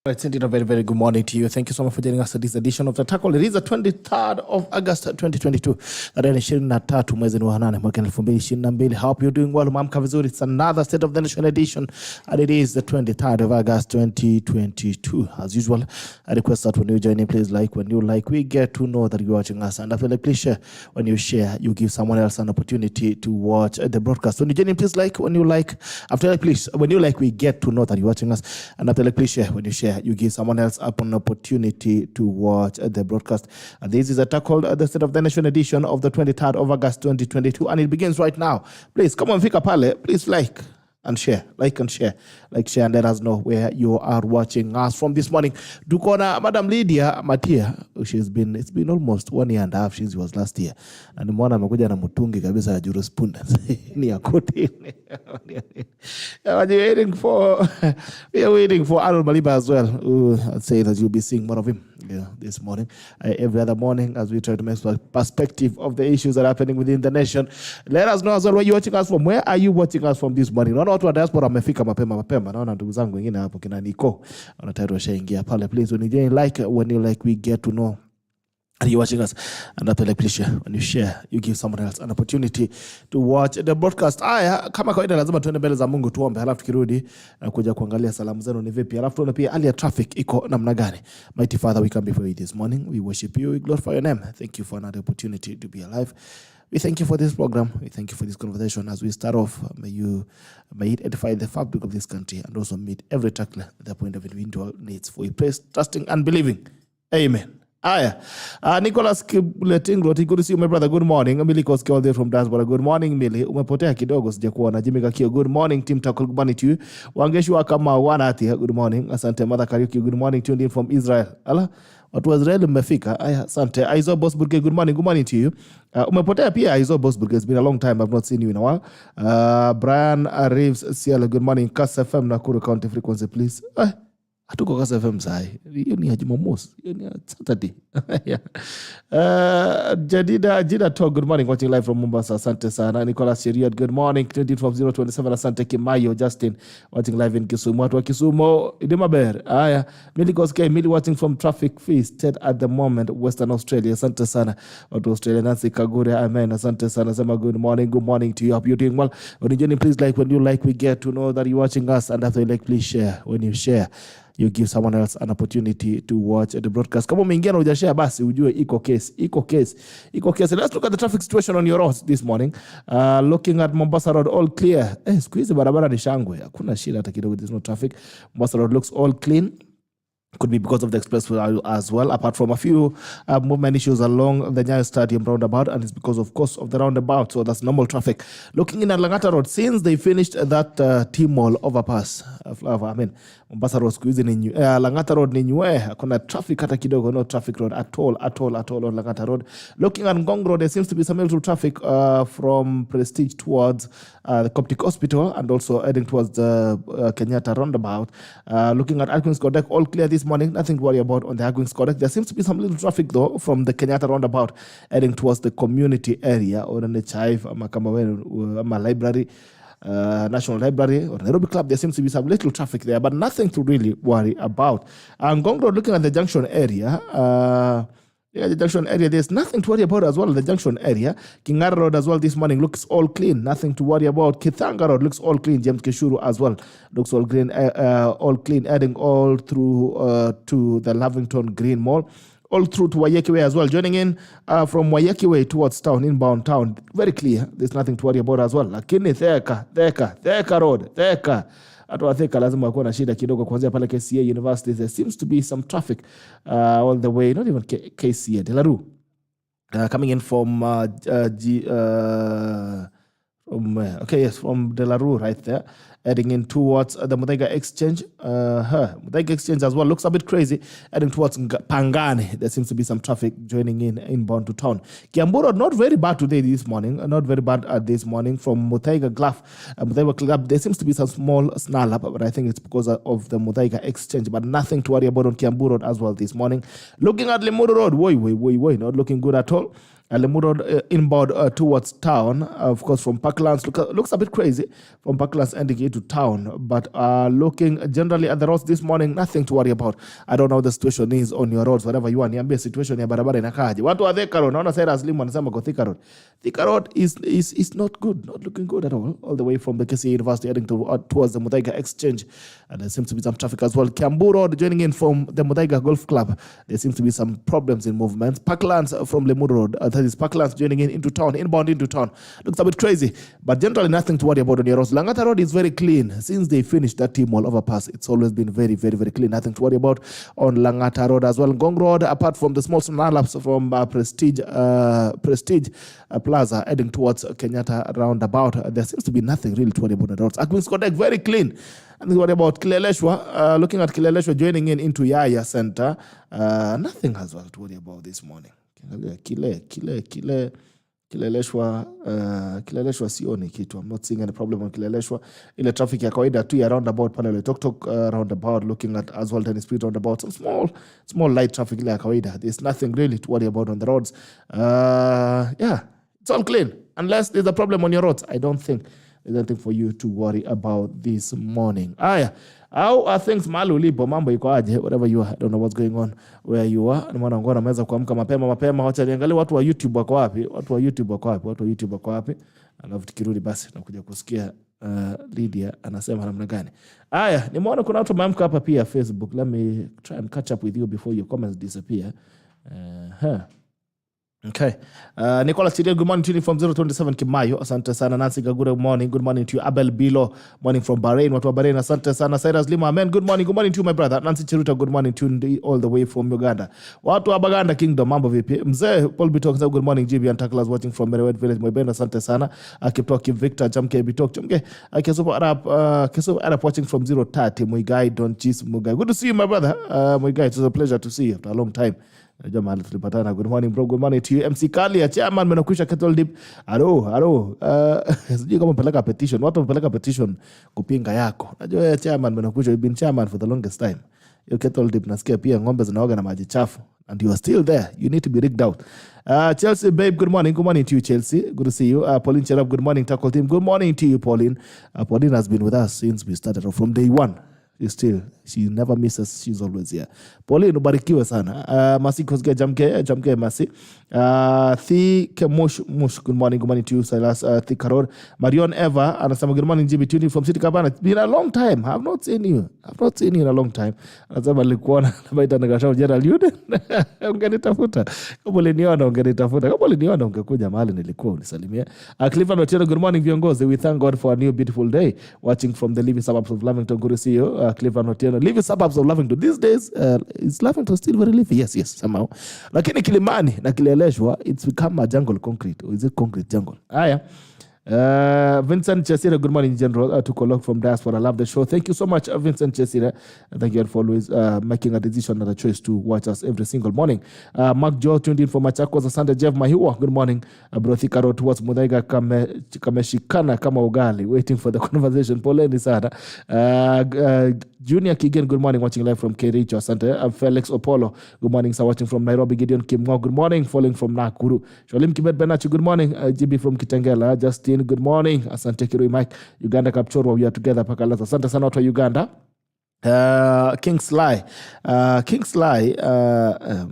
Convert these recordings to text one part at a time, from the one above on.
Right, Cindy, a very, very good morning to you. Thank you so much for joining us at this edition of The Tackle. It is the 23rd of August 2022. Tarehe 23 mwezi wa 8 mwaka 2022. Hope you're doing well. Mamka vizuri. It's another State of the Nation edition, and it is the 23rd of August 2022. As usual, I request that when you join in, please like. When you like, we get to know that you're watching us. And after like, please share. When you share, you give someone else an opportunity to watch the broadcast. When you join in, please like. When you like, after like, please, when you like, we get to know that you're watching us. And after like, please share. When you share, you give someone else up an opportunity to watch the broadcast. And this is a tackle, the State of the Nation edition of the 23rd of August 2022, and it begins right now. Please come on, fika pale. Please like and share, share, and let us know where you are watching us from this morning. Dukona Madam LYDIA MATHIA, it's been almost 1 year and a half since it was last year, and mwana amekuja na mutungi kabisa ya jurisprudence ni ya koti. We are waiting for ARNOLD MALIBA as well. I'd say that you'll be seeing more of him this morning, every other morning, as we try to make perspective of the issues that are happening within the nation. Let us know as well where you're watching us from. Where are you watching us from this morning? Watu wa diaspora wamefika mapema. Naona ndugu zangu wengine hapo kina Nico wanataka washaingia pale. Please, when you like, we get to know are you watching us, and after like, please share. When you share, you give someone else an opportunity to watch the broadcast. Aya, kama kawaida lazima tuende mbele za Mungu tuombe, halafu tukirudi na kuja kuangalia salamu zenu ni vipi, halafu tuone pia hali ya traffic iko namna gani. Mighty Father, we come before you this morning. We worship you, we glorify your name. Thank you for another opportunity to be alive. We thank you for this program. We thank you for this conversation. As we start off, may it edify the fabric of this country and also meet every tackler at the point of individual needs. For we praise, trusting and believing. Amen. Aya. Nicholas Kibuleting, good to see you, my brother. Good morning. Millie Koski all there from diaspora. Good morning, Millie. Umepotea kidogo sijakuona. Jimmy Kakio. Good morning, Team Tackle. Good morning to you. Wangeshwa kama wanati. Good morning. Asante Mother Kariuki. Good morning. Tuned in from Israel. Allah. Watu wa Israel mmefika. Aya, asante. Aizo Bosburge, good morning. Good morning to you. Umepotea pia Aizo Bosburge. It's been a long time. I've not seen you in a while. Brian Reeves, Cielo, good morning. Kass FM Nakuru County frequency, please. Hatuko Kass FM sai. Hiyo ni ya Jumamosi. Hiyo ni ya Saturday. Jida Talk, good morning. Watching live from Mombasa. Asante sana. Nicholas Sheriat, good morning. 20 from 027. Asante Kimayo. Justin, watching live in Kisumu. Watu wa Kisumu, Idimaber. Aya. Millie Koske, Millie watching from Traffic Feast at the moment, Western Australia. Asante sana. Watu Australia, Nancy Kagure, amen. Asante sana. Sema good morning. Good morning to you. Hope you're doing well. When you join, please like. When you like, we get to know that you're watching us. And after you like, please share. When you share, you give someone else an opportunity to watch the broadcast. Kama umeingia na hujashare basi ujue iko case. Let's look at the traffic situation on your roads this morning. Looking at Mombasa Road, all clear. Siku hizi barabara ni shangwe. Hakuna shida hata kidogo, there's no traffic. Mombasa Road looks all clean. Could be because of the expressway as well, apart from a few movement issues along the Nyayo Stadium roundabout, and it's because, of course, of the roundabout, so that's normal traffic. Looking in at Langata Road, since they finished that T-Mall overpass, Mombasa Road squeezing in Langata Road ni nyue, hakuna traffic hata kidogo, no traffic road at all on Langata Road. Looking at Ngong Road, there seems to be some little traffic from Prestige towards the Coptic Hospital, and also heading towards the Kenyatta roundabout. Looking at Alquins Kodek, all clear this morning, nothing to worry about on the Alquins Kodek. There seems to be some little traffic though from the Kenyatta roundabout heading towards the community area, or on the Chive, Ama Library, National Library, or Nairobi Club. There seems to be some little traffic there, but nothing to really worry about. Ngong Road, looking at the junction area, the junction area, there's nothing to worry about as well. The junction area, Kingara Road as well this morning looks all clean. Nothing to worry about. Kithanga Road looks all clean. James Kishuru as well looks all clean. Adding all through to the Lavington Green Mall. All through to Waiyaki Way as well. Joining in from Waiyaki Way towards town, inbound town. Very clear. There's nothing to worry about as well. Lakini Theka Road. Atu wa Theka lazima wakuwa na shida kidogo kuanzia pale KCA University. There seems to be some traffic all the way, not even KCA, De La Rue. Coming in from from De La Rue right there. Heading in towards the Muthaiga Exchange. Muthaiga Exchange as well looks a bit crazy. Heading towards Pangani. There seems to be some traffic joining in inbound to town. Kiambu Road, not very bad this morning. Not very bad this morning from Muthaiga Glaf. There seems to be some small snarl up, but I think it's because of the Muthaiga Exchange. But nothing to worry about on Kiambu Road as well this morning. Looking at Limuru Road, not looking good at all. Limuru inbound towards town, of course, from Parklands. Looks a bit crazy from Parklands ending it into town, but looking generally at the roads this morning, nothing to worry about. I don't know the situation is on your roads, wherever you are. Niambie situation ya barabara inakaaje. Watu wa Thika Road, naona Sarah Slim wanasema kwa Thika Road. Thika Road is not good, not looking good at all the way from the KCA University heading towards the Muthaiga Exchange. And there seems to be some traffic as well. Kiambu Road joining in from the Muthaiga Golf Club. There seems to be some problems in movement. Parklands from Lemuru Road, that is Parklands joining in into town, inbound into town. Looks a bit crazy, but generally nothing to worry about on your roads. Langata Road is very clean. Since they finished that T-Mall overpass, it's always been very, very, very clean. Nothing to worry about on Langata Road as well. Ngong Road, apart from the small snarlaps from Prestige Plaza heading towards Kenyatta roundabout, there seems to be nothing really to worry about on the roads. Akmins Connect, very clean. And what about Kileleshwa? Looking at Kileleshwa joining in into Yaya Center, nothing has to worry about this morning. Kileleshwa sioni kitu. I'm not seeing any problem on Kileleshwa. Ile traffic ya kawaida tu ya roundabout pale Tok roundabout, looking at as well Tennis Street roundabout, some small light traffic ile ya kawaida. There's nothing really to worry about on the roads. Yeah, it's all clean. Unless there's a problem on your roads, I don't think there's anything for you to worry about this morning. How are things mahali ulipo? Mambo iko aje? Whatever you are, I don't know what's going on where you are. Ni mwana ngona ameweza kuamka mapema. Wacha niangalie watu wa YouTube wako wapi. Alafu tukirudi basi tunakuja kusikia Lydia anasema namna gani. Nimeona kuna watu wameamka hapa pia Facebook. Let me try and catch up with you before your comments disappear. Okay. Nicholas Tidia, good morning to you from 027 Kimayo. Asante sana. Nancy Gagura, good morning. Good morning to you. Abel Bilo, morning from Bahrain. Watu wa Bahrain, asante sana. Cyrus Lima, amen. Good morning. Good morning to you, my brother. Nancy Chiruta, good morning to you all the way from Uganda. Watu wa Baganda Kingdom, mambo vipi. Mzee Paul Bitok, good morning. GB and Taklas watching from Merewet Village. Mwebenda, asante sana. Kiptoki Victor, Jamke Bitok, Jamke. Kesupo Arab watching from 030. Muigai, Don Chis, Mugai. Good to see you, my brother. Muigai, it was a pleasure to see you after a long time. Good morning bro, good morning to you. MC Kali, chairman menakwisha kettle dip. Halo. Sijui kama peleka petition. Watu peleka petition kupinga yako. Najua chairman menakwisha, you've been chairman for the longest time. Yo kettle dip nasikia pia ng'ombe zinaoga na maji chafu. And you are still there. You need to be rigged out. Chelsea babe, good morning. Good morning to you, Chelsea. Good to see you. Pauline Cherub, good morning. Tackle team, good morning to you, Pauline. Pauline has been with us since we started from day one. She never misses. She's always here. Pauline, ubarikiwe sana. Masi Kosge Jamke Masi. Thike Mush, good morning to you, Silas. Thika Road. Marion Eva, anasema good morning, GB tuning from City Cabana. It's been a long time. I've not seen you in a long time. Anasema nilikuona nabaita nagasha Gerald Yude. Ungenitafuta. Kama uliniona ungenitafuta. Kama uliniona ungekuja mahali nilikuwa unisalimia. Clifford Otieno, good morning viongozi. We thank God for a new beautiful day. Watching from the living suburbs of Lavington. Good to see you. Clifford Otieno, living suburbs of Lavington. These days, is Lavington still very leafy? Yes, somehow. Lakini Kilimani na Kileleshwa, it's become a jungle concrete. Or is it concrete jungle? Vincent Chesira, good morning, General. To collect from diaspora. I love the show. Thank you so much, Vincent Chesira. Thank you for always making a decision and a choice to watch us every single morning. Mark Joe tuned in for Machakos. Asante Jeff Mahiwa, good morning. Brothika Road towards Muthaiga kameshikana kama ugali. Waiting for the conversation. Poleni sana. Junior Kigen, good morning, watching live from Kericho. Asante. Felix Opolo, good morning, sir, watching from Nairobi. Gideon Kimwa, good morning, following from Nakuru. Sholim Kibet Benachi, good morning. GB from Kitengela. Justin, good morning. Asante Kirui Mike. Uganda Kapchorwa, we are together. Pakalasa. Asante sana watu wa Uganda.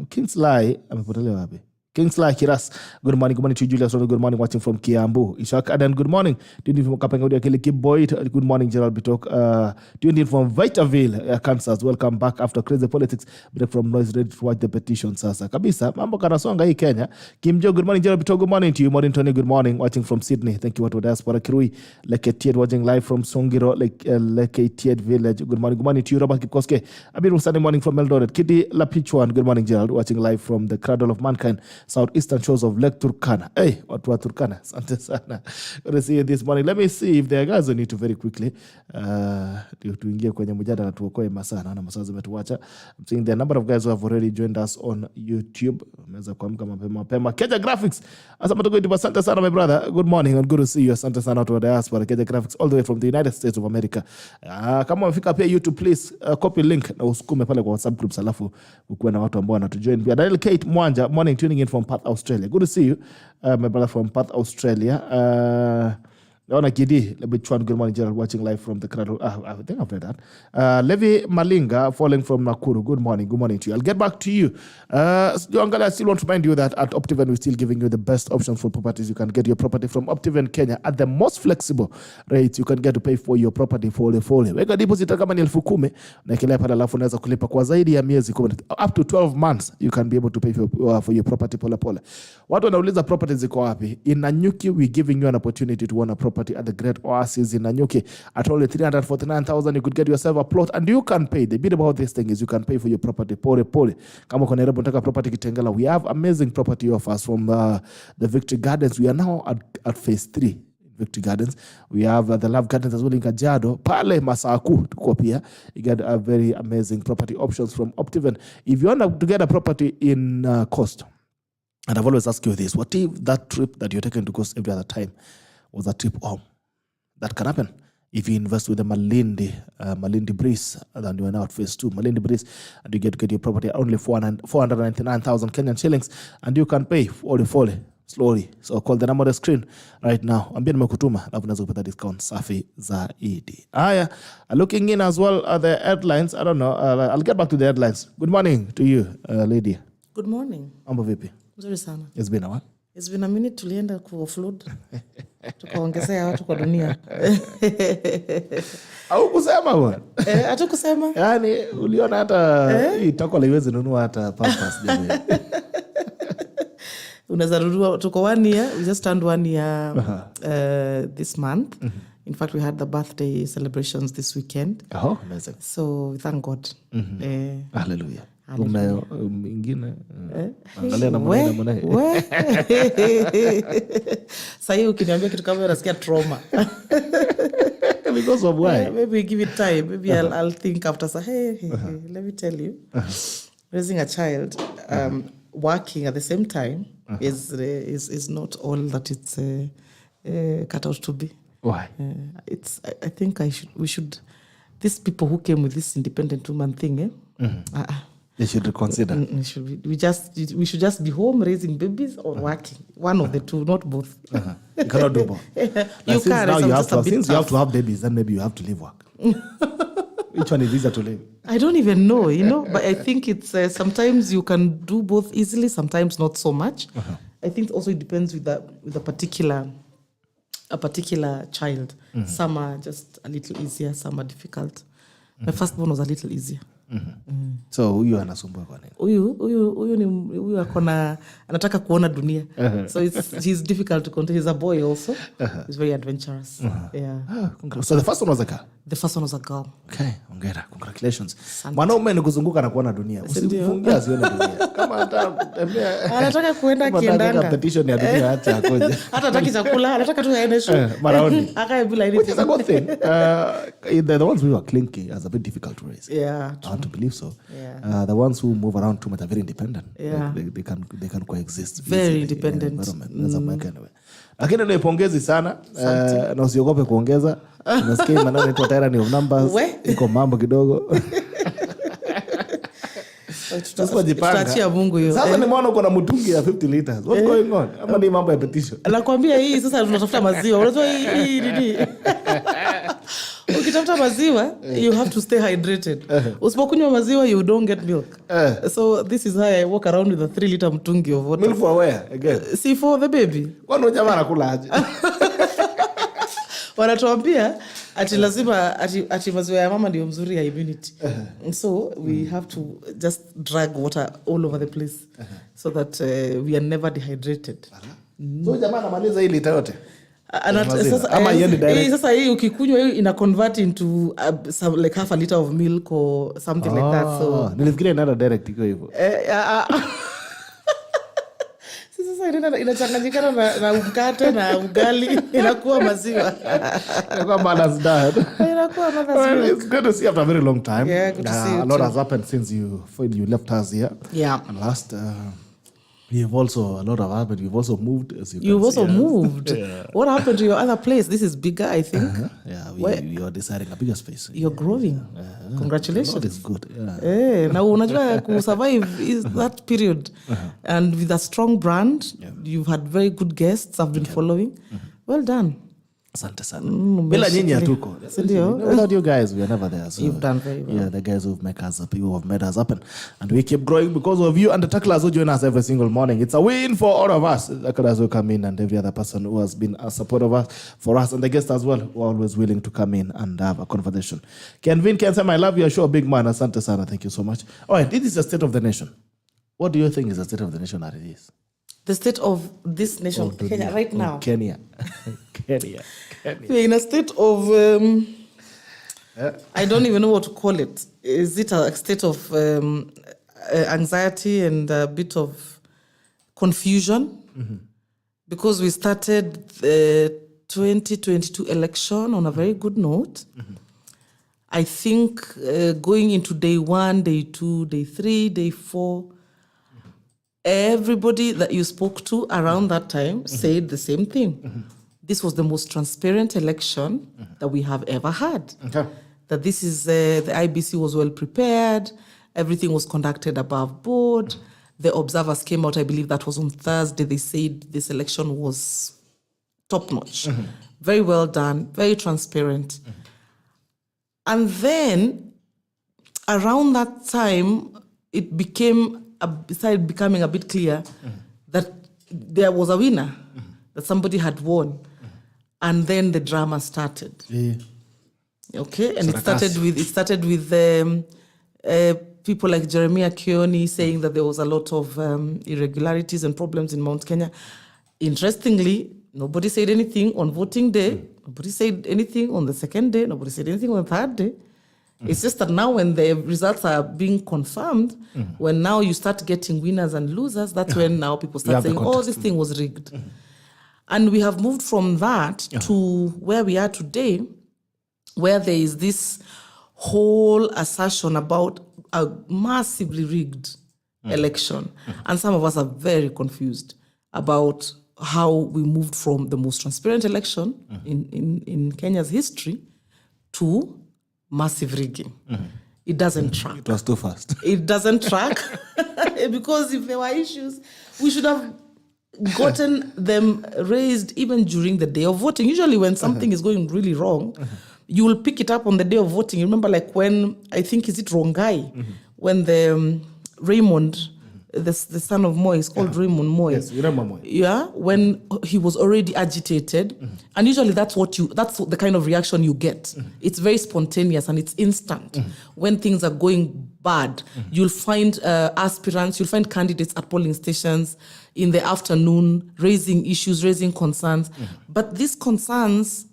Kingsley amepotelewa wapi? Kingsley Kiras, good morning to Julius. Good morning, watching from Kiambu. Ishak Adan, good morning. Tuned in from Kapenguria Kiliki Boyd. Good morning, Gerald Bitok. Tuned in from Vitaville, Kansas. Welcome back after crazy politics. Break from noise, ready to watch the petition. Sasa kabisa, mambo kanasonga hii Kenya. Kimjo, good morning, Gerald Bitok. Good morning to you. Maureen Tony, good morning, watching from Sydney. Thank you, watu diaspora Kirui. Leketiet, watching live from Songiro, Leketiet Village. Good morning to you, Robert Kipkoske. Abiru Sunday morning from Eldoret. Kitty Lapichuan, good morning, Gerald, watching live from the Cradle of Mankind, southeastern shores of Lake Turkana. Hey, watu wa Turkana, asante sana. Good to see you this morning. Let me see if there are guys on it very quickly. Tuingie kwenye mjadala tuokoe masaa. Naona masaa zimetuacha. I'm seeing there are a number of guys who have already joined us on YouTube. Wameweza kuamka mapema. Keja Graphics. Asante kwa asante sana my brother. Good morning and good to see you. Asante sana watu wa diaspora. Keja Graphics all the way from the United States of America. Kama umefika pia YouTube, please copy link na usukume pale kwa WhatsApp groups, alafu ukuwe na watu ambao wanatujoin pia. Daniel Kate Mwanja, morning, tuning in from Perth, Australia. Good to see you, my brother from Perth, Australia. Naona Gidi, Lebichwan, good morning, Gerald, watching live from the crowd. I think I've read that. Levi Malinga, falling from Nakuru. Good morning to you. I'll get back to you. I still want to remind you that at Optimum, we're still giving you the best options for properties. You can get your property from Optimum Kenya at the most flexible rates you can get to pay for your property for the full. Weka deposit kama ni 10,000 na kile pale alafu unaweza kulipa kwa zaidi ya miezi 10 up to 12 months you can be able to pay for your property pole. Watu wanauliza properties ziko wapi? In Nanyuki, we're giving you an opportunity to own a property at the Great Oasis in Nanyuki at only 349,000. You could get yourself a plot and you can pay. The bit about this thing is you can pay for your property pole. Kama kwa Nairobi unataka property Kitengela, we have amazing property offers from the Victory Gardens. We are now at phase 3. Victory Gardens. We have the Love Gardens as well in Kajiado. Pale Masaku, tuko pia. You get a very amazing property options from Optimum. If you want to get a property in Coast, and I've always asked you this, what if that trip that you're taking to Coast every other time was a trip home? That can happen if you invest with the Malindi Breeze, and you are now at phase 2, Malindi Breeze, and you get your property at only 499,000 Kenyan shillings, and you can pay fully, slowly. So call the number on the screen right now. Ambia nimekutuma, alafu unaweza kupata discount safi zaidi. Aya, looking in as well at the headlines. I don't know. I'll get back to the headlines. Good morning to you, Lydia. Good morning. Mambo vipi? Mzuri sana. It's been a while. It's been a minute tulienda ku-offload. Tukaongezea watu kwa dunia. Au kusema bwana? Hata kusema. Yaani uliona hata itakuwa haiwezi nunua hata pampers jamii. Unaweza nunua tuko 1 year, we just turned 1 year this month. In fact, we had the birthday celebrations this weekend. Oh, amazing. So, thank God. Hallelujah. Kuna mwingine angalia na mwana. Sasa ukiniambia kitu kama unasikia trauma. Because of why? Maybe give it time. Maybe I'll think after. Hey, let me tell you. Raising a child, working at the same time is not all that it's cut out to be. Why? I think we should. These people who came with this independent woman thing, they should reconsider. We should just be home raising babies or working. One of the two, not both. You cannot do both. Since you have to have babies, then maybe you have to leave work. Which one is easier to leave? I don't even know, but I think it's sometimes you can do both easily, sometimes not so much. I think also it depends with a particular child. Some are just a little easier, some are difficult. My firstborn was a little easier. So huyu anasumbua kwa nini? Huyu akona anataka kuona dunia. So he's difficult to control. He's a boy also. He's very adventurous. Yeah. So the first one was a girl? The first one was a girl. Okay, hongera. Congratulations. Mwanaume ni kuzunguka na kuona dunia. Usifungie asione dunia. Kama anataka kuenda kiendanga. Petition ya dunia acha akoje. Hata hataki chakula, anataka tu aende shule. Maraoni. Akae bila anything. Which is a good thing. The ones who are clinky is a bit difficult to raise. Yeah. I want to believe so. Yeah. The ones who move around too much are very independent. Yeah. They can coexist. Very independent. Anyway. Lakini naipongezi sana na usiogope kuongeza. Unasikia maneno inaitwa tyranny of numbers. Iko mambo kidogo. Tutaachia Mungu hiyo. Sasa nimeona uko na mtungi ya 50 liters. What's going on? Ama ni mambo ya petition? Nakwambia hii sasa tunatafuta maziwa. Unajua hii nini? Ukitafuta maziwa, you have to stay hydrated. Usipokunywa maziwa, you don't get milk. So this is how I walk around with a 3-liter mtungi of water. Milk for where? Again? See, for the baby. Kwani jamaa anakula aje? Wanatuambia ati lazima ati maziwa ya mama ndio mzuri ya immunity. So we have to just drag water all over the place so that we are never dehydrated. So jamaa anamaliza hii lita yote? Sasa hii ukikunywa hii ina convert into some like half a liter of milk or something like that. So nilifikiria inaenda direct iko hivyo. Sasa inachanganyikana na mkate na ugali inakuwa maziwa. Inakuwa balanced diet. Inakuwa balanced. It's good to see after a very long time. Yeah, good to see you. A lot has happened since you left us here. Yeah. And last we've also moved. As You've also moved. Yeah. What happened to your other place? This is bigger, I think. Yeah, we are deciding a bigger space. You're growing. Congratulations. That is good. Yeah. Now unajua ku survive is that period. And with a strong brand, you've had very good guests I've been following. Well done. Asante sana. Bila nyinyi hatuko. Without you guys, we are never there. So, you've done very well. Yeah, the guys who've made us up, who have made us up, and we keep growing because of you and the tacklers who join us every single morning. It's a win for all of us. The tacklers who come in and every other person who has been a support of us, for us, and the guests as well, who are always willing to come in and have a conversation. Ken Sam, I love your show, big man. Asante sana. Thank you so much. All right, this is the state of the nation. What do you think is the state of the nation as it is? The state of this nation, Kenya, right now. Kenya. Kenya. We're in a state of, I don't even know what to call it. Is it a state of anxiety and a bit of confusion? Mm-hmm. Because we started the 2022 election on a very good note. Mm-hmm. I think going into day 1, day 2, day 3, day 4, everybody that you spoke to around that time said the same thing. Mm-hmm. This was the most transparent election that we have ever had. Okay. That this is, the IBC was well prepared, everything was conducted above board. The observers came out, I believe that was on Thursday, they said this election was top-notch. Very well done, very transparent. And then, around that time, it started becoming a bit clear that there was a winner, that somebody had won. And then the drama started. Yeah. Okay, and it started with people like Jeremiah Kioni saying that there was a lot of irregularities and problems in Mount Kenya. Interestingly, nobody said anything on voting day. Nobody said anything on the second day. Nobody said anything on the third day. It's just that now when the results are being confirmed, when now you start getting winners and losers, that's when now people start saying, oh, this thing was rigged. And we have moved from that to where we are today, where there is this whole assertion about a massively rigged election. And some of us are very confused about how we moved from the most transparent election in Kenya's history to massive rigging. It doesn't track. It was too fast. It doesn't track because if there were issues, we should have gotten them raised even during the day of voting. Usually when something is going really wrong, you will pick it up on the day of voting. You remember like when, I think, is it Rongai? When the Raymond, the son of Moi, is called Raymond Moi. Yes, you remember Moi. Yeah, when he was already agitated. And usually that's the kind of reaction you get. It's very spontaneous and it's instant. When things are going bad, you'll find aspirants, you'll find candidates at polling stations in the afternoon raising issues, raising concerns. But these concerns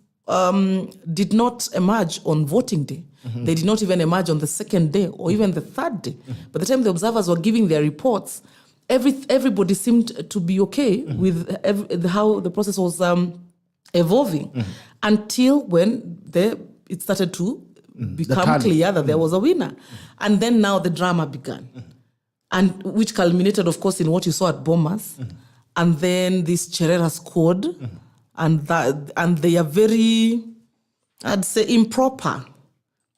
did not emerge on voting day. They did not even emerge on the second day or even the third day. By the time the observers were giving their reports, everybody seemed to be okay with how the process was evolving until when it started to become clear that there was a winner. And then now the drama began. And which culminated, of course, in what you saw at Bomas. And then this Cherera squad. And they are very, I'd say, improper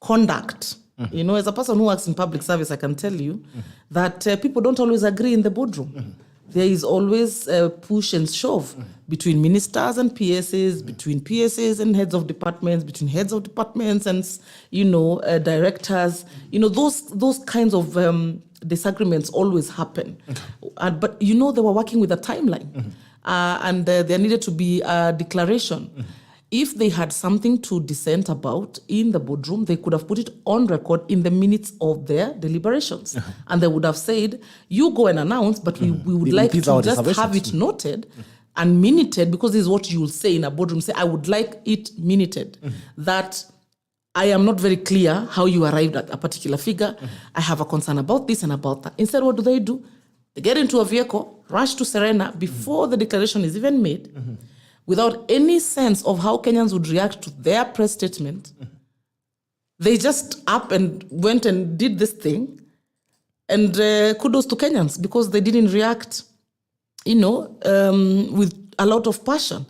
conduct. You know, as a person who works in public service, I can tell you that people don't always agree in the boardroom. There is always a push and shove between ministers and PSAs, between PSAs and heads of departments, between heads of departments and, directors. You know, those kinds of disagreements always happen. But, they were working with a timeline. And there needed to be a declaration. If they had something to dissent about in the boardroom, they could have put it on record in the minutes of their deliberations. And they would have said, you go and announce, but we would like to just have it noted and minuted, because this is what you will say in a boardroom. Say, I would like it minuted, that I am not very clear how you arrived at a particular figure. I have a concern about this and about that. Instead, what do? They get into a vehicle, rush to Serena before the declaration is even made, without any sense of how Kenyans would react to their press statement. They just up and went and did this thing. And kudos to Kenyans, because they didn't react, with a lot of passion.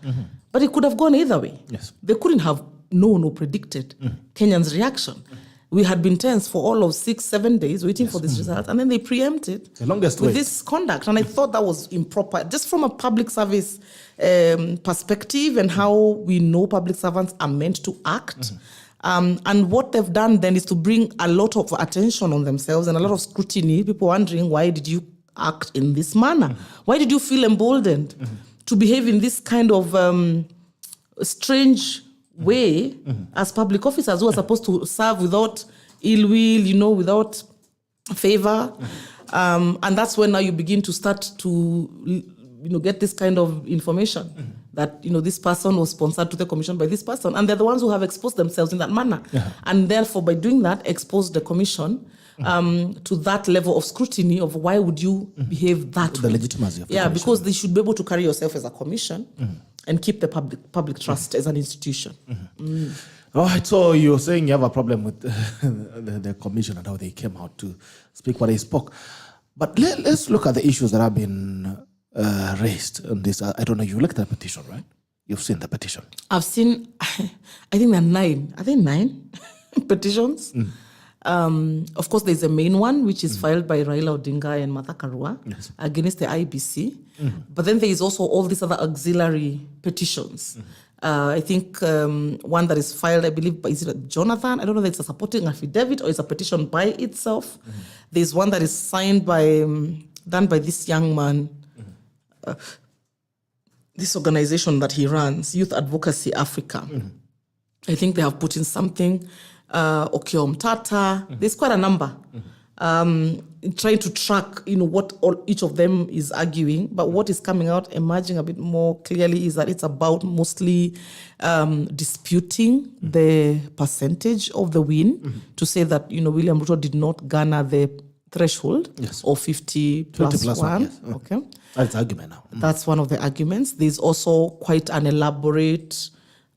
But it could have gone either way. Yes. They couldn't have known or predicted Kenyans' reaction. we had been tense for all of 6-7 days waiting for this result, and then they preempted The longest with wait. this conduct. And I thought that was improper, just from a public service perspective and how we know public servants are meant to act. And what they've done then is to bring a lot of attention on themselves and a lot of scrutiny. People wondering, why did you act in this manner? Why did you feel emboldened to behave in this kind of strange way as public officers who are supposed to serve without ill will, without favor? And that's when now you begin to start to get this kind of information that this person was sponsored to the commission by this person, and they're the ones who have exposed themselves in that manner, and therefore by doing that exposed the commission to that level of scrutiny of why would you behave that way. The legitimacy of the commission. Because they should be able to carry yourself as a commission and keep the public trust as an institution. All right, so you're saying you have a problem with the commission and how they came out to speak what they spoke. But let's look at the issues that have been raised on this. I don't know, you looked at the petition, right? You've seen the petition. I've seen, I think there are 9. I think 9 petitions. Of course, there's a main one, which is filed by Raila Odinga and Martha Karua against the IBC. But then there is also all these other auxiliary petitions. I think one that is filed, I believe, is it Jonathan? I don't know if it's a supporting affidavit or it's a petition by itself. There's one that is signed done by this young man, this organization that he runs, Youth Advocacy Africa. I think they have put in something, Okiom Tata. There's quite a number. Trying to track, what each of them is arguing. But what is coming out, emerging a bit more clearly, is that it's about mostly disputing the percentage of the win to say that, William Ruto did not garner the threshold of 50 plus 1. Yes. Okay. That's the argument now. That's one of the arguments. There's also quite an elaborate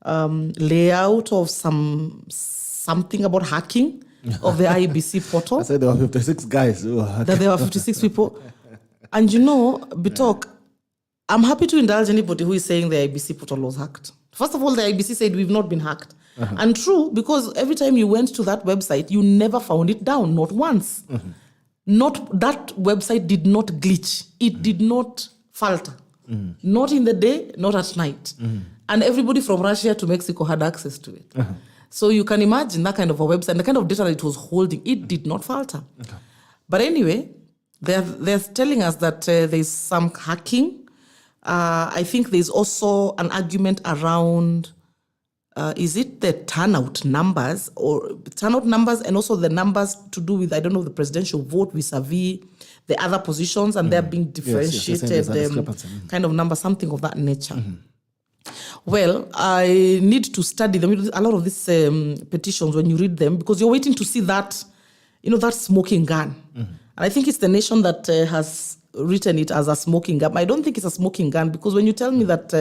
layout of something about hacking of the IEBC portal. I said there were 56 guys. That there were 56 people. And Bitok, I'm happy to indulge anybody who is saying the IEBC portal was hacked. First of all, the IEBC said we've not been hacked. And true, because every time you went to that website, you never found it down, not once. That website did not glitch. It did not falter. Not in the day, not at night. And everybody from Russia to Mexico had access to it. So you can imagine that kind of a website, the kind of data that it was holding, it did not falter. But anyway, they're telling us that there's some hacking. I think there's also an argument around, is it the turnout numbers and also the numbers to do with, I don't know, the presidential vote vis-a-vis the other positions, and they're being differentiated, kind of number, something of that nature. Well, I need to study them. A lot of these petitions, when you read them, because you're waiting to see that, that smoking gun. And I think it's the Nation that has written it as a smoking gun. I don't think it's a smoking gun, because when you tell me that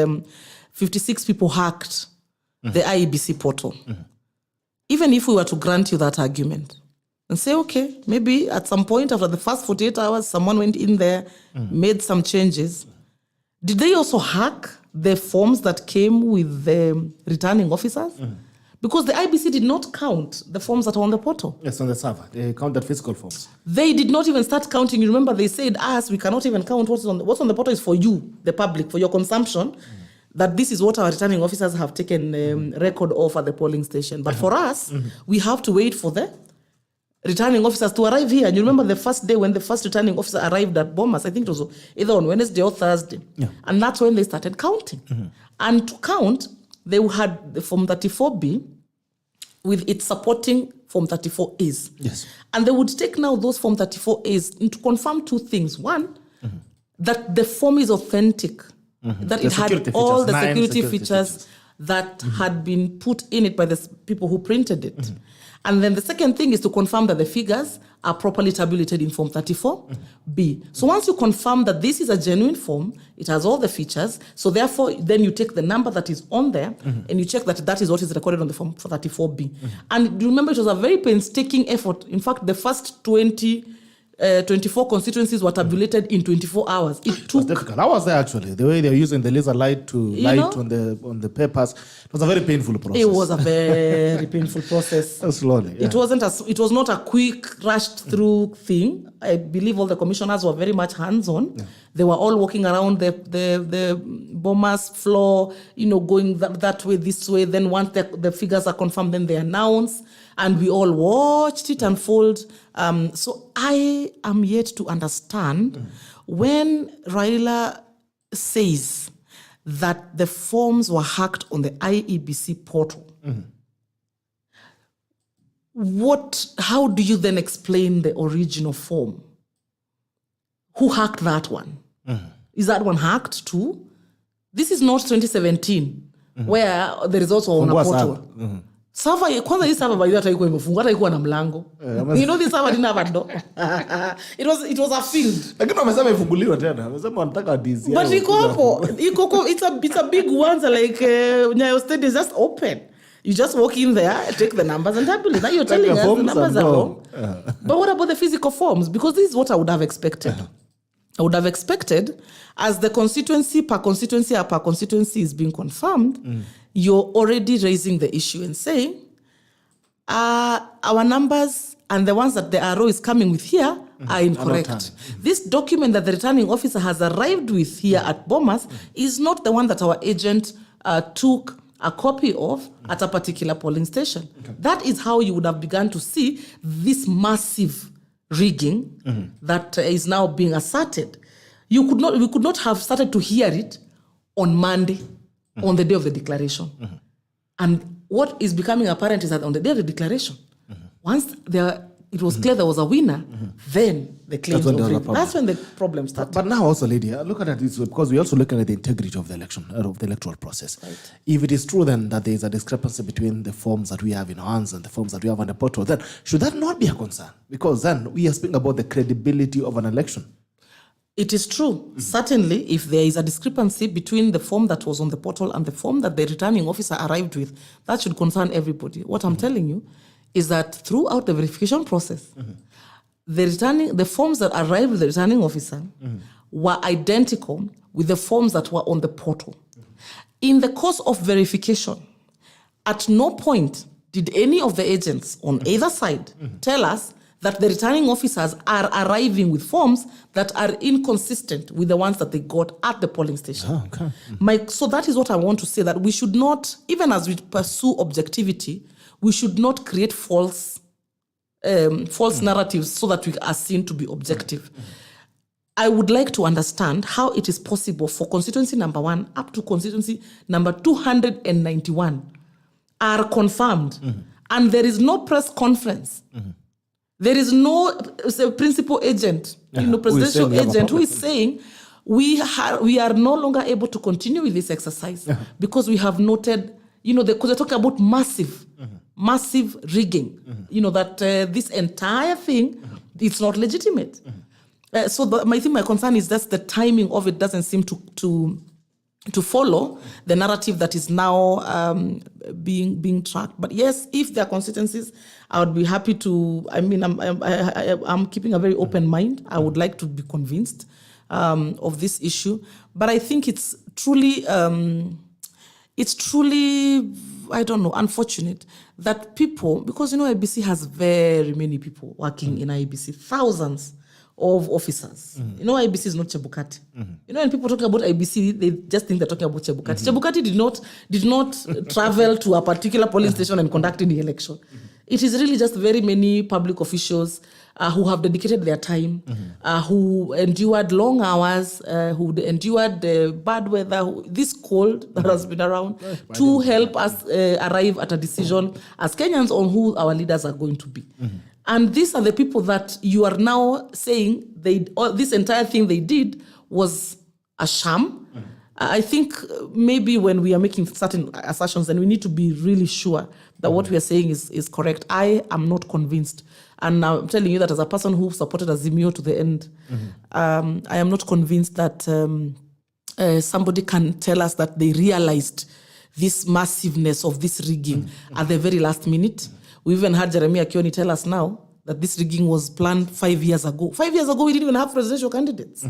56 people hacked the IEBC portal, even if we were to grant you that argument and say, okay, maybe at some point after the first 48 hours, someone went in there, made some changes. Did they also hack the forms that came with the returning officers? Because the IBC did not count the forms that are on the portal. Yes, on the server. They counted physical forms. They did not even start counting. You remember they said, we cannot even count what's on the portal is for you, the public, for your consumption, that this is what our returning officers have taken record of at the polling station. But for us, we have to wait for the returning officers to arrive here. And you remember the first day when the first returning officer arrived at Bomas, I think it was either on Wednesday or Thursday. And that's when they started counting. And to count, they had the Form 34B with its supporting Form 34As. Yes. And they would take now those Form 34As to confirm 2 things. One, that the form is authentic, that it had all the security features that had been put in it by the people who printed it. And then the second thing is to confirm that the figures are properly tabulated in Form 34B. So once you confirm that this is a genuine form, it has all the features, so therefore then you take the number that is on there and you check that that is what is recorded on the Form 34B. And remember, it was a very painstaking effort. In fact, the first 20 24 constituencies were tabulated in 24 hours. It took... difficult. I was there actually. The way they're using the laser light to light on the papers. It was a very painful process. It was a very painful process. Slowly. Yeah. It was not a quick, rushed through thing. I believe all the commissioners were very much hands-on. Yeah. They were all walking around the Bomas floor, going that way, this way. Then once the figures are confirmed, then they announce. And we all watched it unfold. So I am yet to understand when Raila says that the forms were hacked on the IEBC portal. How do you then explain the original form? Who hacked that one? Is that one hacked too? This is not 2017, where the results are on a portal. Server, kwanza hii server by that haikuwa imefungwa, hata haikuwa na mlango. This server didn't have a door. It was a field. Lakini wamesema ifunguliwa tena. Wamesema wanataka DC. But it's a big one, like Nyayo State is just open. You just walk in there, take the numbers and tabulate. Now you're telling us the numbers are wrong. But what about the physical forms? Because this is what I would have expected. I would have expected, as the constituency per constituency is being confirmed, you're already raising the issue and saying, our numbers and the ones that the RO is coming with here are incorrect. This document that the returning officer has arrived with here at Bomas is not the one that our agent took a copy of at a particular polling station. That is how you would have begun to see this massive rigging that is now being asserted. We could not have started to hear it on Monday, on the day of the declaration. And what is becoming apparent is that on the day of the declaration, once it was clear there was a winner, then the claims were rigged. That's when the problem started. But now also, Lydia, look at it this way, because we're also looking at the integrity of the election, of the electoral process. Right. If it is true then that there is a discrepancy between the forms that we have in hands and the forms that we have on the portal, then should that not be a concern? Because then we are speaking about the credibility of an election. It is true. Certainly, if there is a discrepancy between the form that was on the portal and the form that the returning officer arrived with, that should concern everybody. What I'm telling you is that throughout the verification process, the forms that arrived with the returning officer were identical with the forms that were on the portal. In the course of verification, at no point did any of the agents on either side tell us that the returning officers are arriving with forms that are inconsistent with the ones that they got at the polling station. Oh, okay. So that is what I want to say, that we should not, even as we pursue objectivity, we should not create false narratives so that we are seen to be objective. I would like to understand how it is possible for constituency number 1 up to constituency number 291 are confirmed, and there is no press conference. There is no principal agent, presidential agent who is saying we are no longer able to continue with this exercise because we have noted, because they're talking about massive rigging, that this entire thing, it's not legitimate. So my concern is that the timing of it doesn't seem to follow the narrative that is now being tracked. But yes, if there are constituencies, I would be happy to. I'm keeping a very open mind. I would like to be convinced of this issue. But I think it's truly, unfortunate that people, because IBC has very many people working in IBC, thousands of officers. IBC is not Chebukati. When people talk about IBC, they just think they're talking about Chebukati. Chebukati did not travel to a particular polling station and conduct the election. It is really just very many public officials who have dedicated their time, who endured long hours, who endured the bad weather, this cold that has been around, to help us arrive at a decision as Kenyans on who our leaders are going to be. And these are the people that you are now saying this entire thing they did was a sham. I think maybe when we are making certain assertions, then we need to be really sure that what we are saying is correct. I am not convinced. And I'm telling you that as a person who supported Azimio to the end, I am not convinced that somebody can tell us that they realized this massiveness of this rigging at the very last minute. We even had Jeremiah Kioni tell us now that this rigging was planned 5 years ago. 5 years ago, we didn't even have presidential candidates.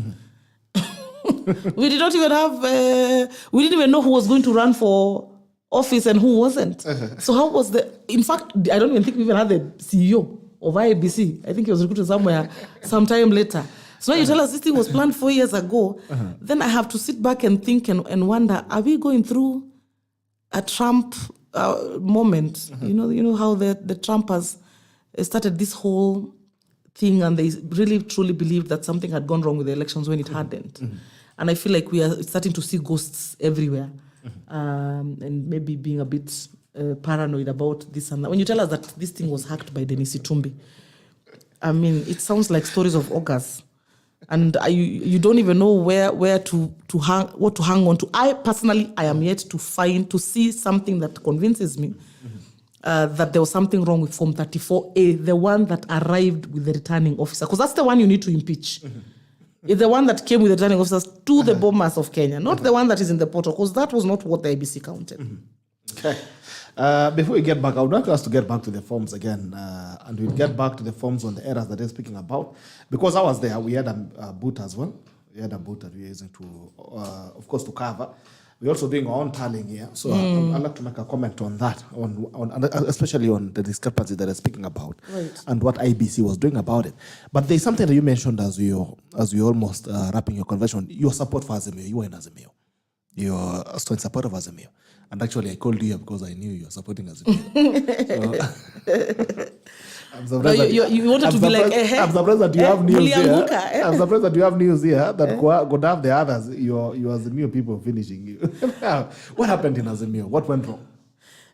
We did not even have, we didn't even know who was going to run for office and who wasn't. So how was in fact, I don't even think we even had the CEO of IABC. I think he was recruited somewhere sometime later. So now you tell us this thing was planned 4 years ago. Then I have to sit back and think and wonder, are we going through a Trump moment? You know how the Trumpers started this whole thing and they really truly believed that something had gone wrong with the elections when it hadn't. And I feel like we are starting to see ghosts everywhere, and maybe being a bit paranoid about this and that. When you tell us that this thing was hacked by Dennis Itumbi, I mean, it sounds like stories of ogres. And you don't even know where to hang, what to hang on to. I personally am yet to see something that convinces me that there was something wrong with Form 34A, the one that arrived with the returning officer, because that's the one you need to impeach. It's the one that came with the returning officers to the Bomas of Kenya, not the one that is in the portal, because that was not what the IBC counted. Okay. Before we get back, I would like us to get back to the forms again, and we'll get back to the forms on the errors that they're speaking about. Because I was there, we had a boot as well. We had a boot that we were using to, of course, to cover. We're also doing our own tallying here. So I'd like to make a comment on that, on especially on the discrepancy that they're speaking about, and what IBC was doing about it. But there's something that you mentioned as you almost wrapping your conversation, your support for Azimio. You were in Azimio. You're a strong supporter of Azimio. And actually, I called you because I knew you were supporting Azimio. I'm surprised you wanted to be like, I'm surprised that you have news here. I'm surprised that you have news here that could have the others, your Azimio people finishing you. What happened in Azimio? What went wrong?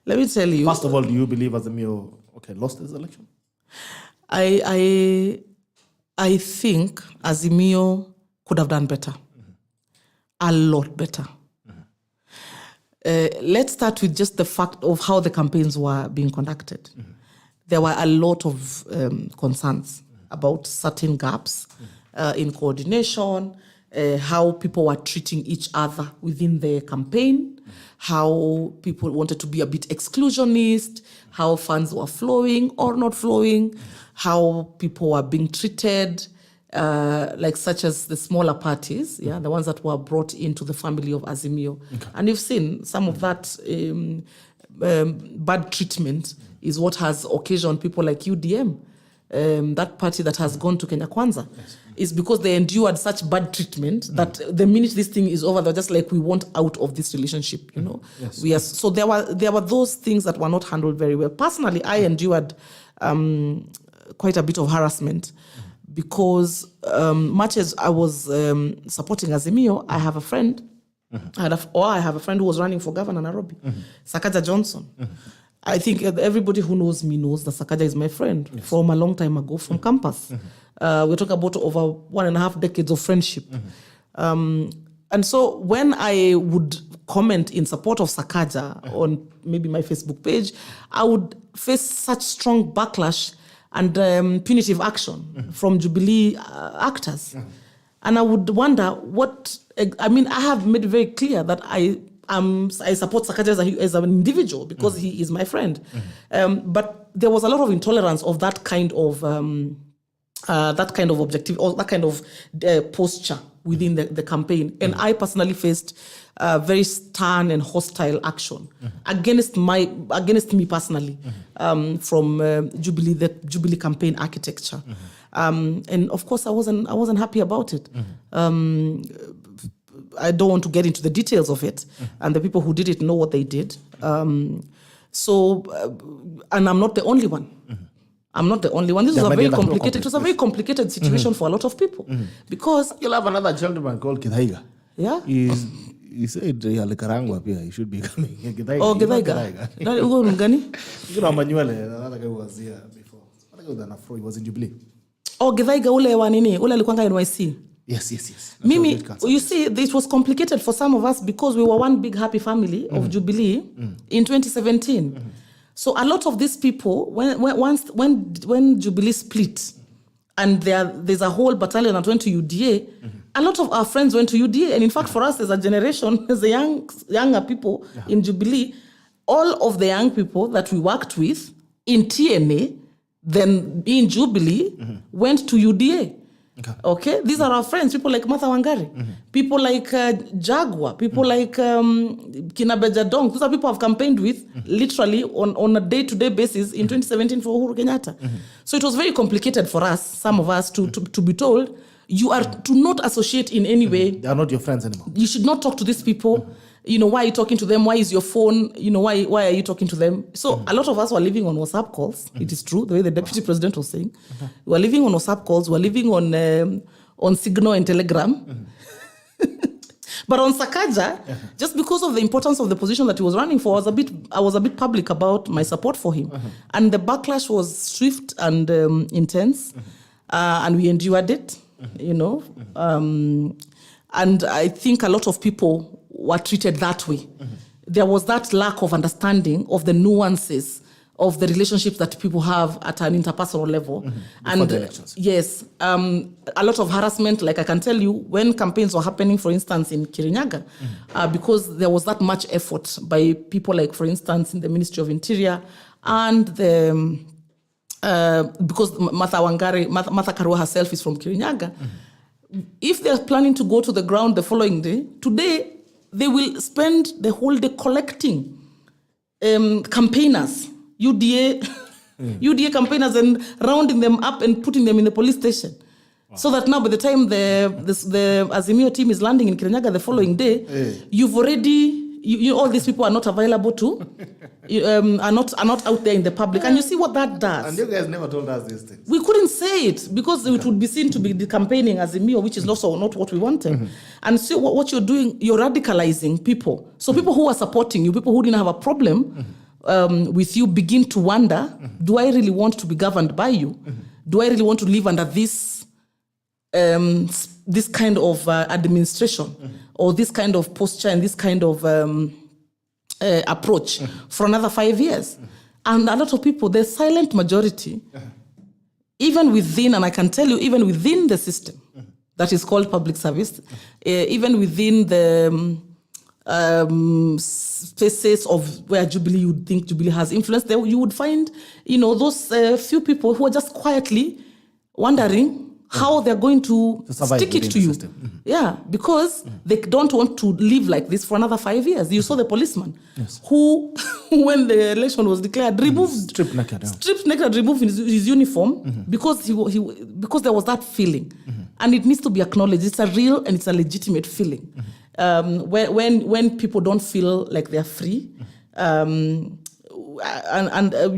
Let me tell you. First of all, do you believe Azimio lost this election? I think Azimio could have done better. A lot better. Let's start with just the fact of how the campaigns were being conducted. There were a lot of concerns about certain gaps in coordination, how people were treating each other within the campaign, how people wanted to be a bit exclusionist, how funds were flowing or not flowing, how people were being treated, like such as the smaller parties, the ones that were brought into the family of Azimio. And you've seen some of that bad treatment is what has occasioned people like UDM, that party that has gone to Kenya Kwanza. Is because they endured such bad treatment that the minute this thing is over, they're just like, we want out of this relationship, you know. So there were those things that were not handled very well. Personally, I endured quite a bit of harassment because much as I was supporting Azimio, I have a friend, I have a friend who was running for governor in Nairobi, Sakaja Johnson. I think everybody who knows me knows that Sakaja is my friend from a long time ago, from campus. We're talking about over 1.5 decades of friendship. And so when I would comment in support of Sakaja on maybe my Facebook page, I would face such strong backlash and punitive action from Jubilee actors. And I would wonder I have made it very clear that I support Sakaja as an individual because he is my friend. But there was a lot of intolerance of that kind of objective or that kind of posture within the campaign. And I personally faced very stern and hostile action against me personally from Jubilee, the Jubilee campaign architecture. And of course, I wasn't happy about it. I don't want to get into the details of it, and the people who did it know what they did. And I'm not the only one. I'm not the only one. This was a very complicated. It was a very complicated situation for a lot of people because you'll have another gentleman called Kithaiga. Yeah, he said he should be coming. Oh, Kithaiga. Ugo mgani? You know, Manuele, another guy who was here before. He was in Jubilee. Oh, Kithaiga ule wa nini? Ule alikuanga NYC. Yes. Mimi, you see, it was complicated for some of us because we were one big happy family of Jubilee in 2017. So a lot of these people, when Jubilee split, and there's a whole battalion that went to UDA, a lot of our friends went to UDA. And in fact, for us as a generation, as the younger people in Jubilee, all of the young people that we worked with in TNA then in Jubilee, went to UDA. Okay, these are our friends, people like Martha Wangari, people like Jaguar, people like Kinabeja Dong. Those are people I've campaigned with literally on a day-to-day basis in 2017 for Uhuru Kenyatta. So it was very complicated for us, some of us, to be told, you are to not associate in any way. They are not your friends anymore. You should not talk to these people. You know, why are you talking to them? Why is your phone? You know, why are you talking to them? So a lot of us were living on WhatsApp calls. It is true, the way the deputy president was saying. We were living on WhatsApp calls. We were living on Signal and Telegram. But on Sakaja, just because of the importance of the position that he was running for, I was a bit public about my support for him. And the backlash was swift and intense. And we endured it, you know. And I think a lot of people were treated that way. There was that lack of understanding of the nuances of the relationships that people have at an interpersonal level. Before the elections. Yes, a lot of harassment, like I can tell you, when campaigns were happening, for instance, in Kirinyaga, because there was that much effort by people like, for instance, in the Ministry of Interior and the, because Martha Karua herself is from Kirinyaga, if they're planning to go to the ground the following day, today they will spend the whole day collecting campaigners, UDA campaigners, and rounding them up and putting them in the police station. Wow. So that now by the time the Azimio team is landing in Kirinyaga the following day, you've already, all these people are not available to, are not out there in the public. And you see what that does. And you guys never told us these things. We couldn't say it because it would be seen to be the campaigning Azimio, which is also not what we wanted. And so what you're doing, you're radicalizing people. So people who are supporting you, people who didn't have a problem with you, begin to wonder, do I really want to be governed by you? Do I really want to live under this kind of administration or this kind of posture and this kind of approach for another 5 years? And a lot of people, the silent majority, even within, and I can tell you, even within the system that is called public service, even within the spaces of where Jubilee, you would think Jubilee has influence, there you would find, those few people who are just quietly wondering how they're going to stick it to you. Yeah, because they don't want to live like this for another 5 years. You saw the policeman who, when the election was declared, removed, stripped naked, removed his uniform because because there was that feeling. And it needs to be acknowledged. It's a real and it's a legitimate feeling. When people don't feel like they're free.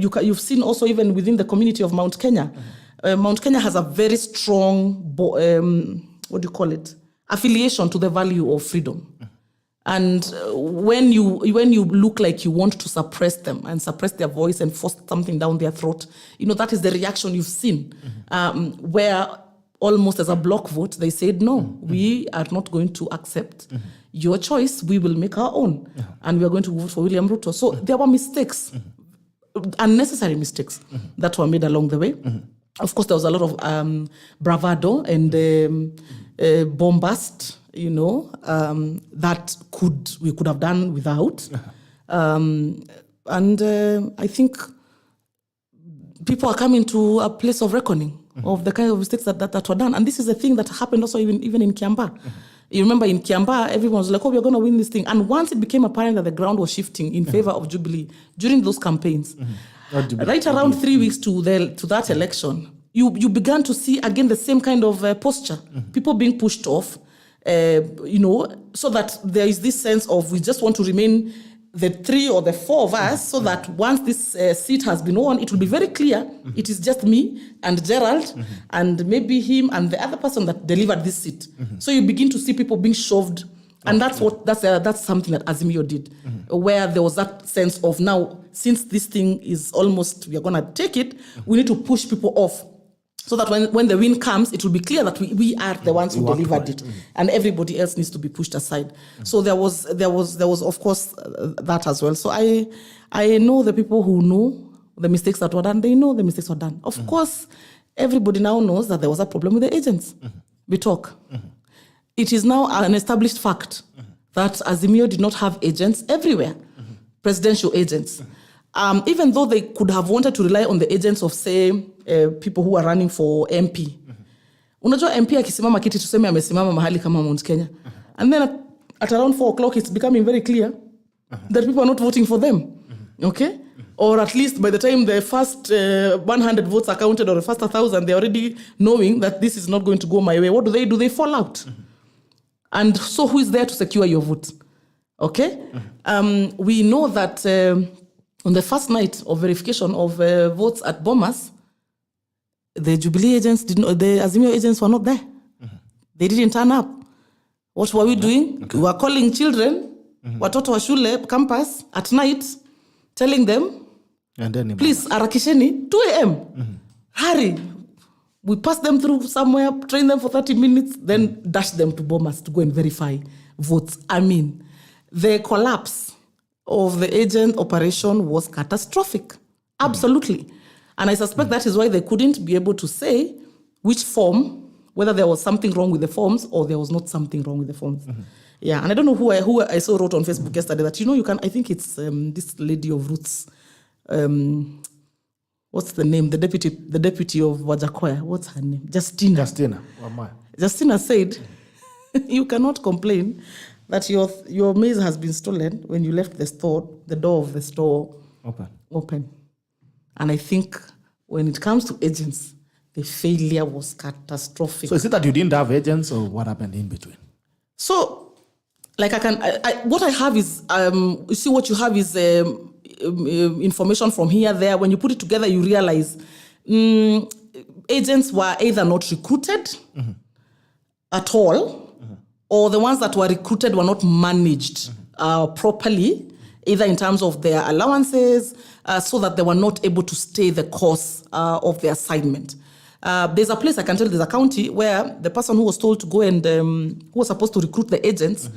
You've seen also even within the community of Mount Kenya, Mount Kenya has a very strong, affiliation to the value of freedom. And when you look like you want to suppress them and suppress their voice and force something down their throat, that is the reaction you've seen, where almost as a block vote, they said, no, we are not going to accept your choice. We will make our own. And we are going to vote for William Ruto. So there were mistakes, unnecessary mistakes that were made along the way. Of course, there was a lot of bravado and bombast, that we could have done without. I think people are coming to a place of reckoning of the kind of mistakes that were done. And this is a thing that happened also even in Kiambaa. You remember in Kiambaa, everyone was like, we're going to win this thing. And once it became apparent that the ground was shifting in favor of Jubilee during those campaigns, right around 3 weeks to that election, you began to see again the same kind of posture. People being pushed off, so that there is this sense of we just want to remain the 3 or the 4 of us, so that once this seat has been won, it will be very clear it is just me and Gerald and maybe him and the other person that delivered this seat. So you begin to see people being shoved. And that's something that Azimio did, where there was that sense of now, since this thing is almost, we are going to take it, we need to push people off. So that when the win comes, it will be clear that we are the ones who delivered it, and everybody else needs to be pushed aside. So there was of course that as well. So I know the people who know the mistakes that were done. They know the mistakes were done. Of course, everybody now knows that there was a problem with the agents. We talk. It is now an established fact that Azimio did not have agents everywhere, presidential agents. even though they could have wanted to rely on the agents of, say, people who are running for MP. Unajua MP akisimama kiti tuseme amesimama mahali kama Mount Kenya. And then at around 4 o'clock, it's becoming very clear that people are not voting for them. Okay? Or at least by the time the first 100 votes are counted or the first 1,000, they're already knowing that this is not going to go my way. What do? They fall out. And so who is there to secure your vote? Okay? We know that on the first night of verification of votes at Bomas, the Jubilee agents, the Azimio agents were not there. They didn't turn up. What were we doing? We were calling children, watoto wa shule, campus, at night, telling them, please, arakisheni, 2 a.m. Hurry. We pass them through somewhere, train them for 30 minutes, then dash them to Bomas to go and verify votes. I mean, the collapse of the agent operation was catastrophic. Absolutely. And I suspect that is why they couldn't be able to say which form, whether there was something wrong with the forms or there was not something wrong with the forms. Yeah, and I don't know who I saw wrote on Facebook yesterday that, you can, I think it's this lady of Roots. What's the name? The deputy of Wajakoya. What's her name? Justina. Justina said, you cannot complain that your maize has been stolen when you left the door of the store open. And I think when it comes to agents, the failure was catastrophic. So is it that you didn't have agents or what happened in between? So, like what I have is, you see what you have is information from here, there. When you put it together, you realize agents were either not recruited at all, or the ones that were recruited were not managed properly, either in terms of their allowances, so that they were not able to stay the course of the assignment. There's a place, I can tell you, there's a county where the person who was told to go and who was supposed to recruit the agents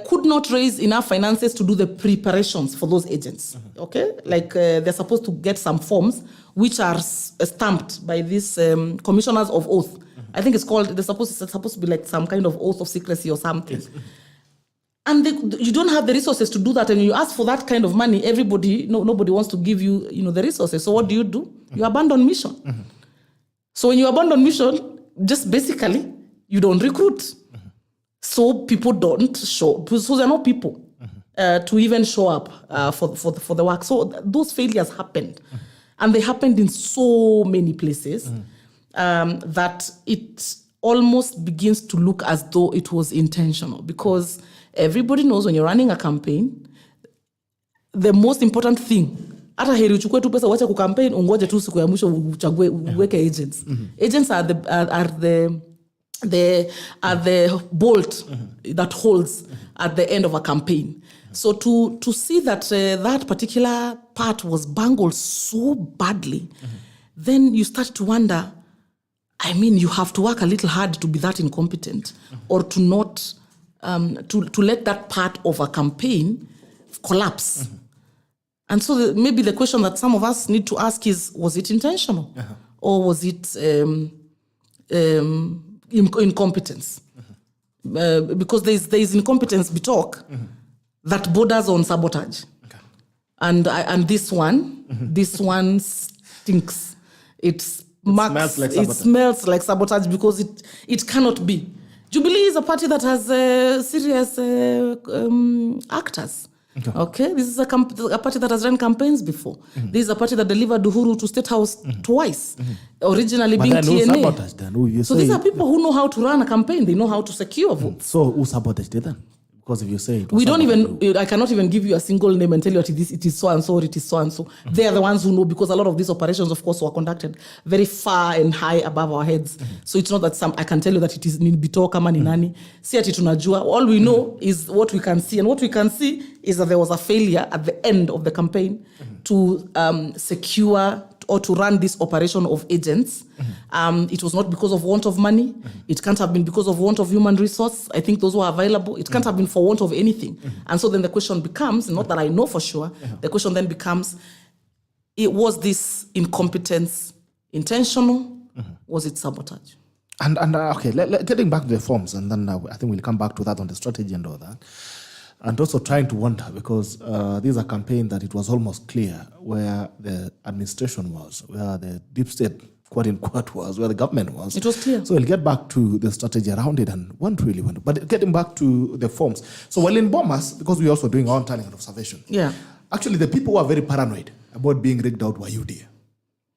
could not raise enough finances to do the preparations for those agents. Okay? Like they're supposed to get some forms which are stamped by these commissioners of oath. I think it's supposed to be like some kind of oath of secrecy or something. Yes. And you don't have the resources to do that, and you ask for that kind of money. Nobody wants to give you, the resources. So what do? You abandon mission. So when you abandon mission, just basically you don't recruit. So people don't show. So they're not people to even show up for the work. So those failures happened, and they happened in so many places that it almost begins to look as though it was intentional, because everybody knows when you're running a campaign, the most important thing, hata heri uchukue tu pesa uache kucampaign, ungoje tu siku ya mwisho uchague uweke agents. Agents are the bolt that holds at the end of a campaign. So to see that that particular part was bungled so badly, then you start to wonder, I mean, you have to work a little hard to be that incompetent, or to not to let that part of a campaign collapse. And so maybe the question that some of us need to ask is, was it intentional? Or was it incompetence? Because there's incompetence talk that borders on sabotage. Okay. And this one stinks. It smells like sabotage because it cannot be. Jubilee is a party that has serious actors. Okay, this is a party that has run campaigns before. This is a party that delivered Uhuru to State House twice, originally being TNA. So these are people who know how to run a campaign. They know how to secure votes. So who sabotaged it then? Because if you say it, I cannot even give you a single name and tell you it is so and so, or it is so and so. They are the ones who know, because a lot of these operations, of course, were conducted very far and high above our heads. So it's not that I can tell you that it is Bito kama ni nani. Si ati tunajua. All we know is what we can see, and what we can see is that there was a failure at the end of the campaign to secure or to run this operation of agents. It was not because of want of money. It can't have been because of want of human resource. I think those were available. It can't have been for want of anything. And so then the question becomes, not that I know for sure, the question then becomes, was this incompetence intentional? Was it sabotage? And okay, getting back to the forms, and then I think we'll come back to that on the strategy and all that. And also trying to wonder, because this is a campaign that it was almost clear where the administration was, where the deep state, quote unquote, was, where the government was. It was clear. So we'll get back to the strategy around it and one really wonder. But getting back to the forms. So while in Bomas, because we're also doing our own tallying and observation, actually the people who are very paranoid about being rigged out were UDA.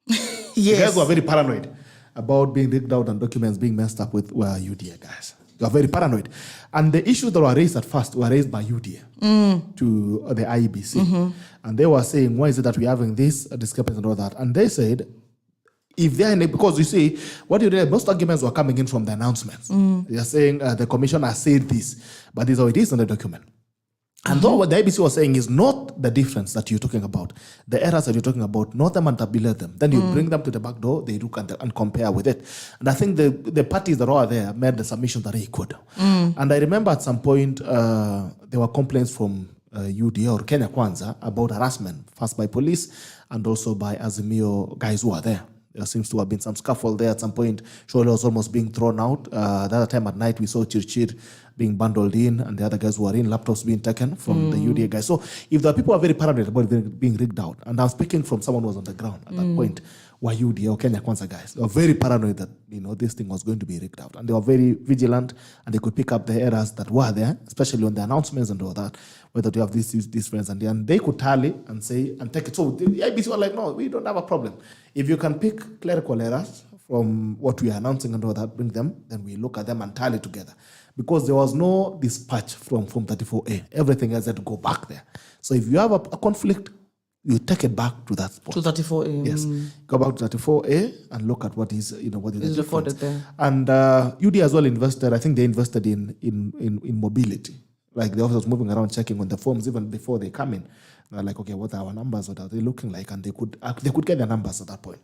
Yes. The guys who are very paranoid about being rigged out and documents being messed up with were UDA guys. They are very paranoid. And the issues that were raised at first were raised by UDA to the IEBC. And they were saying, why is it that we're having this discrepancy and all that? And they said, if they are because you see, what you did, most arguments were coming in from the announcements. They are saying the commissioner said this, but this is how it is in the document. And though what the IBC was saying is not the difference that you're talking about, the errors that you're talking about, not them and tabulate them. Then you bring them to the back door, they look and compare with it. And I think the parties that are there made the submission that they could. And I remember at some point, there were complaints from UDA or Kenya Kwanza about harassment, first by police and also by Azimio guys who are there. There seems to have been some scuffle there at some point. Shola was almost being thrown out. The other time at night, we saw Chirchir being bundled in and the other guys who were in, laptops being taken from the UDA guys. So if the people are very paranoid about being rigged out, and I'm speaking from someone who was on the ground at that point, were UDA or Kenya Kwanza guys. They were very paranoid that, this thing was going to be rigged out. And they were very vigilant and they could pick up the errors that were there, especially on the announcements and all that, whether you have these friends and they could tally and say and take it. So the IBC were like, no, we don't have a problem. If you can pick clerical errors from what we are announcing and all that, bring them, then we look at them and tally together. Because there was no dispatch from 34A. Everything else had to go back there. So if you have a conflict, you take it back to that spot. To 34A. Yes. Go back to 34A and look at what is, what is the recorded difference. there. And UD as well invested, I think they invested in mobility. Like the officers moving around checking on the forms even before they come in. They're like, okay, what are our numbers? What are they looking like? And they could get their numbers at that point.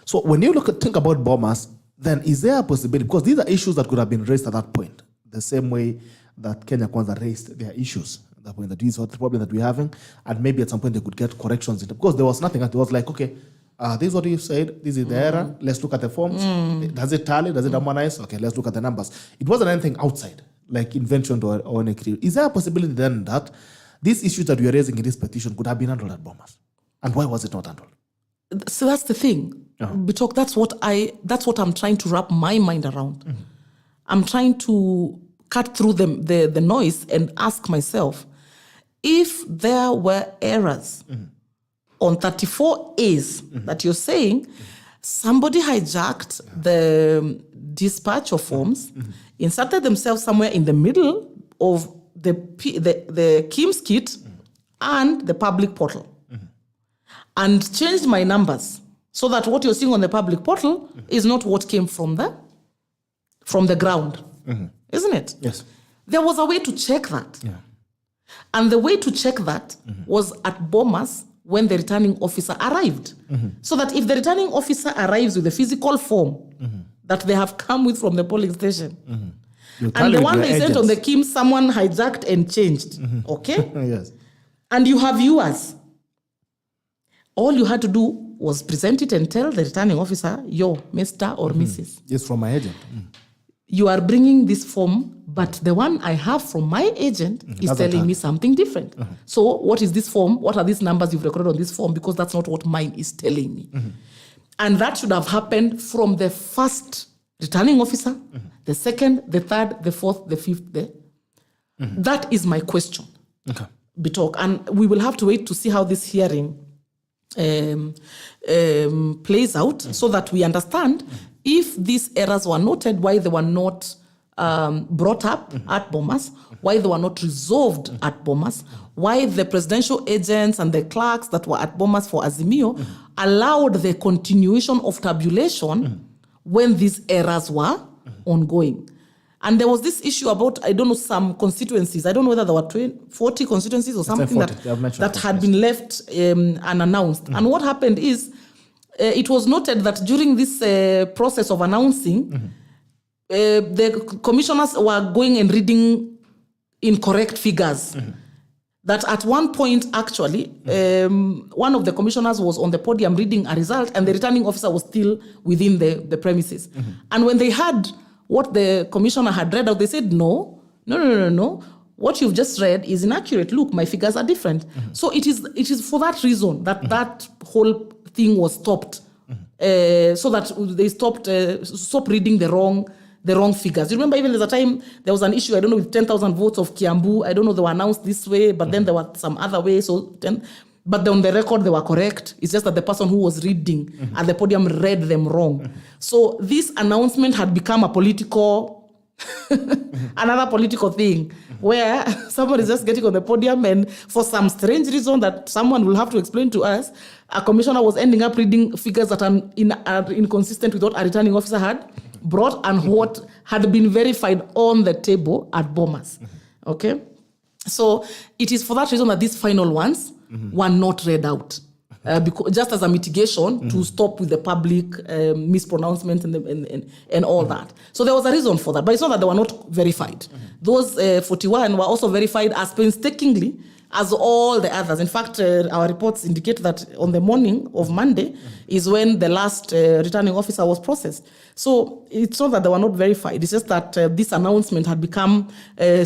So when you think about Bomas, then is there a possibility, because these are issues that could have been raised at that point, the same way that Kenya Kwanza raised their issues at that point, that this is what the problem that we're having, and maybe at some point they could get corrections in it, because there was nothing, it was like, okay, this is what you said, this is the error, let's look at the forms, does it tally, does it harmonize, okay, let's look at the numbers. It wasn't anything outside, like invention or any creative. Is there a possibility then that these issues that we are raising in this petition could have been handled at Bomas? And why was it not handled? So that's the thing. Bitok, that's what I'm trying to wrap my mind around. I'm trying to cut through the noise and ask myself, if there were errors on 34As that you're saying, somebody hijacked the dispatch of forms, inserted themselves somewhere in the middle of the KIMS kit and the public portal, and changed my numbers so that what you're seeing on the public portal is not what came from the ground. Isn't it? Yes. There was a way to check that. Yeah. And the way to check that was at Bomas when the returning officer arrived. So that if the returning officer arrives with a physical form that they have come with from the polling station, and the one they sent on the KIM, someone hijacked and changed, okay? Yes. And you have viewers. All you had to do was present it and tell the returning officer, yo, Mr. or Mrs. Yes, from my agent. You are bringing this form, but the one I have from my agent is telling me something different. So what is this form? What are these numbers you've recorded on this form? Because that's not what mine is telling me. And that should have happened from the first returning officer, the second, the third, the fourth, the fifth. That is my question. Okay. Bitok. And we will have to wait to see how this hearing plays out so that we understand if these errors were noted, why they were not brought up at Bomas, why they were not resolved at Bomas, why the presidential agents and the clerks that were at Bomas for Azimio allowed the continuation of tabulation when these errors were ongoing. And there was this issue about, I don't know, some constituencies. I don't know whether there were 40 constituencies or something that had been left unannounced. And what happened is, it was noted that during this process of announcing, the commissioners were going and reading incorrect figures. That at one point, actually, one of the commissioners was on the podium reading a result and the returning officer was still within the premises. And when they had what the commissioner had read out, they said, no. what you've just read is inaccurate. Look, my figures are different. So it is for that reason that that whole thing was stopped, so that they stop reading the wrong figures. You remember, even there's a time there was an issue, I don't know, with 10,000 votes of Kiambu. I don't know, they were announced this way, but then there were some other way. But on the record, they were correct. It's just that the person who was reading at the podium read them wrong. So this announcement had become a another political thing, where someone is just getting on the podium, and for some strange reason that someone will have to explain to us, a commissioner was ending up reading figures that are inconsistent with what a returning officer had brought and what had been verified on the table at Bomas. Okay? So it is for that reason that these final ones were not read out. Because just as a mitigation to stop with the public mispronouncement and all that. So there was a reason for that, but it's not that they were not verified. Those 41 were also verified as painstakingly as all the others. In fact, our reports indicate that on the morning of Monday is when the last returning officer was processed. So it's not that they were not verified. It's just that this announcement had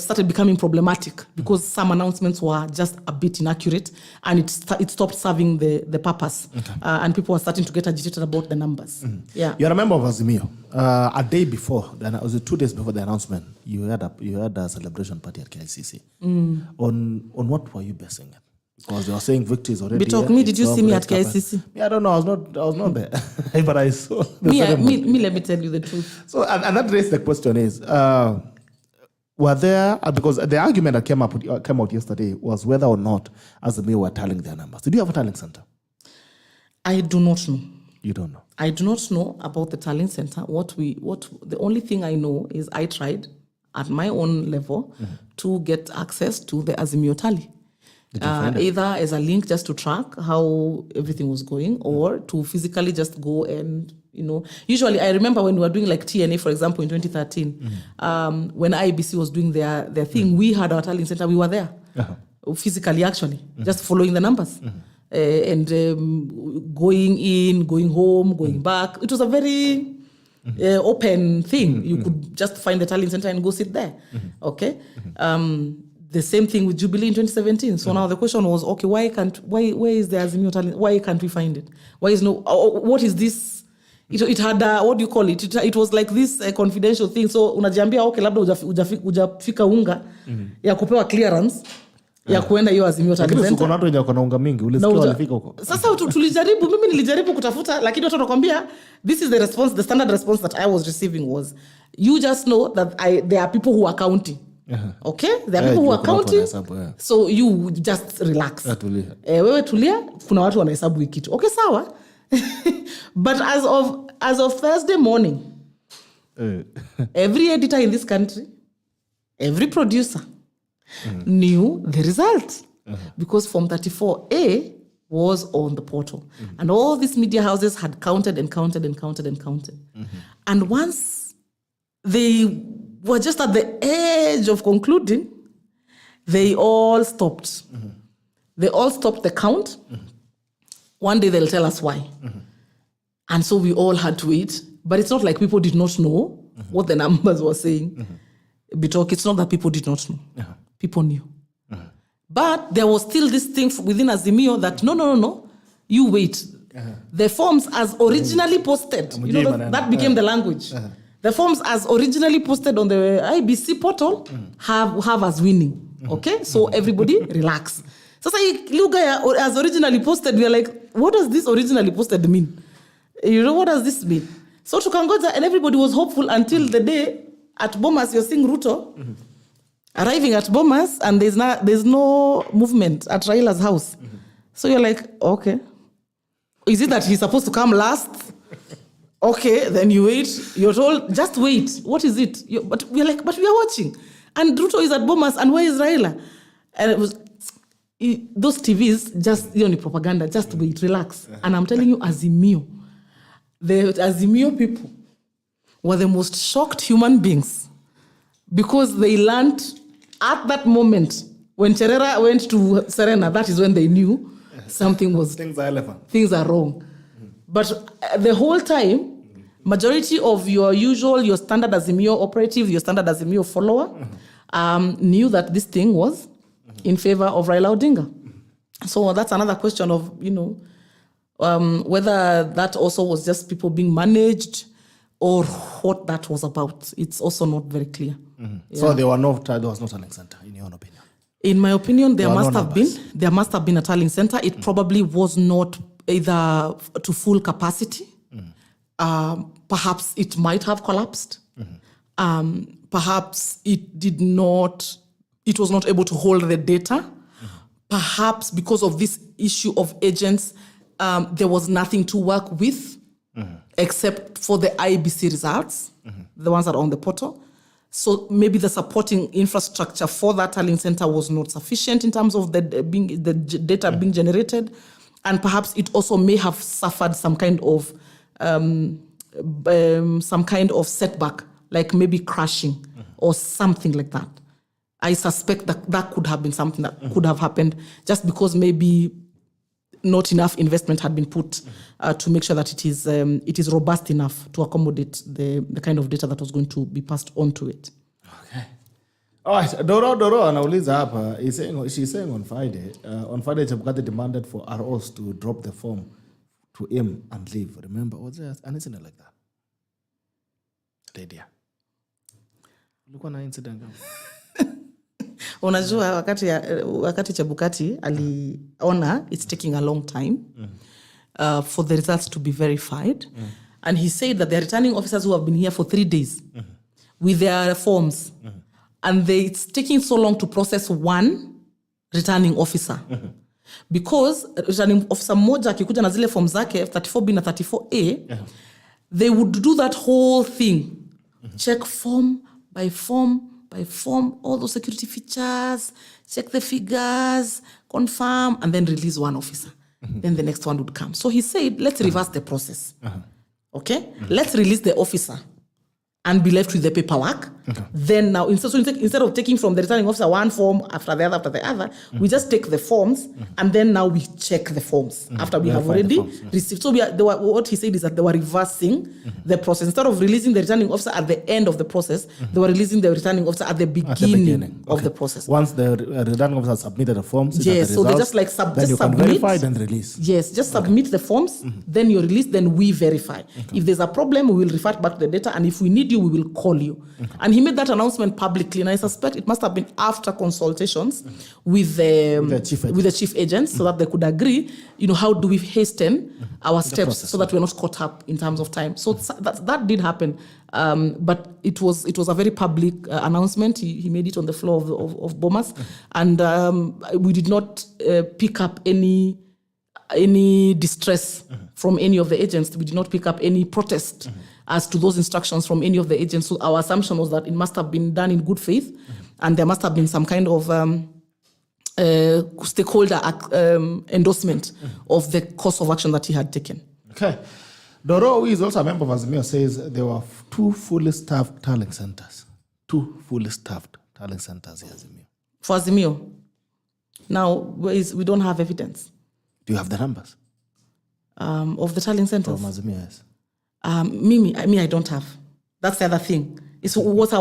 started becoming problematic because some announcements were just a bit inaccurate, and it stopped serving the purpose. And people were starting to get agitated about the numbers. Yeah. You're a member of Azimio. A day before, was it 2 days before the announcement, you had a celebration party at KICC. On what were you basing it? Because they were saying victory is already. But me, did you see me at KICC? Yeah, I don't know. I was not there, but I saw. Let me tell you the truth. So, and that raised the question is, were there, because the argument that came out yesterday was whether or not Azimio were tallying their numbers. Did you have a tallying center? I do not know. You don't know? I do not know about the tallying center. The only thing I know is I tried at my own level to get access to the Azimio tally. Either as a link just to track how everything was going, or to physically just go and, usually I remember when we were doing like TNA, for example, in 2013, when IEBC was doing their thing, we had our tallying center, we were there, physically actually, just following the numbers. And going in, going home, going back. It was a very open thing. You could just find the tallying center and go sit there. Okay? The same thing with Jubilee in 2017. So now the question was, okay, where is the Azimio tallying? Why can't we find it? What is this? It had, what do you call it? It was like this confidential thing. So unajiambia, okay, labda ujafika unga ya kupewa clearance ya kuenda hiyo Azimio tallying center. Uko na watu wenye wako na unga mingi, ulisikia walifika huko. Sasa mimi nilijaribu kutafuta, lakini watu wanakuambia, this is the standard response that I was receiving was, you just know that there are people who are counting. Okay? There are people who are counting, so you just relax. Wewe tulia, kuna watu wanahesabu hii kitu. Okay, sawa? But as of Thursday morning, every editor in this country, every producer knew the result. Because Form 34A was on the portal. And all these media houses had counted and counted and counted and counted. And once they were just at the edge of concluding, they all stopped. They all stopped the count. One day they'll tell us why. And so we all had to wait. But it's not like people did not know what the numbers were saying. It's not that people did not know. People knew. But there was still this thing within Azimio that, no, you wait. The forms as originally posted, that became the language. The forms as originally posted on the IBC portal have us winning. Okay? So everybody relax. So as originally posted, we are like, what does this originally posted mean? What does this mean? So tukangoja, and everybody was hopeful until the day at Bomas, you're seeing Ruto arriving at Bomas, and there's no movement at Raila's house. So you're like, okay. Is it that he's supposed to come last? Okay, then you wait. You're told, just wait. What is it? But we are watching. And Ruto is at Bomas, and where is Raila? And it was, those TVs, just, propaganda, just wait, relax. And I'm telling you, Azimio, the Azimio people were the most shocked human beings, because they learned at that moment, when Cherera went to Serena, that is when they knew something was... Things are elephant. Things are wrong. But the whole time, majority of your standard Azimio operative, your standard Azimio follower, knew that this thing was in favor of Raila Odinga. So that's another question of, whether that also was just people being managed or what that was about. It's also not very clear. Yeah. So there was no tallying center, in your opinion? In my opinion, there must have been a tallying center. It probably was not either to full capacity. Perhaps it might have collapsed. Perhaps it was not able to hold the data. Perhaps because of this issue of agents, there was nothing to work with except for the IBC results, the ones that are on the portal. So maybe the supporting infrastructure for that tallying center was not sufficient in terms of the data being generated. And perhaps it also may have suffered some kind of setback, like maybe crashing or something like that. I suspect that could have been something that could have happened just because maybe not enough investment had been put to make sure that it is robust enough to accommodate the kind of data that was going to be passed on to it. Okay. All right. Doro anauliza hapa, she's saying on Friday Chebukati demanded for ROs to drop the form to him and leave. Remember, was there an incident like that? Lydia. Ulikuwa na incident kama? Unajua wakati Chebukati aliona it's taking a long time for the results to be verified. And he said that the returning officers who have been here for 3 days with their forms, and it's taking so long to process one returning officer. Because returning officer moja akikuja na zile forms zake 34B na 34A, they would do that whole thing. Check form by form, all those security features, check the figures, confirm, and then release one officer. Then the next one would come. So he said, let's reverse the process. Okay? Let's release the officer and be left with the paperwork. Then now, instead of taking from the returning officer one form after the other, we just take the forms and then now we check the forms after we have already received. So what he said is that they were reversing the process. Instead of releasing the returning officer at the end of the process, they were releasing the returning officer at the beginning of the process. Once the returning officer submitted the forms, yes, so they just like then you can verify and release. Yes, just submit the forms, then you release, then we verify. If there's a problem, we will refer back to the data, and if we need you, we will call you. And he made that announcement publicly, and I suspect it must have been after consultations with the chief agents, so that they could agree, how do we hasten our steps so that we're not caught up in terms of time. So that did happen, but it was a very public announcement. He made it on the floor of Bomas, and we did not pick up any distress from any of the agents. We did not pick up any protest as to those instructions from any of the agents. So our assumption was that it must have been done in good faith, and there must have been some kind of stakeholder endorsement of the course of action that he had taken. Okay. Doro, who is also a member of Azimio, says there were 2 fully staffed tallying centers. 2 fully staffed tallying centers in Azimio. For Azimio. Now, we don't have evidence. Do you have the numbers? Of the tallying centers? From Azimio, yes. Me, I don't have. That's the other thing. It's what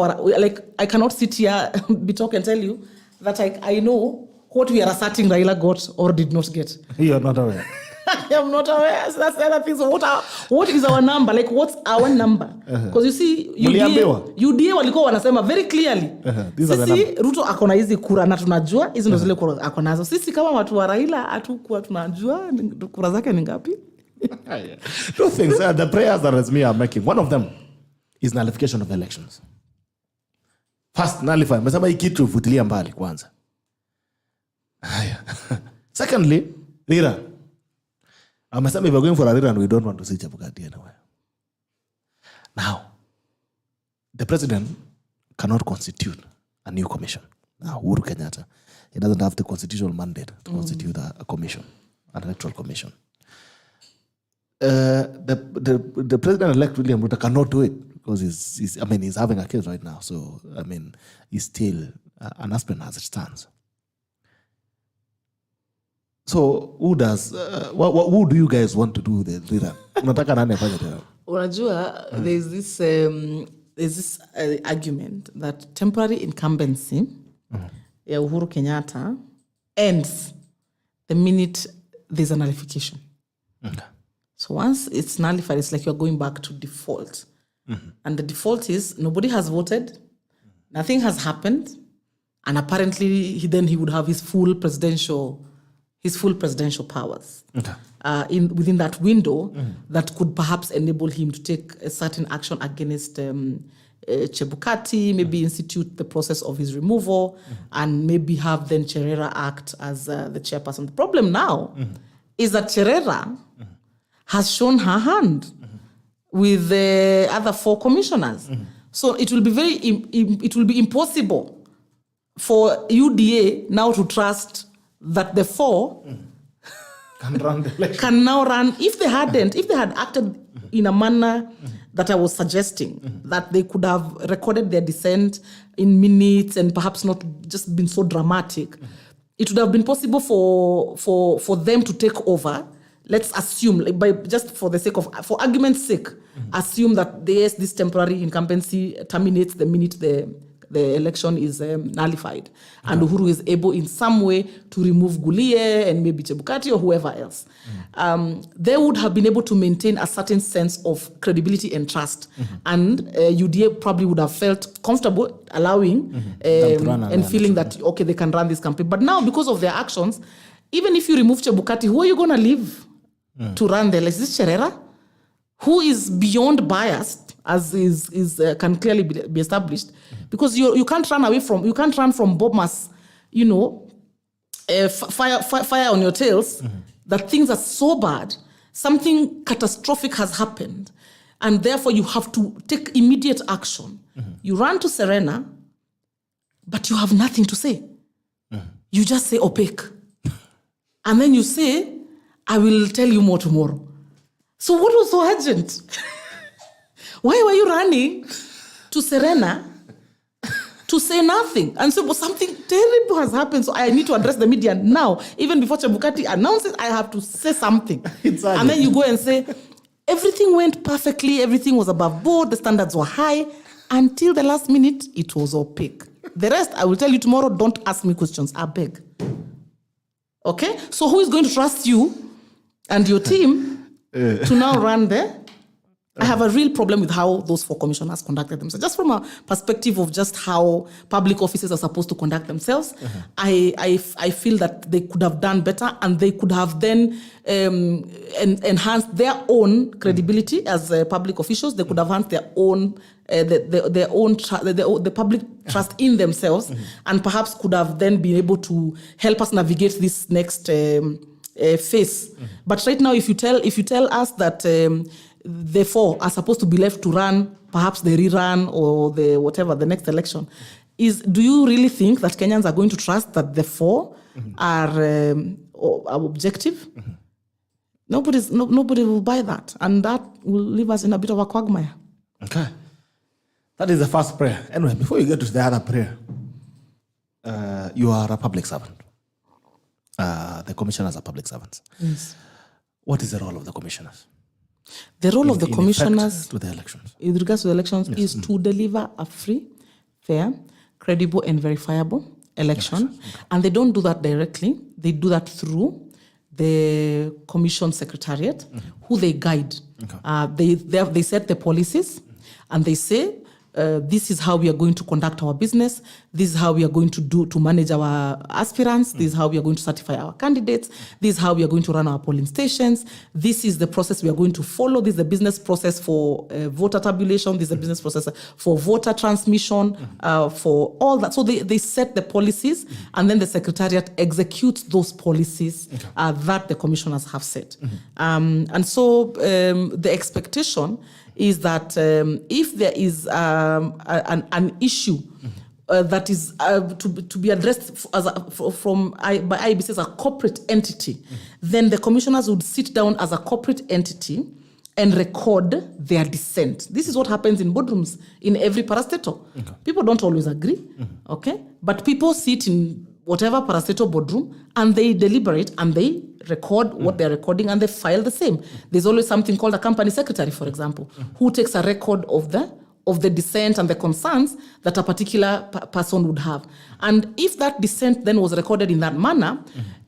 I cannot sit here, talk and tell you that I know what we are asserting Raila got or did not get. You're not aware. I am not aware. So that's the other thing. So what is our number? Like, what's our number? Because you see, UDA walikuwa wanasema very clearly. Sisi Ruto akona hizi kura na tunajua hizi ndo zile kura akona nazo. Sisi kama watu wa Raila hatukuwa tunajua kura zake ni ngapi. Two things. The prayers that Azimio are making. One of them is nullification of elections. First, nullify. Mesema hii kitu futilia mbali kwanza. Secondly, Rira. Mesema if we're going for a Rira, we don't want to see Chebukati anywhere. Now, the president cannot constitute a new commission. Now, Uhuru Kenyatta, he doesn't have the constitutional mandate to constitute a commission, an electoral commission. The president-elect William Ruto cannot do it because he's having a case right now. So, he's still an aspirant as it stands. So, who do you guys want to do the rerun? Unataka nani afanye tena? Unajua, there's this this argument that temporary incumbency, Uhuru Kenyatta, ends the minute there's a nullification. Okay. So once it's nullified, it's like you're going back to default. And the default is nobody has voted, nothing has happened, and apparently he would have his full presidential powers. Okay. Within that window that could perhaps enable him to take a certain action against Chebukati, maybe institute the process of his removal, and maybe have then Cherera act as the chairperson. The problem now is that Cherera has shown her hand with the other 4 commissioners. So it will be impossible for UDA now to trust that the 4 can now run. If they had acted in a manner that I was suggesting, that they could have recorded their dissent in minutes and perhaps not just been so dramatic, it would have been possible for them to take over. Let's assume, for argument's sake, assume that this temporary incumbency terminates the minute the election is nullified. And Uhuru is able in some way to remove Gulie and maybe Chebukati or whoever else. They would have been able to maintain a certain sense of credibility and trust. And UDA probably would have felt comfortable allowing and feeling that, okay, they can run this campaign. But now, because of their actions, even if you remove Chebukati, who are you going to leave to run there? Is this Cherera, who is beyond biased, as can clearly be established? Because you can't run from Bomas, fire on your tails, that things are so bad, something catastrophic has happened, and therefore you have to take immediate action. You run to Serena, but you have nothing to say. You just say opaque. And then you say, I will tell you more tomorrow. So what was so urgent? Why were you running to Serena to say nothing? And so something terrible has happened, so I need to address the media now. Even before Chebukati announces, I have to say something. Exactly. And then you go and say, everything went perfectly, everything was above board, the standards were high, until the last minute, it was opaque. The rest, I will tell you tomorrow, don't ask me questions, I beg. Okay? So who is going to trust you and your team to now run there? I have a real problem with how those 4 commissioners conducted themselves. Just from a perspective of just how public officers are supposed to conduct themselves, I feel that they could have done better, and they could have then enhanced their own credibility as public officials. They could have enhanced their own the public trust in themselves, and perhaps could have then been able to help us navigate this next phase. But right now, if you tell us that the 4 are supposed to be left to run, perhaps the rerun or the next election, do you really think that Kenyans are going to trust that the 4 are objective? Nobody will buy that, and that will leave us in a bit of a quagmire. Okay. That is the first prayer. Anyway, before you get to the other prayer, you are a public servant. The commissioners are public servants. Yes. What is the role of the commissioners? The role of the commissioners to the elections, in regards to the elections, is to deliver a free, fair, credible, and verifiable election. Okay. And they don't do that directly. They do that through the commission secretariat, who they guide. Okay. They set the policies, and they say, this is how we are going to conduct our business. This is how we are going to manage our aspirants. This is how we are going to certify our candidates. This is how we are going to run our polling stations. This is the process we are going to follow. This is the business process for voter tabulation. This is the business process for voter transmission, for all that. So they set the policies, and then the secretariat executes those policies that the commissioners have set. And so the expectation is that if there is an issue that is to be addressed by IEBC as a corporate entity, then the commissioners would sit down as a corporate entity and record their dissent. This is what happens in boardrooms in every parastatal. Okay. People don't always agree, okay? But people sit in whatever parastatal boardroom, and they deliberate, and they record what they're recording, and they file the same. There's always something called a company secretary, for example, who takes a record of of the dissent and the concerns that a particular person would have. And if that dissent then was recorded in that manner,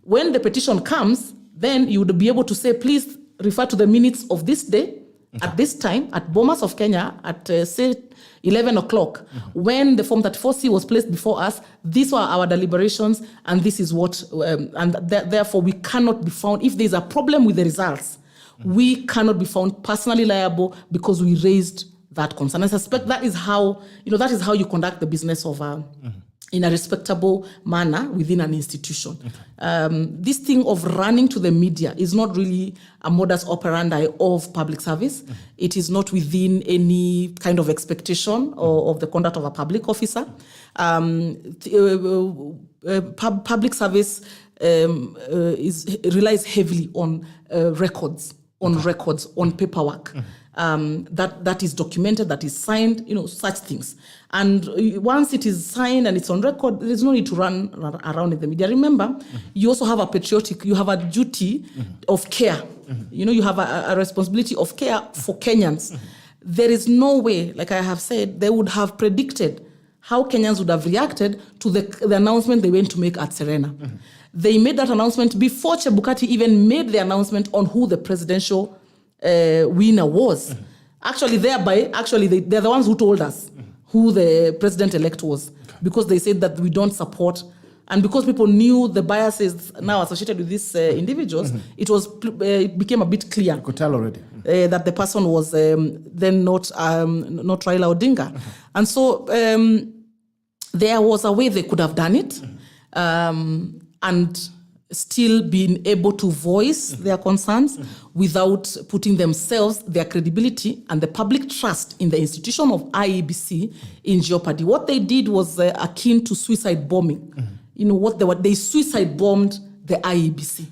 when the petition comes, then you would be able to say, please refer to the minutes of this day, at this time, at Bomas of Kenya, at say 11 o'clock, when the Form 34C was placed before us, these were our deliberations, and this is what, therefore we cannot be found, if there's a problem with the results, we cannot be found personally liable because we raised that concern. I suspect that is how, that is how you conduct the business of in a respectable manner within an institution. This thing of running to the media is not really a modus operandi of public service. It is not within any kind of expectation of the conduct of a public officer. Public service relies heavily on records, on paperwork. That is documented, that is signed, such things. And once it is signed and it's on record, there's no need to run around in the media. Remember, you also have you have a duty of care. You have a responsibility of care for Kenyans. There is no way, like I have said, they would have predicted how Kenyans would have reacted to the announcement they went to make at Serena. They made that announcement before Chebukati even made the announcement on who the presidential winner was. Actually, they're the ones who told us who the president-elect was, because they said that we don't support, and because people knew the biases now associated with these individuals, it became a bit clear. You could tell already. That the person was then not Raila Odinga. And so there was a way they could have done it, and still being able to voice their concerns without putting themselves, their credibility, and the public trust in the institution of IEBC in jeopardy. What they did was akin to suicide bombing. They suicide bombed the IEBC.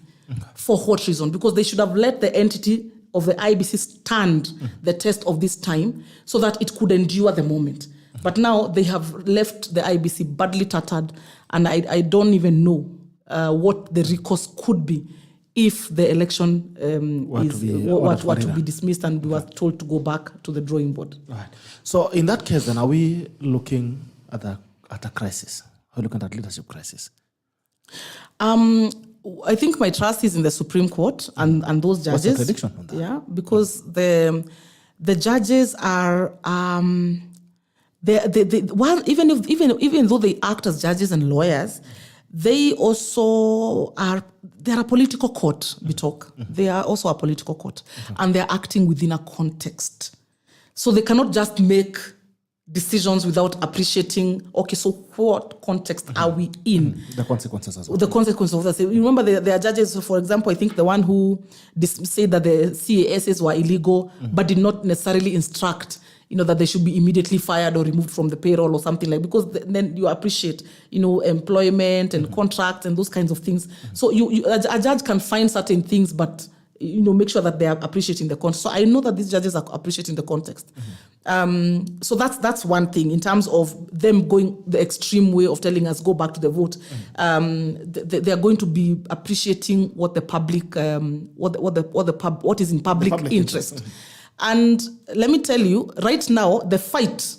For what reason? Because they should have let the entity of the IEBC stand the test of this time so that it could endure the moment. But now they have left the IEBC badly tattered, and I don't even know what the recourse could be if the election were to be dismissed and we were told to go back to the drawing board. Right. So in that case, then, are we looking at a crisis? Are we looking at leadership crisis? I think my trust is in the Supreme Court and those judges. What's the prediction on that? Yeah, because the judges are even though they act as judges and lawyers, they also they're a political court, Bitok. They are also a political court. And they're acting within a context. So they cannot just make decisions without appreciating, okay, so what context are we in? The consequences as well. The consequences of that. You remember there are judges, for example, I think the one who said that the CASs were illegal, but did not necessarily instruct that they should be immediately fired or removed from the payroll or something like, because then you appreciate, employment and contracts and those kinds of things. So a judge can find certain things, but, make sure that they are appreciating the context. So I know that these judges are appreciating the context. So that's one thing in terms of them going the extreme way of telling us go back to the vote. They are going to be appreciating what the public, what is in public interest. And let me tell you, right now, the fight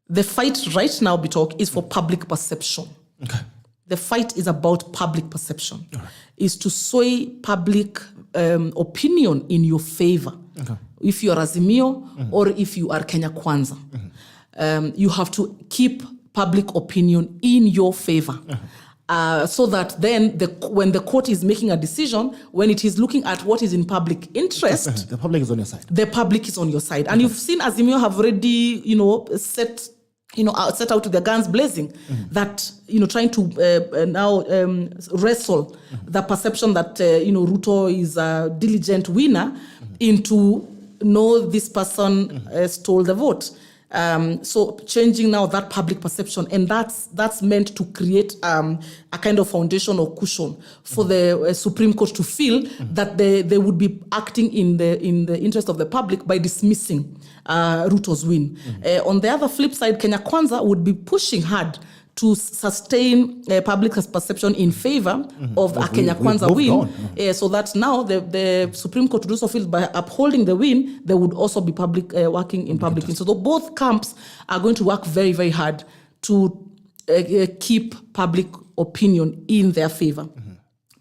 right now, Bitok, is for public perception. Okay. The fight is about public perception. Right. Is to sway public opinion in your favor. Okay. If you are Azimio or if you are Kenya Kwanza. You have to keep public opinion in your favor. So that then when the court is making a decision, when it is looking at what is in public interest, the public is on your side. The public is on your side. And you've seen Azimio have already, set out with their guns blazing, that, trying to now wrestle the perception that, Ruto is a diligent winner into, no, this person stole the vote. So changing now that public perception, and that's meant to create a kind of foundation or cushion for the Supreme Court to feel that they would be acting in the interest of the public by dismissing Ruto's win. On the other flip side, Kenya Kwanza would be pushing hard to sustain public perception in favor of a Kenya Kwanza win, so that now the Supreme Court also feels by upholding the win, they would also be working in public. So both camps are going to work very, very hard to keep public opinion in their favor.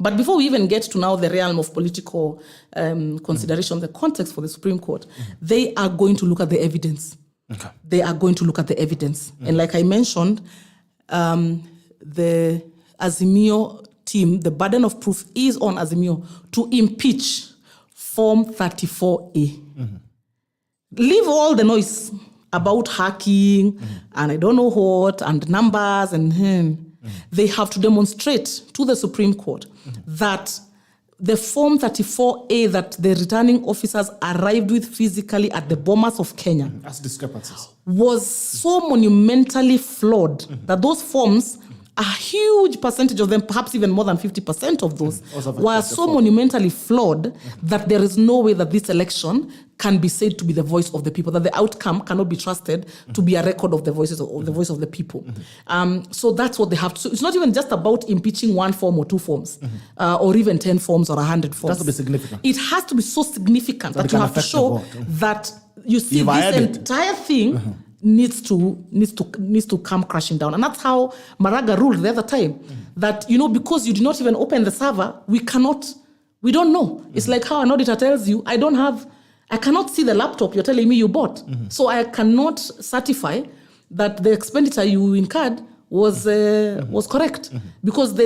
But before we even get to now the realm of political consideration, the context for the Supreme Court, they are going to look at the evidence. They are going to look at the evidence. And like I mentioned, the Azimio team, the burden of proof is on Azimio to impeach Form 34A. Leave all the noise about hacking and I don't know what and numbers and they have to demonstrate to the Supreme Court that the Form 34A that the returning officers arrived with physically at the Bomas of Kenya as discrepancies was so monumentally flawed that those forms, a huge percentage of them, perhaps even more than 50% of those, were so monumentally flawed that there is no way that this election can be said to be the voice of the people, that the outcome cannot be trusted to be a record of the voices of the voice of the people. So that's what they have to. So it's not even just about impeaching one form or two forms, or even 10 forms or 100 forms. It has to be significant. It has to be so significant that you have to show that you see this entire thing needs to come crashing down. And that's how Maraga ruled the other time. That, because you did not even open the server, we don't know. It's like how an auditor tells you, I cannot see the laptop you're telling me you bought. So I cannot certify that the expenditure you incurred was correct. Because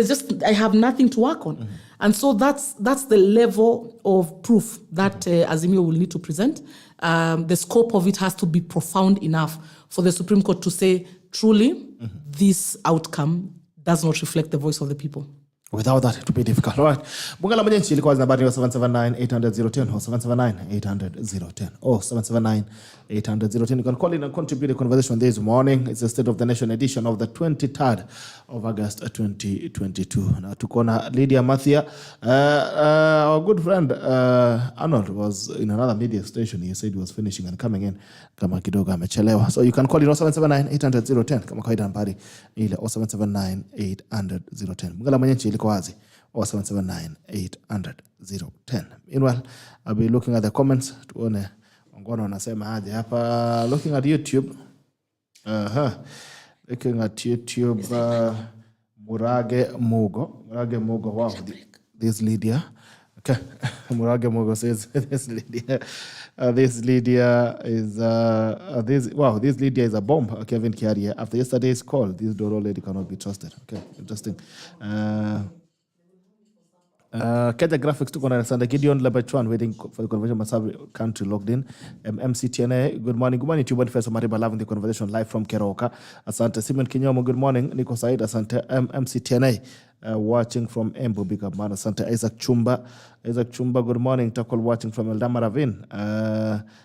I have nothing to work on. And so that's the level of proof that Azimio will need to present. The scope of it has to be profound enough for the Supreme Court to say, truly, this outcome does not reflect the voice of the people. Without that, it will be difficult. All right. Bunga la mwenyeji ilikuwa zinabari wa 779-800-010 or 779-800-010 or 779-800-010. You can call in and contribute to the conversation this morning. It's the State of the Nation edition of the 23rd of August 2022. Now, tukona Lydia Mathia. Our good friend Arnold was in another media station. He said he was finishing and coming in. Kama kidogo amechelewa. So you can call in 779-800-010. Kama kawaida nambari ile 779-800-010. Bunga la mwenyeji ilikuwa wazi 779-800-010. Meanwhile, I'll be looking at the comments. Tuone ngono wanasema aje hapa. Looking at YouTube. Looking at YouTube. Murage Mugo. Wow. This Lydia. Okay. Murage Mugo says this Lydia. This Lydia is this Lydia is a bomb. Kevin Kiaria. After yesterday's call, this Doro lady cannot be trusted. Okay, interesting. Kenya graphics to Sanda Gideon Labachwan waiting for the conversation Masabi country logged in. MCTNA, good morning. Good morning to you, Boniface Mariba, loving the conversation live from Keroka. Asante Simon Kinyomo, good morning. Nico Said, Asante MCTNA, watching from Embu, big up man. Asante Isaac Chumba, good morning. Takol watching from Eldama Ravine.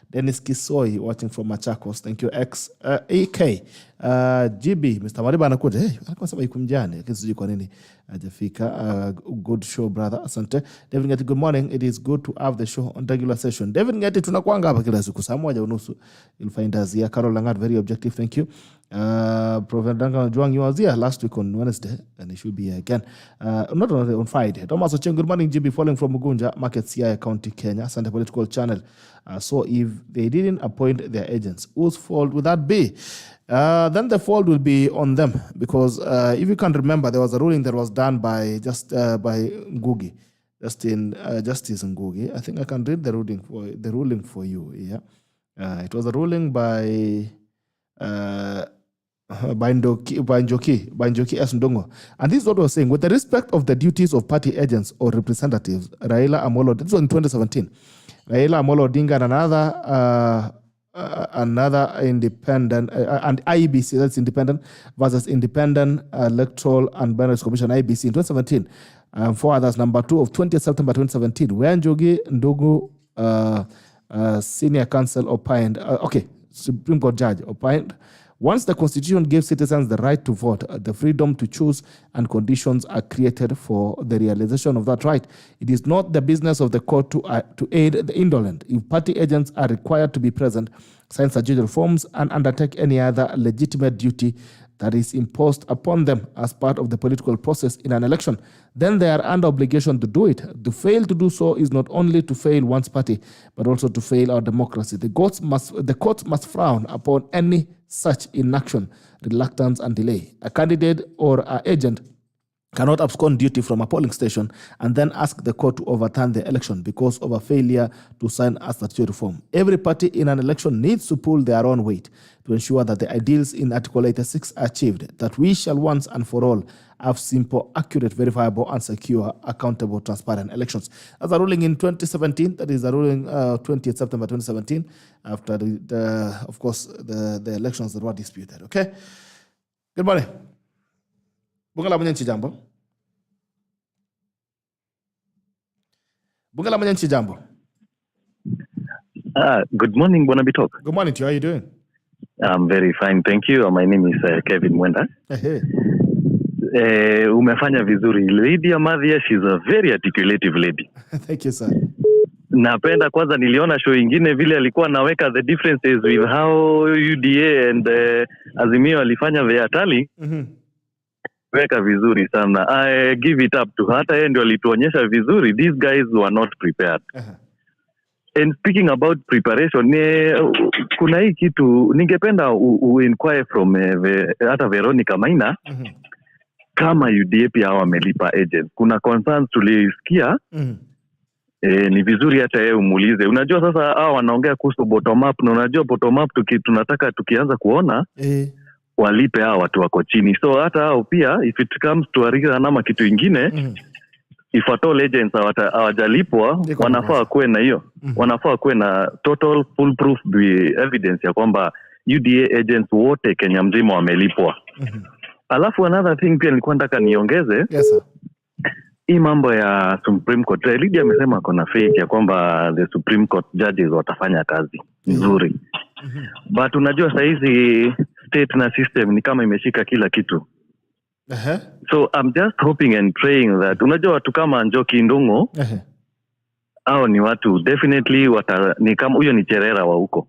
Dennis Kisoi watching from Machakos. Thank you. AK. GB, Mr. Mariba anakuja. Hey, alikuwa sema ikumjane. Kisi kwa nini ajafika. Good show, brother. Asante. David Ngati, good morning. It is good to have the show on regular session. David Ngati, tunakuanga hapa kila siku saa moja unusu. You'll find us here. Carol Langat, very objective. Thank you. Prophet Duncan Juang, you was here last week on Wednesday, and he should be here again. Not on Friday. Thomas Ocheng, good morning. GB, following from Mugunja, Market Siaya County, Kenya. Sunday Political Channel. So if they didn't appoint their agents, whose fault would that be? Then the fault will be on them, because if you can remember, there was a ruling that was done by Ngugi, Justice Ngugi. I think I can read the ruling for you. Yeah, it was a ruling by Njoki S. Ndongo. And this is what I was saying. With the respect of the duties of party agents or representatives, Raila Amolo, this was in 2017, Raila Amolo Odinga and another independent, and IEBC, that's independent, versus independent Electoral and Boundaries Commission, IEBC, in 2017. Four others, number 2 of 20th September 2017, where Njoki Ndongo, senior counsel opined, Supreme Court judge opined, once the Constitution gives citizens the right to vote, the freedom to choose, and conditions are created for the realization of that right, it is not the business of the court to aid the indolent. If party agents are required to be present, sign statutory forms, and undertake any other legitimate duty, that is imposed upon them as part of the political process in an election, then they are under obligation to do it. To fail to do so is not only to fail one's party, but also to fail our democracy. The courts must frown upon any such inaction, reluctance, and delay. A candidate or an agent cannot abscond duty from a polling station and then ask the court to overturn the election because of a failure to sign a statutory form. Every party in an election needs to pull their own weight to ensure that the ideals in Article 86 are achieved, that we shall once and for all have simple, accurate, verifiable, and secure, accountable, transparent elections. That's a ruling in 2017. That is a ruling 20th September 2017, after of course, the elections that were disputed. Okay? Good morning. Bunga la Mwenye jambo. Bunga la Mwenye jambo. Good morning, Bwana Bitok. Good morning to you. How are you doing? I'm very fine, thank you. My name is Kevin Mwenda. Hey. Umefanya vizuri. LYDIA MATHIA, she's a very articulative lady. Thank you, sir. Napenda kwanza niliona show ingine vile alikuwa naweka the differences with how UDA and Azimio alifanya their tally. Weka vizuri sana. I give it up to her. Hata yeye ndio alituonyesha vizuri. These guys were not prepared. And speaking about preparation, kuna hii kitu ningependa inquire from hata Veronica Maina kama UDA pia wamelipa agents. Kuna concerns tulisikia. Ni vizuri hata yeye umuulize. Unajua sasa hao wanaongea kuhusu bottom up, na unajua bottom up tunataka tukianza kuona walipe hao watu wako chini. So hata hao pia if it comes to a nama kitu ingine if at all agents hawajalipwa wanafaa kuwe na hiyo. Wanafaa kuwe na total foolproof evidence ya kwamba UDA agents wote Kenya mzima wamelipwa. Alafu another thing pia nilikuwa nataka niongeze. Yes, sir. Hii mambo ya Supreme Court. Lydia amesema kuna faith ya kwamba the Supreme Court judges watafanya kazi nzuri. But unajua saa hizi state na system ni kama imeshika kila kitu. So I'm just hoping and praying that unajua watu kama Njoki Ndungu hao ni watu definitely ni kama huyo ni Cherera wa huko.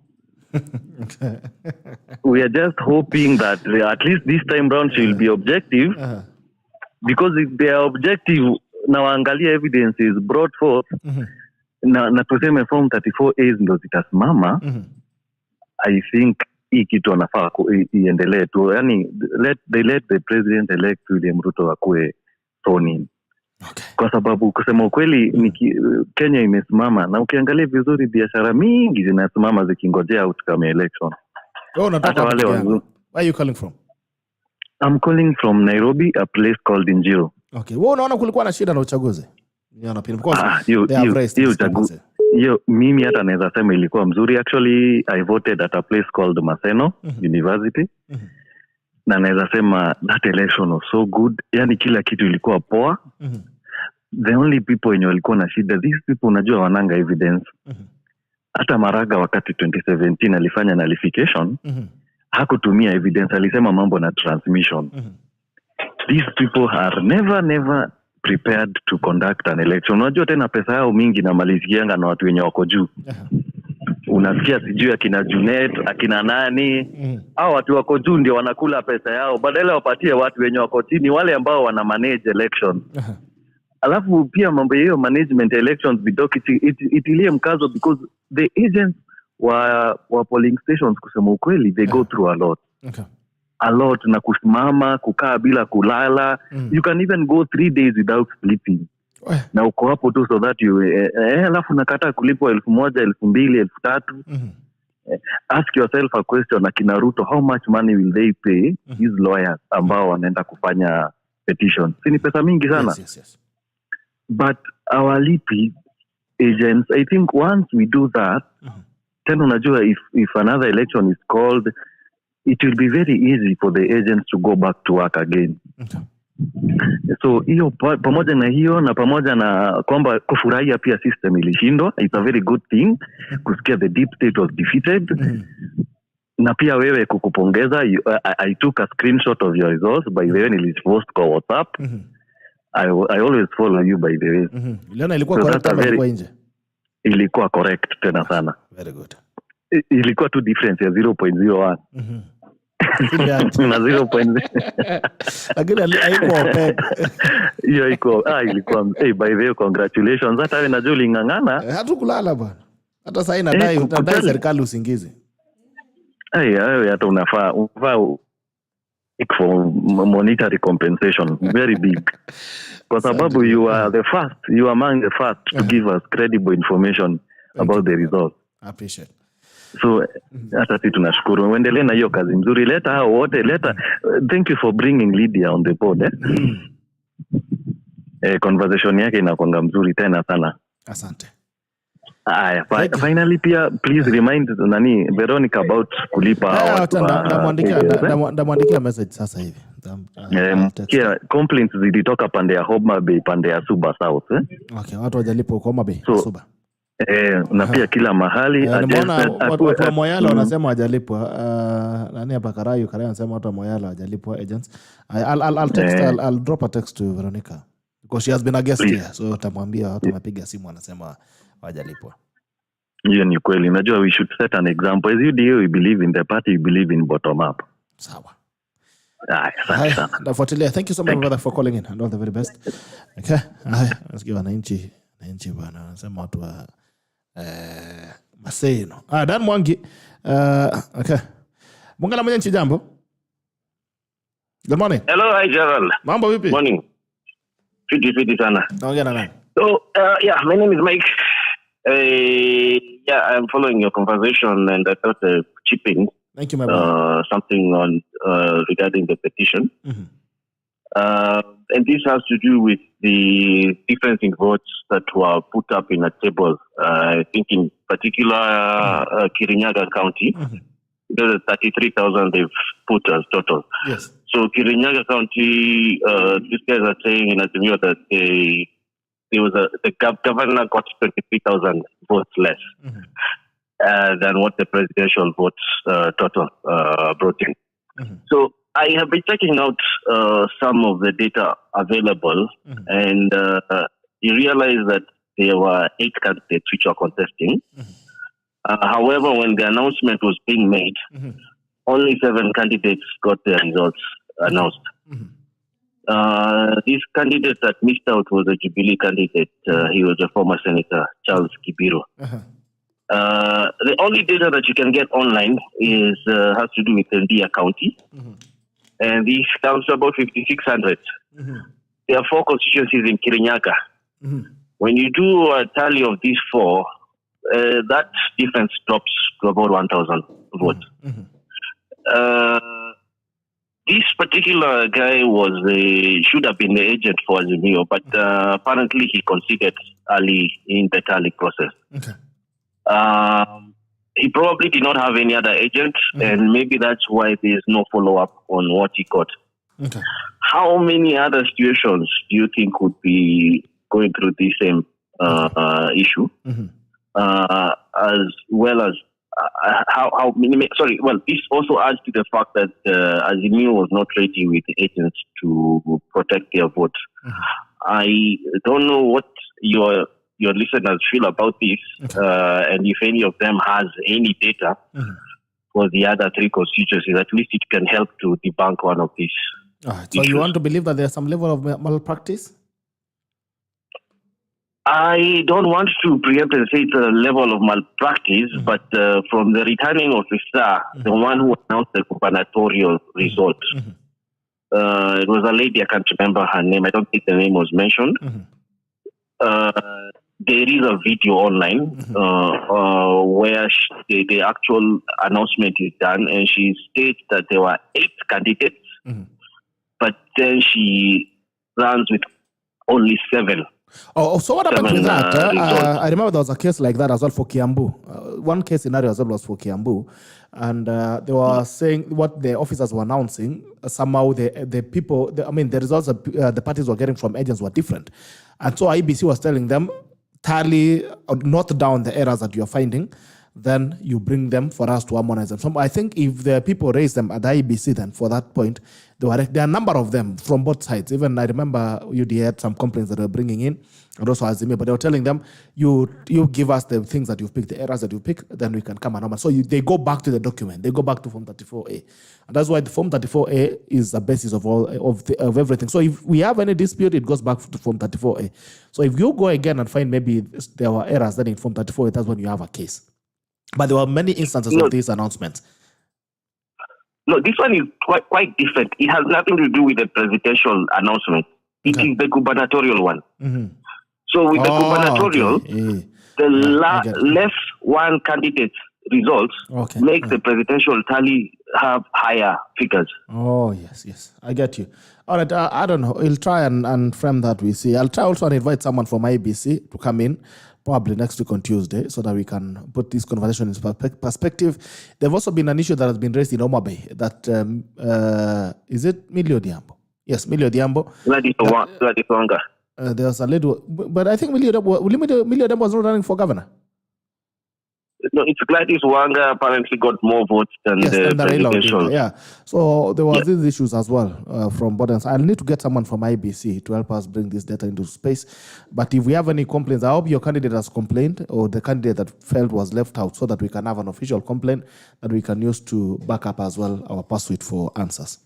We are just hoping that at least this time round she will be objective, because if they are objective na waangalia evidence is brought forth na tuseme form 34A ndo zitasimama, I think hii kitu wanafaa iendelee tu. Yani let the president elect William Ruto akue thrown in. Okay. Kwa sababu kusema ukweli Kenya imesimama, na ukiangalia vizuri biashara mingi zinasimama zikingojea outcome election. Where are you calling from? I'm calling from Nairobi, a place called Njiro. Okay. Wewe unaona kulikuwa na shida na uchaguzi? Hiyo mimi hata naweza sema ilikuwa mzuri. Actually I voted at a place called Maseno University. Na naweza sema that election was so good. Yani kila kitu ilikuwa poa. The only people wenye walikuwa na shida, these people unajua wananga evidence. Hata Maraga wakati 2017 alifanya nullification, hakutumia evidence, alisema mambo na transmission. These people are never prepared to conduct an election. Unajua tena pesa yao mingi na malizikianga na watu wenye wako juu. Unasikia sijui akina Junet, akina nani, hao watu wako juu ndio wanakula pesa yao, badala wapatie watu wenye wako chini, wale ambao wana manage elections. Alafu pia mambo hiyo management elections itilie mkazo, because the agents wa polling stations kusema ukweli they go through a lot. A lot, na kusimama kukaa bila kulala. You can even go 3 days without sleeping. Na uko hapo tu so that you alafu nakata kulipwa 1,000, 2,000, 3,000. Ask yourself a question, akina Ruto, how much money will they pay these lawyers ambao wanaenda kufanya petition? Si ni pesa mingi sana. Yes. But our lipi agents, I think once we do that, then unajua if another election is called, it will be very easy for the agents to go back to work again. So hiyo pamoja na hiyo na pamoja na kwamba kufurahia pia system ilishindwa, it's a very good thing kusikia the deep state was defeated. Na pia wewe kukupongeza, I took a screenshot of your results by the way, nilipost kwa WhatsApp. I always follow you by the way. Iliona ilikuwa correct ama ilikuwa nje? Ilikuwa correct tena sana. Very good. Ilikuwa tu difference ya 0.01. na 0. Lakini haikuwa pepe. Hiyo ilikuwa by the way, congratulations. Hata wewe najua uling'ang'ana. Hatukulala bwana. Hata sasa inadai serikali usingizi. Wewe hata unafaa for monetary compensation very big. Kwa sababu you are among the first to give us credible information about the results. I appreciate. So hata sisi tunashukuru. Uendelee na hiyo kazi nzuri. Thank you for bringing Lydia on the board. Conversation yake inakuanga mzuri tena sana. Asante. Finally pia please remind Veronica about kulipa. Ndamwandikia message sasa hivi. Complaints zilitoka pande ya Homa Bay, pande ya Suba South. Okay, watu wajalipo Homa Bay, Suba. Na pia kila mahali watu wa Moyala wanasema wajalipwa. Nani hapa Karayu anasema watu wa Moyala wajalipwa agents. I'll drop a text to Veronica because she has been a guest here, so tamwambia watu wamepiga simu wanasema wajalipwa. Hiyo ni kweli. Najua we should set an example. As UDA we believe in the party, we believe in bottom up. Sawa. Nafuatilia. Thank you so much brother for calling in and all the very best. Okay. Let's give wananchi bwana wanasema watu wa Maseno. Dan Mwangi. Okay. Mungala mwenye nchi jambo. Good morning. Hello, hi Gerald. Mambo vipi? Morning. Fiti sana. Naongea na nani? So, my name is Mike. I'm following your conversation and I thought chipping. Thank you, my brother. Something on regarding the petition. Mm-hmm. And this has to do with the difference in votes that were put up in a table. I think in particular Kirinyaga County. Mm-hmm. There's 33,000 they've put as total. Yes. So Kirinyaga County, these guys are saying in Azimio that the governor got 23,000 votes less than what the presidential votes total brought in. Mm-hmm. So I have been checking out some of the data available, and you realize that there were 8 candidates which are contesting. However, when the announcement was being made, only 7 candidates got their results announced. This candidate that missed out was a Jubilee candidate. He was a former Senator, Charles Kibiro. The only data that you can get online has to do with Ndia County. And this comes to about 5,600. There are 4 constituencies in Kirinyaga. When you do a tally of these 4, that difference drops to about 1,000 votes. This particular guy should have been the agent for Azimio, but apparently he conceded early in the tally process. Okay. He probably did not have any other agent, and maybe that's why there's no follow-up on what he got. Okay. How many other situations do you think would be going through the same issue? As well as how many? Sorry. Well, this also adds to the fact that Azimio was not ready with the agents to protect their vote. I don't know what your listeners feel about this, and if any of them has any data for the other 3 constituencies, at least it can help to debunk one of these. So you want to believe that there's some level of malpractice? I don't want to preempt and say it's a level of malpractice, but from the returning officer, the one who announced the gubernatorial result, it was a lady, I can't remember her name. I don't think the name was mentioned. There is a video online where the actual announcement is done, and she states that there were 8 candidates, but then she runs with only 7. Oh, so what happened with that? I remember there was a case like that as well for Kiambu. One case scenario as well was for Kiambu. And they were saying what the officers were announcing, somehow the people, the results the parties were getting from agents were different. And so IBC was telling them, tally, note down the errors that you're finding. then you bring them for us to harmonize them. So I think if the people raise them at the IBC, then for that point, there are a number of them from both sides. Even I remember UD had some complaints that they were bringing in, and also Azimio, but they were telling them, you give us the things that you've picked, the errors that you pick, then we can come and harmonize. So they go back to the document. They go back to Form 34A. And that's why the Form 34A is the basis of all of everything. So if we have any dispute, it goes back to Form 34A. So if you go again and find maybe there were errors then in Form 34A, that's when you have a case. But there were many instances of these announcements. No, this one is quite different. It has nothing to do with the presidential announcement. It is the gubernatorial one. Mm-hmm. So with the gubernatorial, the less one candidate's results make the presidential tally have higher figures. Oh, yes. I get you. All right, I don't know. We'll try and frame that we see. I'll try also and invite someone from IBC to come in, probably next week on Tuesday, so that we can put this conversation in perspective. There's also been an issue that has been raised in Homa Bay that, is it Millie Odhiambo? Yes, Millie Odhiambo. Gladys Wanga. There's a lady, but I think Millie Odhiambo was not running for governor. No, it's Gladys Wanga apparently got more votes than the presidential. Yeah. So there was these issues as well from Bodens. I'll need to get someone from IBC to help us bring this data into space. But if we have any complaints, I hope your candidate has complained or the candidate that failed was left out so that we can have an official complaint that we can use to back up as well our pursuit for answers.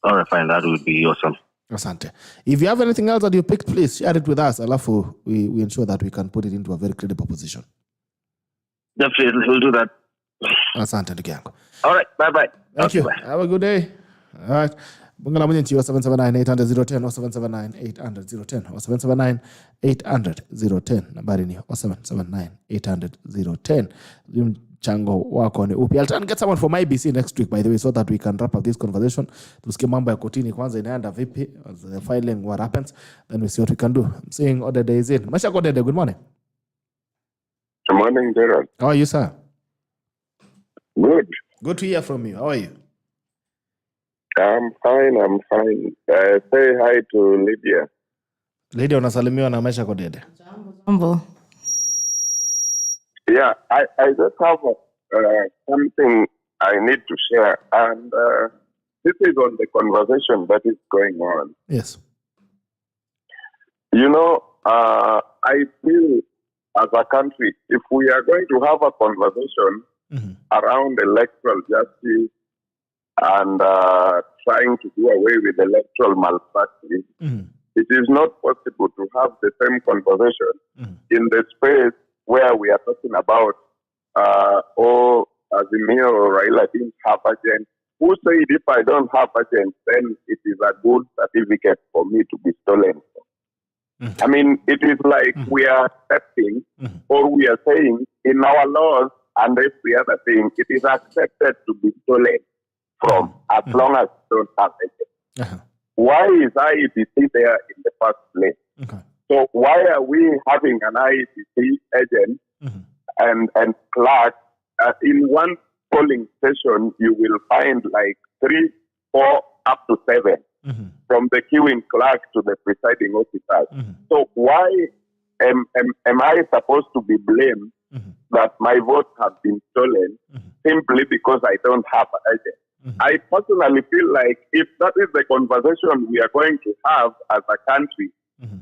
All right, fine. That would be awesome. Asante. If you have anything else that you picked, please share it with us. Alafu, we ensure that we can put it into a very credible position. Definitely, we'll do that. Asante ndugu yangu. All right, bye-bye. Thank you. Bye. Have a good day. All right. Bungala mwenye 0779-800-010 0779-800-010 0779-800-010 nambari ni 0779-800-010. Mchango wako ni upi? I'll try and get someone from IBC next week, by the way, so that we can wrap up this conversation. Tusikie mambo ya kotini kwanza inaenda vipi, the filing, what happens, then we see what we can do. I'm seeing Odede is in. Masha Odede, good morning. Good morning, Gerald. How are you, sir? Good. Good to hear from you. How are you? I'm fine. Say hi to Lydia. Lydia, unasalimiwa na Masha Odede. Jambo. Yeah, I just have something I need to share. And this is on the conversation that is going on. Yes. You know, I feel as a country, if we are going to have a conversation around electoral justice and trying to do away with electoral malpractice, it is not possible to have the same conversation in the space where we are talking about, Azimio or Raila didn't have agent. Who said if I don't have agent, then it is a good certificate for me to be stolen? I mean, it is like we are accepting or we are saying in our laws and every other thing, it is accepted to be stolen from as long as you don't have agent. Why is IEBC there in the first place? So why are we having an IEBC agent and clerk? In one polling station, you will find like 3, 4, up to 7 from the queuing clerk to the presiding officers. So why am I supposed to be blamed that my votes have been stolen simply because I don't have an agent? I personally feel like if that is the conversation we are going to have as a country,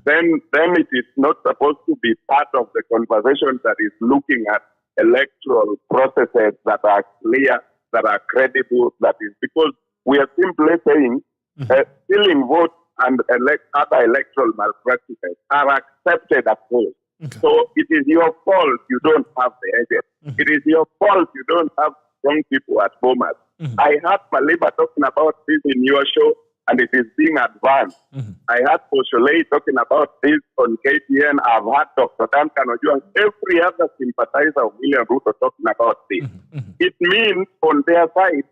then it is not supposed to be part of the conversation that is looking at electoral processes that are clear, that are credible, that is because we are simply saying stealing votes and other electoral malpractices are accepted at all. So it is your fault you don't have the agent. It is your fault you don't have strong people at Bomas. I heard Maliba talking about this in your show, and it is being advanced. I heard Posholei talking about this on KTN. I've heard Dr. Duncan Ojua, every other sympathizer of William Ruto talking about this. It means on their side,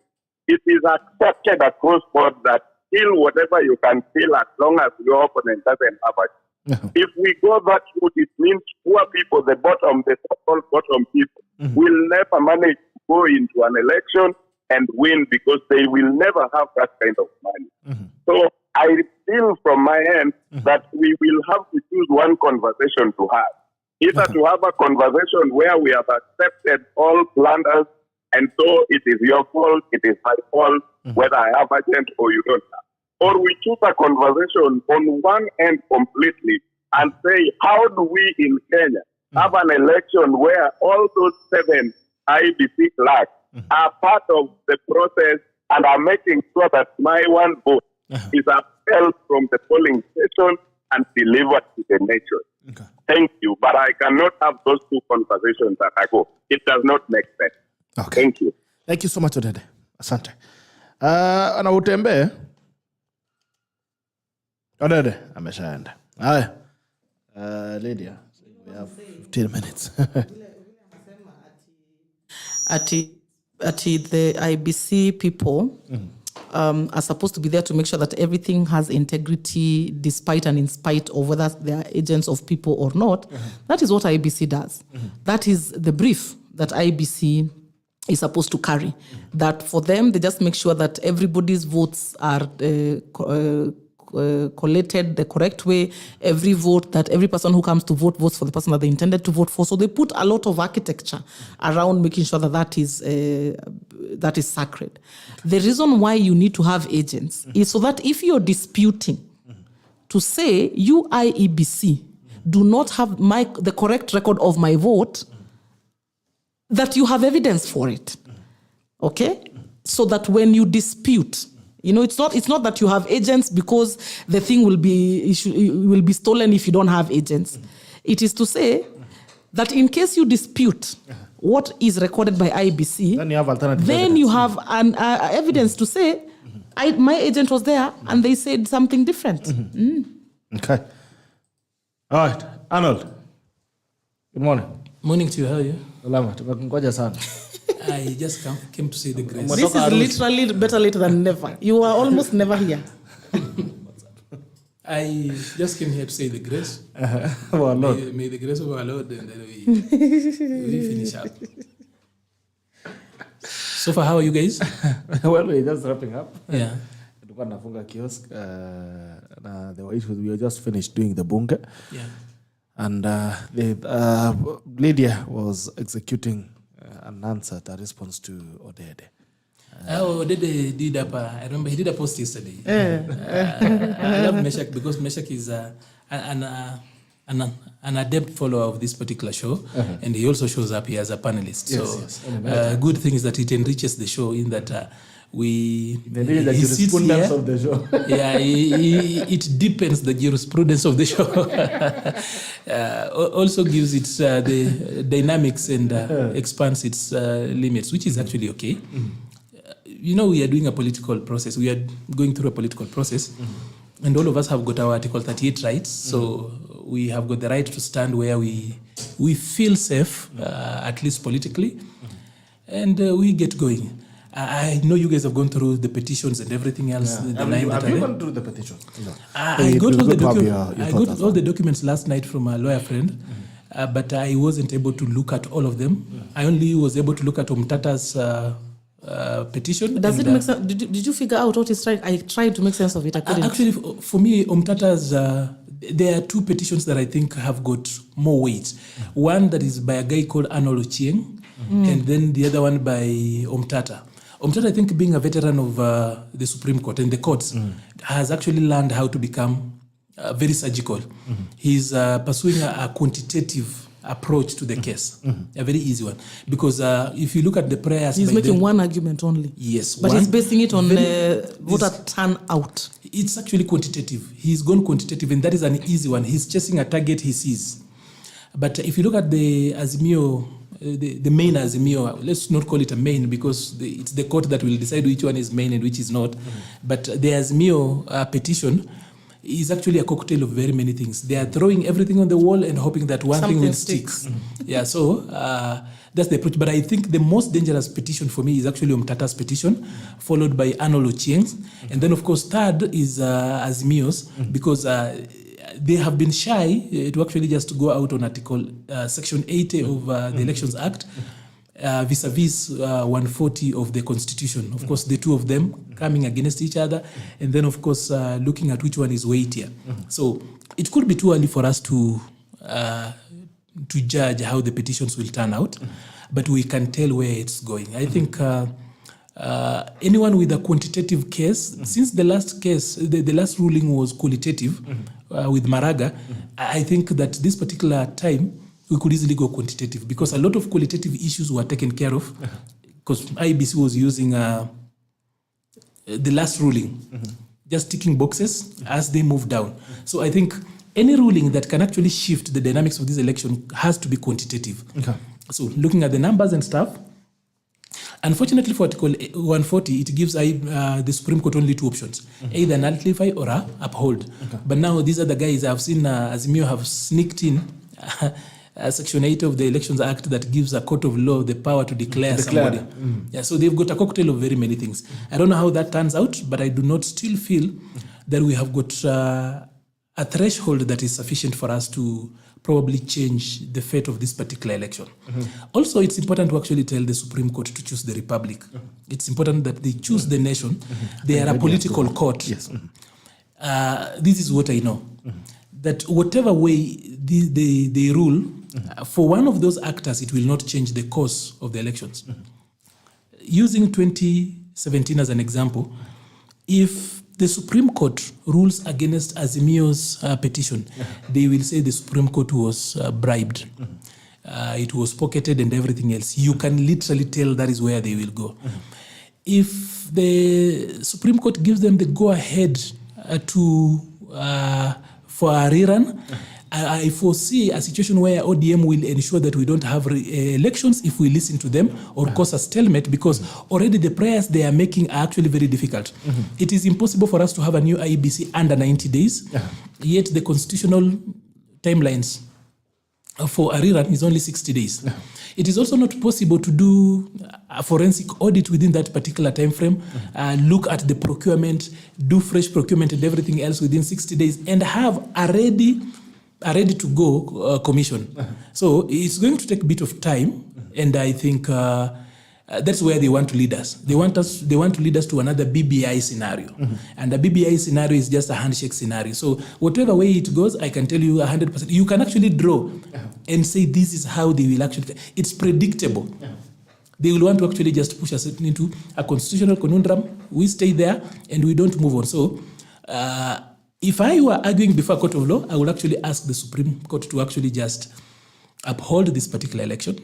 it is accepted across board that steal whatever you can steal as long as your opponent doesn't have it. If we go that route, it means poor people, the so-called bottom people, will never manage to go into an election and win because they will never have that kind of money. So I feel from my end that we will have to choose one conversation to have. Either to have a conversation where we have accepted all blunders, and so it is your fault, it is my fault, whether I have agent or you don't have. Or we choose a conversation on one end completely and say, how do we in Kenya have an election where all those 7 IBC clerks are part of the process and are making sure that my one vote is upheld from the polling station and delivered to the nation. Okay. Thank you, but I cannot have those two conversations at a go. It does not make sense. Okay. Thank you. Thank you so much, Odede. Asante. Ana utembe. Odede, ameshaenda. Haya. Lydia, we have 15 minutes. At the IBC people are supposed to be there to make sure that everything has integrity despite and in spite of whether they are agents of people or not. That is what IBC does. That is the brief that IBC is supposed to carry. That for them, they just make sure that everybody's votes are collated the correct way. Every vote, that every person who comes to vote votes for the person that they intended to vote for. So they put a lot of architecture around making sure that is sacred. The reason why you need to have agents is so that if you're disputing to say you IEBC do not have the correct record of my vote, that you have evidence for it. Okay? So that when you dispute, it's not that you have agents because the thing will be stolen if you don't have agents. It is to say that in case you dispute what is recorded by IBC, then you have alternative then evidence. you have an evidence to say, my agent was there and they said something different. Okay. All right. Arnold. Good morning. Morning to you, how are you? Salama, tumekungoja sana. I just came to say the grace. This is literally better late than never. You are almost never here. I just came here to say the grace. Our Lord. May the grace of our Lord, and then we finish up. So far, how are you guys? Well, we're just wrapping up. Yeah. Tulikuwa nafunga kiosk na there were issues. We were just finished doing the bunge. Yeah. And Lydia was executing an answer, a response to Odede. Odede did up. I remember he did a post yesterday. I love Meshach because Meshach is an adept follower of this particular show, and he also shows up here as a panelist. Yes, So, good thing is that it enriches the show in that. The jurisprudence of the show. Yeah, it deepens the jurisprudence of the show. Also gives it the dynamics and expands its limits, which is actually okay. We are doing a political process. We are going through a political process, and all of us have got our Article 38 rights. So we have got the right to stand where we feel safe, at least politically, and we get going. I know you guys have gone through the petitions and everything else. Have you gone through the petition? No. I got all the documents last night from a lawyer friend, but I wasn't able to look at all of them. I only was able to look at Omtata's petition. Does it make sense? Did you figure out what he's trying? I tried to make sense of it. I couldn't. Actually, for me, Omtata's, there are two petitions that I think have got more weight. One that is by a guy called ARNOLD MALIBA, and then the other one by Omtata. Omtata, I think, being a veteran of the Supreme Court and the courts, has actually learned how to become very surgical. He's pursuing a quantitative approach to the case, a very easy one. Because if you look at the prayers... He's making one argument only. Yes. But he's basing it on voter turnout. It's actually quantitative. He's gone quantitative, and that is an easy one. He's chasing a target he sees. But if you look at the Azimio... The main Azimio, let's not call it a main because it's the court that will decide which one is main and which is not. But the Azimio petition is actually a cocktail of very many things. They are throwing everything on the wall and hoping that one thing will stick. Yeah, so that's the approach. But I think the most dangerous petition for me is actually Omtata's petition, followed by ARNOLD MALIBA's. And then, of course, third is Azimio's because... they have been shy to actually just go out on Article Section 80 of the Elections Act vis-a-vis 140 of the Constitution. Of course, the two of them coming against each other, and then, of course, looking at which one is weightier. So it could be too early for us to judge how the petitions will turn out, but we can tell where it's going. I think anyone with a quantitative case, since the last case, the last ruling was qualitative with Maraga, I think that this particular time we could easily go quantitative because a lot of qualitative issues were taken care of because IEBC was using the last ruling, just ticking boxes as they move down. So I think any ruling that can actually shift the dynamics of this election has to be quantitative. Okay. So looking at the numbers and stuff, unfortunately for Article 140, it gives the Supreme Court only two options, either nullify or uphold. Okay. But now these are the guys I've seen Azimio have sneaked in Section 8 of the Elections Act that gives a court of law the power to declare somebody. Yeah, so they've got a cocktail of very many things. I don't know how that turns out, but I do not still feel that we have got a threshold that is sufficient for us to probably change the fate of this particular election. Also, it's important to actually tell the Supreme Court to choose the Republic. It's important that they choose the nation. They are a political court. Yes. This is what I know. That whatever way they rule, for one of those actors, it will not change the course of the elections. Using 2017 as an example, if the Supreme Court rules against Azimio's petition, they will say the Supreme Court was bribed. It was pocketed and everything else. You can literally tell that is where they will go. If the Supreme Court gives them the go-ahead for a rerun, I foresee a situation where ODM will ensure that we don't have elections if we listen to them or cause a stalemate because already the prayers they are making are actually very difficult. It is impossible for us to have a new IEBC under 90 days, yet the constitutional timelines for a rerun is only 60 days. It is also not possible to do a forensic audit within that particular time frame, look at the procurement, do fresh procurement and everything else within 60 days, and have a ready-to-go commission. So it's going to take a bit of time, and I think that's where they want to lead us. They want to lead us to another BBI scenario, and the BBI scenario is just a handshake scenario. So whatever way it goes, I can tell you 100%. You can actually draw and say this is how they will actually. It's predictable. They will want to actually just push us into a constitutional conundrum. We stay there and we don't move on. So if I were arguing before a court of law, I would actually ask the Supreme Court to actually just uphold this particular election.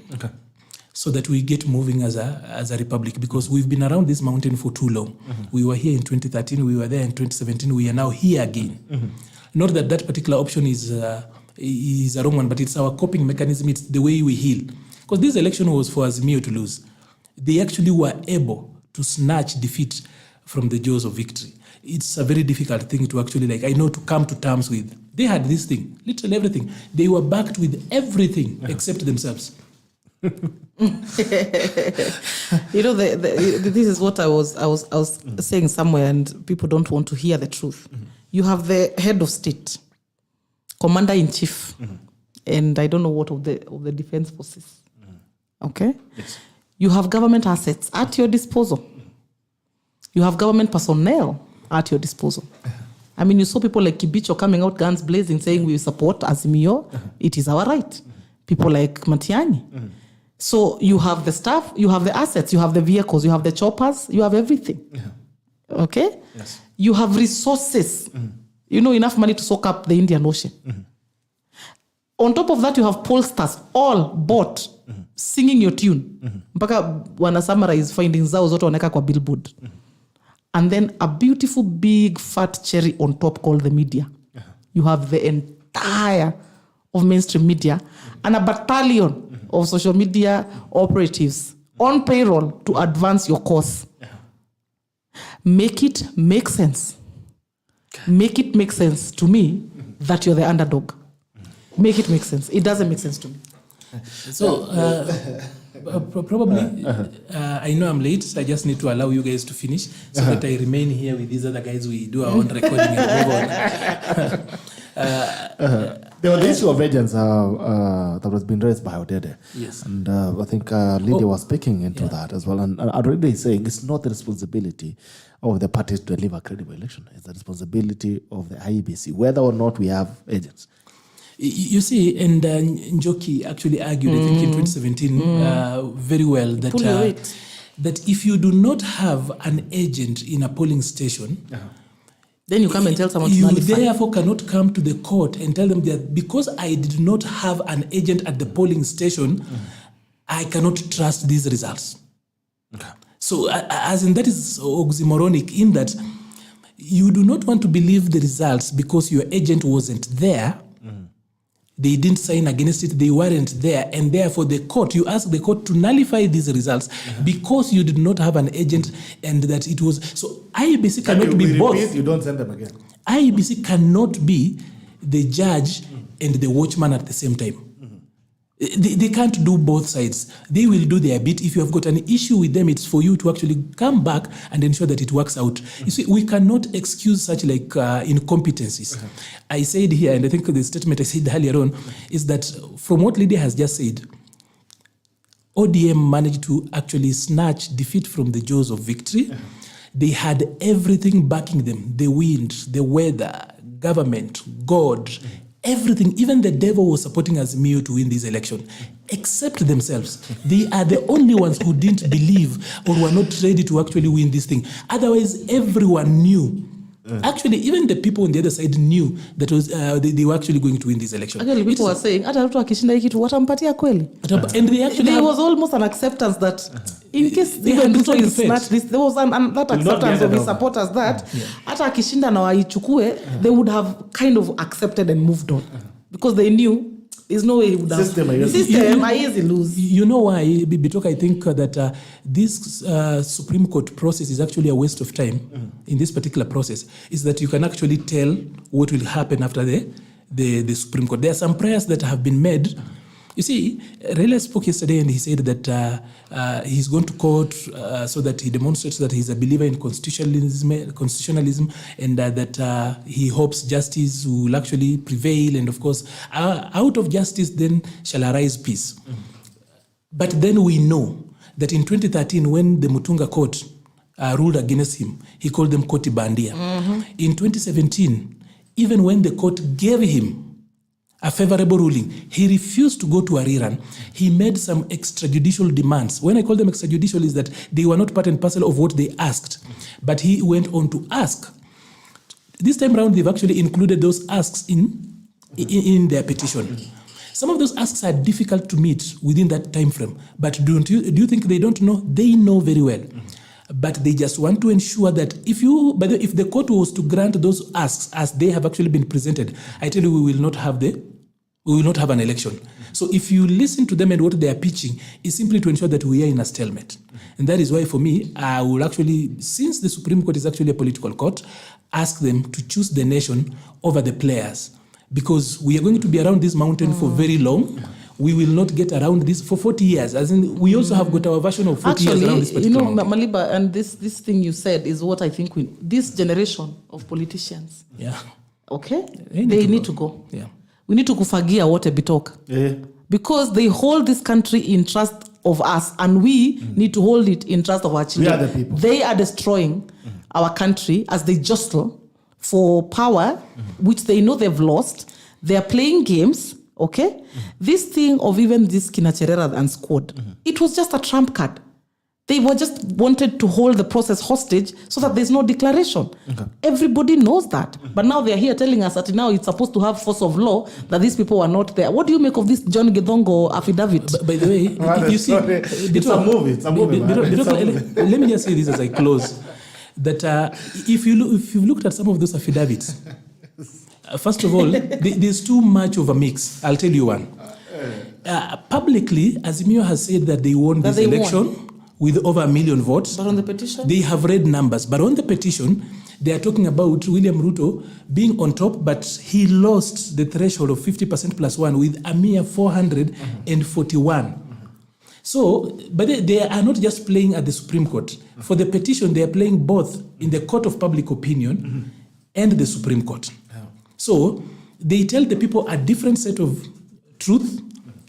So that we get moving as a republic, because we've been around this mountain for too long. We were here in 2013, we were there in 2017, we are now here again. Not that that particular option is a wrong one, but it's our coping mechanism, it's the way we heal. Because this election was for Azimio to lose. They actually were able to snatch defeat from the jaws of victory. It's a very difficult thing to actually, to come to terms with. They had this thing, literally everything. They were backed with everything except themselves. This is what I was saying somewhere, and people don't want to hear the truth. You have the head of state, commander in chief, and I don't know what of the defense forces. Okay, Yes. You have government assets at your disposal. You have government personnel at your disposal. I mean, you saw people like Kibicho coming out guns blazing, saying we support Azimio. It is our right. People like Matiani. So you have the staff, you have the assets, you have the vehicles, you have the choppers, you have everything. Okay? Yes. You have resources. Enough money to soak up the Indian Ocean. On top of that, you have pollsters, all bought, singing your tune. Mpaka wana summarize findings zao zote waneka kwa billboard. And then a beautiful big fat cherry on top called the media. You have the entire of mainstream media and a battalion of social media operatives on payroll to advance your cause. Make it make sense. Make it make sense to me that you're the underdog. Make it make sense. It doesn't make sense to me. So probably, I know I'm late, so I just need to allow you guys to finish so that I remain here with these other guys. We do our own recording and move on. There was the issue of agents that was being raised by Odede. Yes. And I think Lydia was speaking into that as well. And already saying it's not the responsibility of the parties to deliver a credible election. It's the responsibility of the IEBC, whether or not we have agents. You see, and Njoki actually argued, I think in 2017, very well that if you do not have an agent in a polling station, then you come and tell someone to you nullify. therefore cannot come to the court and tell them that because I did not have an agent at the polling station, I cannot trust these results. So as in that is oxymoronic in that you do not want to believe the results because your agent wasn't there. They didn't sign against it, they weren't there, and therefore you ask the court to nullify these results because you did not have an agent and that it was. So IEBC cannot be both. You don't send them again. IEBC cannot be the judge and the watchman at the same time. They can't do both sides. They will do their bit. If you have got an issue with them, it's for you to actually come back and ensure that it works out. You see, we cannot excuse such like incompetencies. I said here, and I think the statement I said earlier on, is that from what Lydia has just said, ODM managed to actually snatch defeat from the jaws of victory. They had everything backing them: the wind, the weather, government, God, everything. Even the devil was supporting Azimio to win this election, except themselves. They are the only ones who didn't believe or were not ready to actually win this thing. Otherwise, everyone knew. Actually, even the people on the other side knew that was they were actually going to win this election. Actually, people were saying, hata mtu akishinda hiki tu watampatia kweli. And they actually there was almost an acceptance that in case even Ruto is snatched this, there was that acceptance of his supporters that hata akishinda na waichukue, they would have kind of accepted and moved on because they knew there's no way he would have. System, I easy lose. You know why? Because I think that this Supreme Court process is actually a waste of time in this particular process. Is that you can actually tell what will happen after the Supreme Court. There are some prayers that have been made. You see, Raila spoke yesterday and he said that he's going to court so that he demonstrates that he's a believer in constitutionalism and that he hopes justice will actually prevail. And of course, out of justice then shall arise peace. But then we know that in 2013, when the Mutunga court ruled against him, he called them Koti Bandia. In 2017, even when the court gave him a favorable ruling, he refused to go to a rerun. He made some extrajudicial demands. When I call them extrajudicial, is that they were not part and parcel of what they asked. But he went on to ask. This time around, they've actually included those asks in their petition. Some of those asks are difficult to meet within that time frame. But do you think they don't know? They know very well. But they just want to ensure that if the court was to grant those asks as they have actually been presented, I tell you, we will not have an election. So if you listen to them and what they are pitching, is simply to ensure that we are in a stalemate. And that is why for me, I will actually, since the Supreme Court is actually a political court, ask them to choose the nation over the players. Because we are going to be around this mountain for very long. We will not get around this for 40 years. As in, we also have got our version of 40 years around this particular mountain. Maliba, and this thing you said is what I think this generation of politicians. Yeah. Okay? They need to go. Yeah. We need to kufagia wote bitoka. Yeah. Because they hold this country in trust of us, and we need to hold it in trust of our children. We are the people. They are destroying our country as they jostle for power, which they know they've lost. They are playing games. Okay? This thing of even this Kinacherera and squad, it was just a trump card. They were just wanted to hold the process hostage so that there's no declaration. Everybody knows that. But now they're here telling us that now it's supposed to have force of law, that these people are not there. What do you make of this John Githongo affidavit? By the way, you see, it's a movie. Let me just say this as I close. That if you've looked at some of those affidavits, first of all, there's too much of a mix. I'll tell you one. Publicly, Azimio has said that they won this election with over 1 million votes. But on the petition? They have read numbers. But on the petition, they are talking about William Ruto being on top, but he lost the threshold of 50% plus one with a mere 441. So, but they are not just playing at the Supreme Court. For the petition, they are playing both in the Court of Public Opinion and the Supreme Court. So they tell the people a different set of truth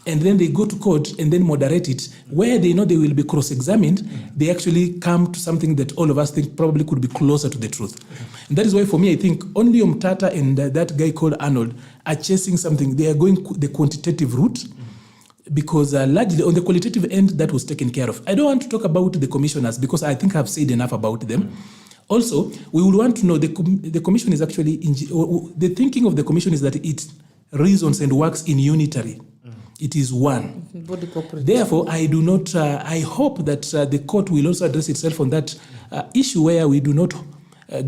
and then they go to court and then moderate it, where they know they will be cross-examined, they actually come to something that all of us think probably could be closer to the truth. And that is why, for me, I think only Omtata and that guy called Arnold are chasing something. They are going the quantitative route, because largely on the qualitative end, that was taken care of. I don't want to talk about the commissioners, because I think I've said enough about them. Also, we would want to know the commission is actually, the thinking of the commission is that it reasons and works in unitary. It is one. Body corporate. Therefore, I do not, I hope that the court will also address itself on that issue, where we do not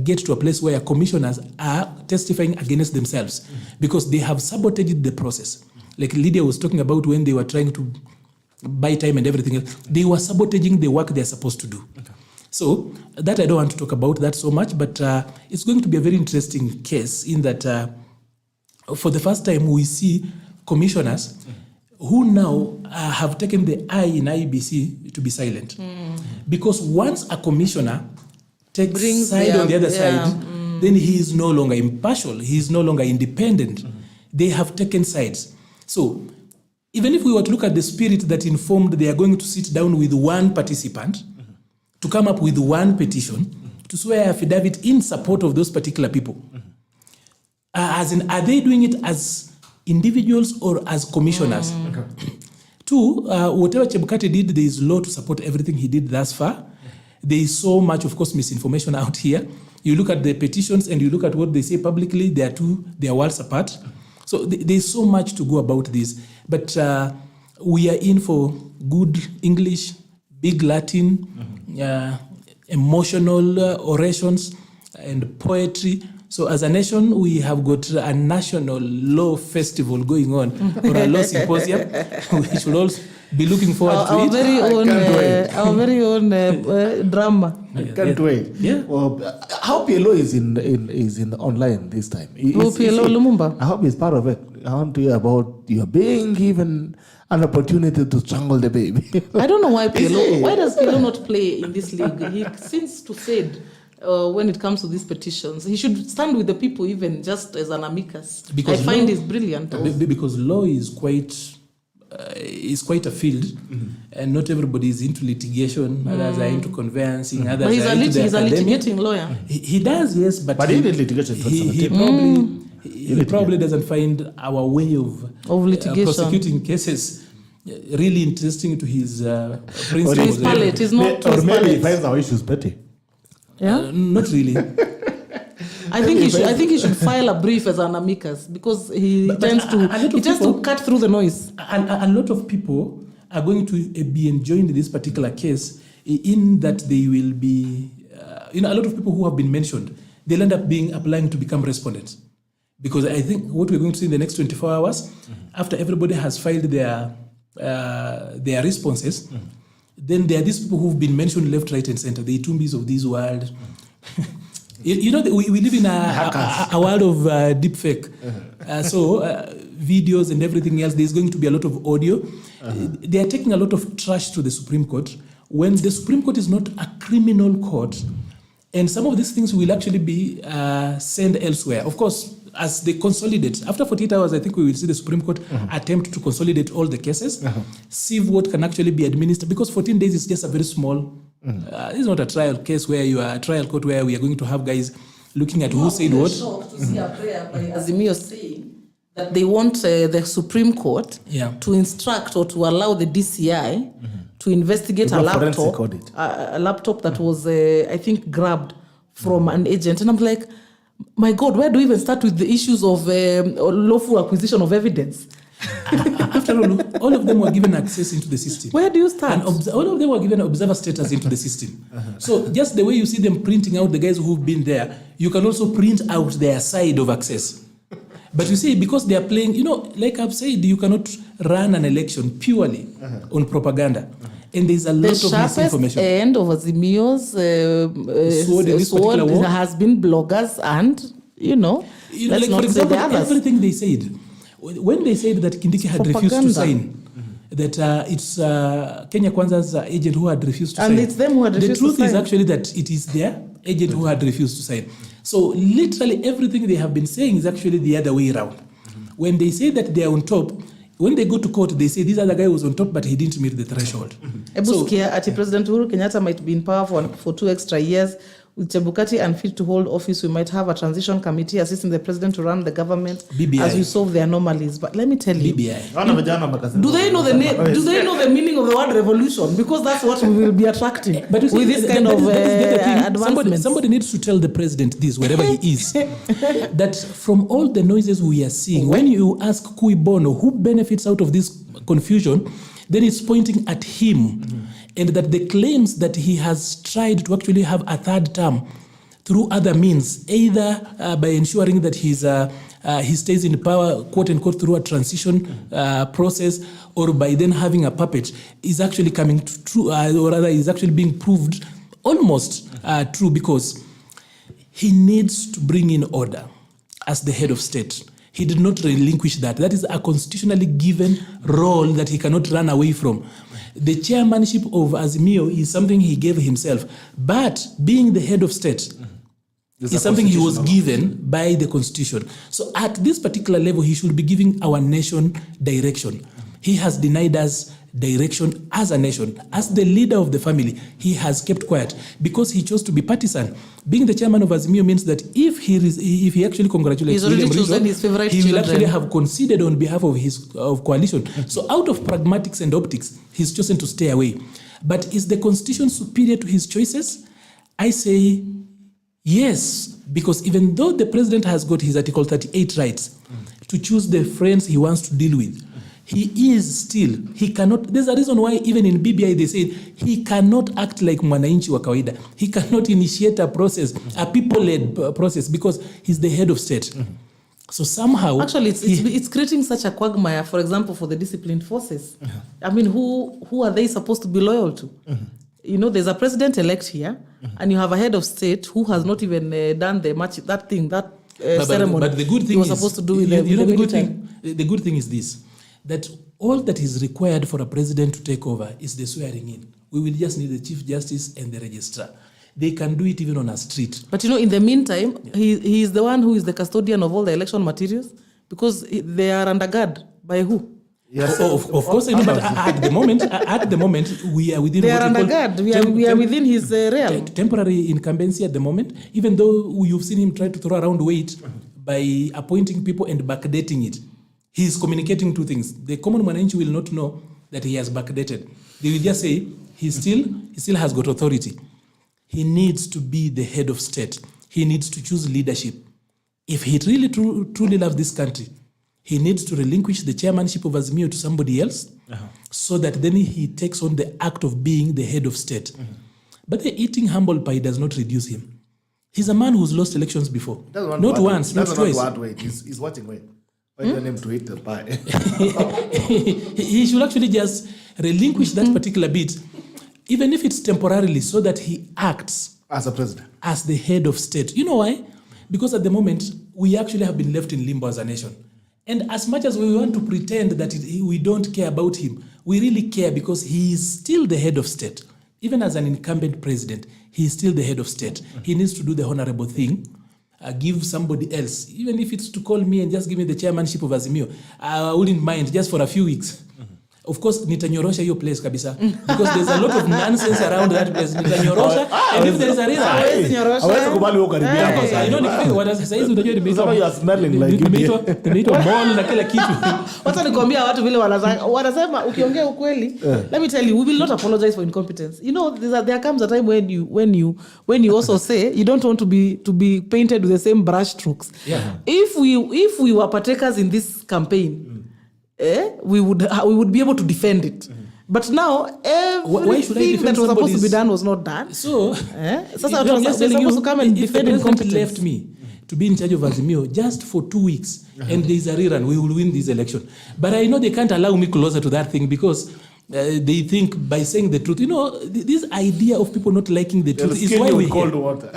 get to a place where commissioners are testifying against themselves, because they have sabotaged the process. Like Lydia was talking about when they were trying to buy time and everything else, they were sabotaging the work they're supposed to do. Okay. So that I don't want to talk about that so much, but it's going to be a very interesting case in that for the first time we see commissioners who now have taken the I in IBC to be silent. Because once a commissioner takes side on the other side, then he is no longer impartial, he is no longer independent. They have taken sides. So even if we were to look at the spirit that informed they are going to sit down with one participant, to come up with one petition, to swear affidavit in support of those particular people. As in, are they doing it as individuals or as commissioners? Two, whatever Chebukati did, there is law to support everything he did thus far. There is so much, of course, misinformation out here. You look at the petitions and you look at what they say publicly, they are worlds apart. So there's so much to go about this. But we are in for good English, big Latin, emotional orations and poetry. So as a nation, we have got a national law festival going on, or a law symposium. We should also be looking forward to it. Our very own drama. I can't wait. Yeah. Well, I hope PLO is in online this time. PLO Lumumba. I hope he's part of it. I want to hear about you being given an opportunity to strangle the baby. I don't know why PLO. Why does PLO not play in this league? He seems to said when it comes to these petitions, he should stand with the people, even just as an amicus. Because I find it's brilliant. Because law is quite a field, and not everybody is into litigation. Others are into conveyancing. Others But he's are into a litigating lawyer. He does, yes, but he did litigation. He probably doesn't find our way of litigation, prosecuting cases really interesting to his principles. His palate is not. Or maybe he finds our issues petty. Yeah, not really. I think he should file a brief as an amicus, because he tends to cut through the noise. A lot of people are going to be enjoined in this particular case, in that they will be, a lot of people who have been mentioned, they'll end up applying to become respondents. Because I think what we're going to see in the next 24 hours, after everybody has filed their responses, then there are these people who've been mentioned left, right, and center, the Itumbis of this world. We live in a world of deep fake. So videos and everything else, there's going to be a lot of audio. They are taking a lot of trash to the Supreme Court, when the Supreme Court is not a criminal court. And some of these things will actually be sent elsewhere. Of course, as they consolidate, after 48 hours, I think we will see the Supreme Court attempt to consolidate all the cases, see what can actually be administered, because 14 days is just a very small, this is not a trial case where you are a trial court where we are going to have guys looking at who said what. Shocked to see a prayer by Azimio saying that they want the Supreme Court to instruct or to allow the DCI to investigate a laptop that was, I think, grabbed from an agent. And I'm like, my God, where do we even start with the issues of lawful acquisition of evidence? After all of them were given access into the system. Where do you start? And all of them were given observer status into the system. So just the way you see them printing out the guys who've been there, you can also print out their side of access. But you see, because they are playing, like I've said, you cannot run an election purely on propaganda. And there's a lot of misinformation. The sharpest end of Azimio's sword has been bloggers and, let's like not for example, say the others. Everything they said. When they said that Kindiki had refused to sign, that it's Kenya Kwanza's agent who had refused to sign. And it's them who had refused to sign. The truth is actually that it is their agent who had refused to sign. So literally everything they have been saying is actually the other way around. When they say that they are on top, when they go to court, they say this other guy was on top, but he didn't meet the threshold. Ebusikia ati President Uhuru Kenyatta might be in power for 2 extra years. With Chebukati unfit to hold office, we might have a transition committee assisting the president to run the government BBI. as we solve the anomalies. But let me tell you, BBI. do they know the meaning of the word revolution? Because that's what we will be attracting But you see, with this kind of advancements. Somebody needs to tell the president this, wherever he is, that from all the noises we are seeing, when you ask cui bono, who benefits out of this confusion, then it's pointing at him. And that the claims that he has tried to actually have a third term through other means, either by ensuring that he stays in power, quote unquote, through a transition process, or by then having a puppet, is actually coming true, or rather is actually being proved almost true, because he needs to bring in order as the head of state. He did not relinquish that. That is a constitutionally given role that he cannot run away from. The chairmanship of Azimio is something he gave himself, but being the head of state is something he was given by the constitution. So at this particular level, he should be giving our nation direction. He has denied us direction as a nation. As the leader of the family, he has kept quiet because he chose to be partisan. Being the chairman of Azimio means that if he actually congratulates William Ruto, he will actually have conceded on behalf of his coalition. So out of pragmatics and optics, he's chosen to stay away. But is the constitution superior to his choices? I say yes, because even though the president has got his Article 38 rights to choose the friends he wants to deal with, he cannot, there's a reason why even in BBI they said he cannot act like mwananchi wa kawaida. He cannot initiate a process, a people-led process, because he's the head of state. So somehow... Actually, it's creating such a quagmire, for example, for the disciplined forces. I mean, who are they supposed to be loyal to? You know, there's a president-elect here, and you have a head of state who has not even done that ceremony. But the good thing he was supposed to do with the good thing is this, that all that is required for a president to take over is the swearing in. We will just need the Chief Justice and the registrar. They can do it even on a street. But you know, in the meantime, he is the one who is the custodian of all the election materials, because they are under guard by who? Yes. Of course, but at the moment, we are within. They are under guard. We are within his realm. Temporary incumbency at the moment, even though you've seen him try to throw around weight by appointing people and backdating it. He is communicating two things. The common mwananchi will not know that he has backdated. They will just say he still has got authority. He needs to be the head of state. He needs to choose leadership. If he really truly loves this country, he needs to relinquish the chairmanship of Azimio to somebody else, so that then he takes on the act of being the head of state. But the eating humble pie does not reduce him. He's a man who's lost elections before. Not once, not twice. He's watching weight. Why do you want him to eat the pie? He should actually just relinquish that particular bit, even if it's temporarily, so that he acts as a president, as the head of state. You know why? Because at the moment, we actually have been left in limbo as a nation. And as much as we want to pretend that we don't care about him, we really care, because he is still the head of state. Even as an incumbent president, he is still the head of state. He needs to do the honorable thing. Give somebody else, even if it's to call me and just give me the chairmanship of Azimio, I wouldn't mind, just for a few weeks. Of course, nitanyorosha hiyo place kabisa, because there's a lot of nonsense around that place. Nitanyorosha, and if there is a reason, hawezi kubali wewe karibia hapo sasa. I know what sasa hizi unajua Some you are smelling like nimeitwa mall na kila kitu. Wacha nikwambia watu vile wanasema ukiongea ukweli. Let me tell you, we will not apologize for incompetence. You know, there comes a time when you also say you don't want to be painted with the same brush strokes. Yeah. If we were partakers in this campaign, we would be able to defend it. But now everything that was supposed to be done was not done. So, we're supposed to come and defend incompetence. Left me to be in charge of Azimio just for 2 weeks, and there's a rerun, we will win this election. But I know they can't allow me closer to that thing, because they think by saying the truth, you know, this idea of people not liking the truth is why we cold water.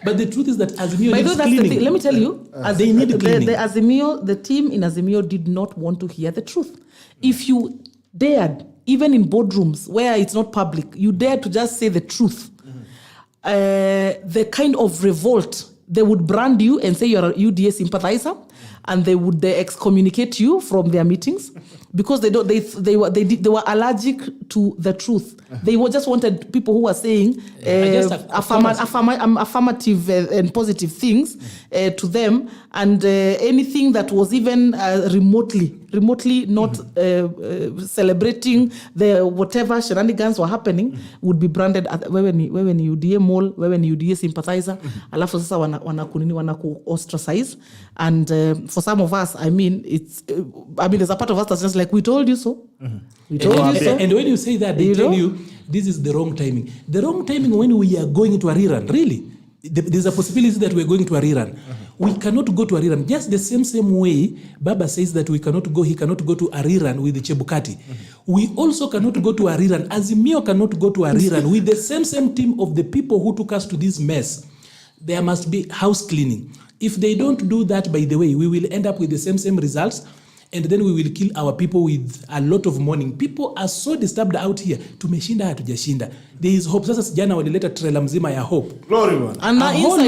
But the truth is that Azimio needs that's cleaning. the thing. Let me tell you, they need cleaning. The team in Azimio did not want to hear the truth. If you dared, even in boardrooms where it's not public, you dared to just say the truth, the kind of revolt, they would brand you and say you're a UDA sympathizer. and they would excommunicate you from their meetings because they were allergic to the truth. They just wanted people who were saying affirmative and positive things to them, and anything that was even remotely not celebrating the whatever shenanigans were happening would be branded as wewe ni UDA mole, wewe ni UDA sympathizer, alafu sasa wanaku ostracize. And for some of us, there's a part of us that's just like, we told you so. We told you so. And when you say that, they tell you this is the wrong timing. The wrong timing when we are going to a rerun, really. There's a possibility that we're going to a rerun. We cannot go to a rerun. Just the same way Baba says that he cannot go to a rerun with the Chebukati. We also cannot go to a rerun. Azimio cannot go to a rerun with the same team of the people who took us to this mess. There must be house cleaning. If they don't do that, by the way, we will end up with the same results, and then we will kill our people with a lot of mourning. People are so disturbed out here. Tumeshinda hatujashinda. There is hope. Sasa jana walileta trailer mzima ya hope. Lorry one. And inside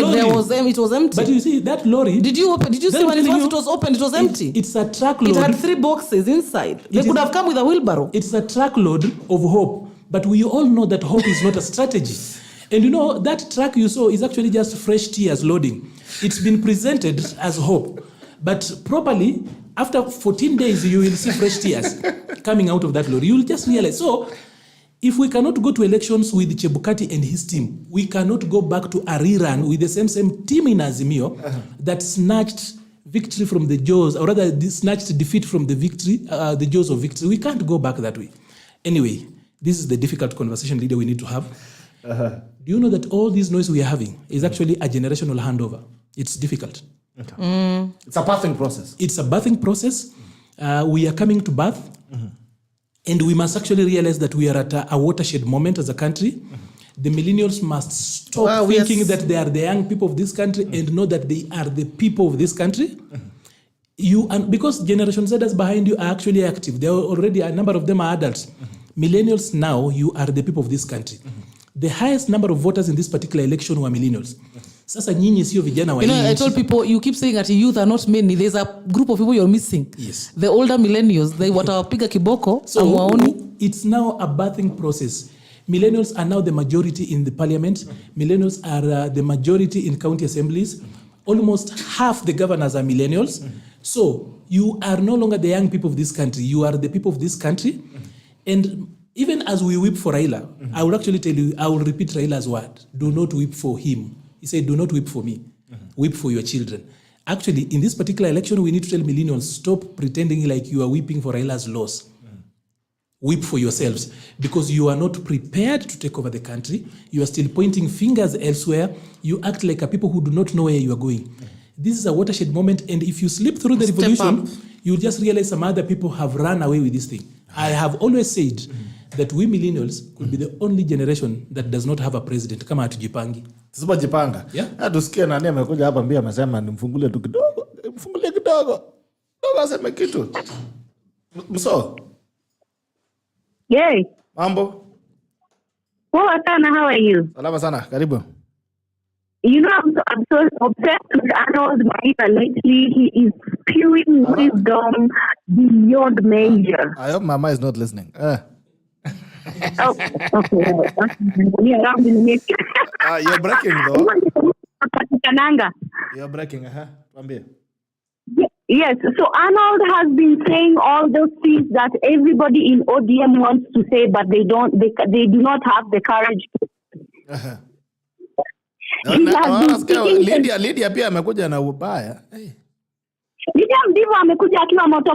it was empty. But you see that lorry. Did you see when it was open? It was empty. It's a truckload. It had 3 boxes inside. They could have come with a wheelbarrow. It's a truckload of hope. But we all know that hope is not a strategy. And you know, that truck you saw is actually just fresh tears loading. It's been presented as hope. But properly, after 14 days, you will see fresh tears coming out of that lorry. You will just realize. So, if we cannot go to elections with Chebukati and his team, we cannot go back to a rerun with the same team in Azimio that snatched victory from the jaws, or rather snatched defeat from the jaws of victory. We can't go back that way. Anyway, this is the difficult conversation, leader, we need to have. Do you know that all this noise we are having is actually a generational handover? It's difficult. Okay. It's a birthing process. It's a birthing process. We are coming to birth. And we must actually realize that we are at a watershed moment as a country. The millennials must stop thinking that they are the young people of this country and know that they are the people of this country. Because Generation Zers behind you are actually active. There are already a number of them are adults. Millennials now, you are the people of this country. The highest number of voters in this particular election were millennials. Sasa nyinyi sio vijana wa You know, I told people, you keep saying that youth are not many. There's a group of people you're missing. Yes. The older millennials, they watawapiga kiboko. So it's now a birthing process. Millennials are now the majority in the parliament. Millennials are the majority in county assemblies. Almost half the governors are millennials. So you are no longer the young people of this country. You are the people of this country. And even as we weep for Raila, I will actually tell you, I will repeat Raila's word. Do not weep for him. He said, do not weep for me. Weep for your children. Actually, in this particular election, we need to tell millennials, stop pretending like you are weeping for Raila's loss. Weep for yourselves, because you are not prepared to take over the country. You are still pointing fingers elsewhere. You act like a people who do not know where you are going. This is a watershed moment, and if you slip through the revolution, you'll just realize some other people have run away with this thing. I have always said that we millennials could be the only generation that does not have a president. Kama hatujipangi. Tusipojipanga. Yeah. Tusikie nani amekuja hapa mbia amesema nimfungulie tu kidogo. Mfungulie kidogo. Ndio aseme kitu. Mso. Yay. Mambo? Poa sana, how are you? Salama sana. Karibu. You know, I'm so obsessed with Arnold Maliba lately. He is spewing wisdom beyond measure. I hope Mama is not listening. Oh, okay. You're breaking though. Kananga. You're breaking, Yes, so Arnold has been saying all those things that everybody in ODM wants to say, but they do not have the courage to. Lydia pia amekuja na ubaya. Lydia ndivyo amekuja akiwa moto.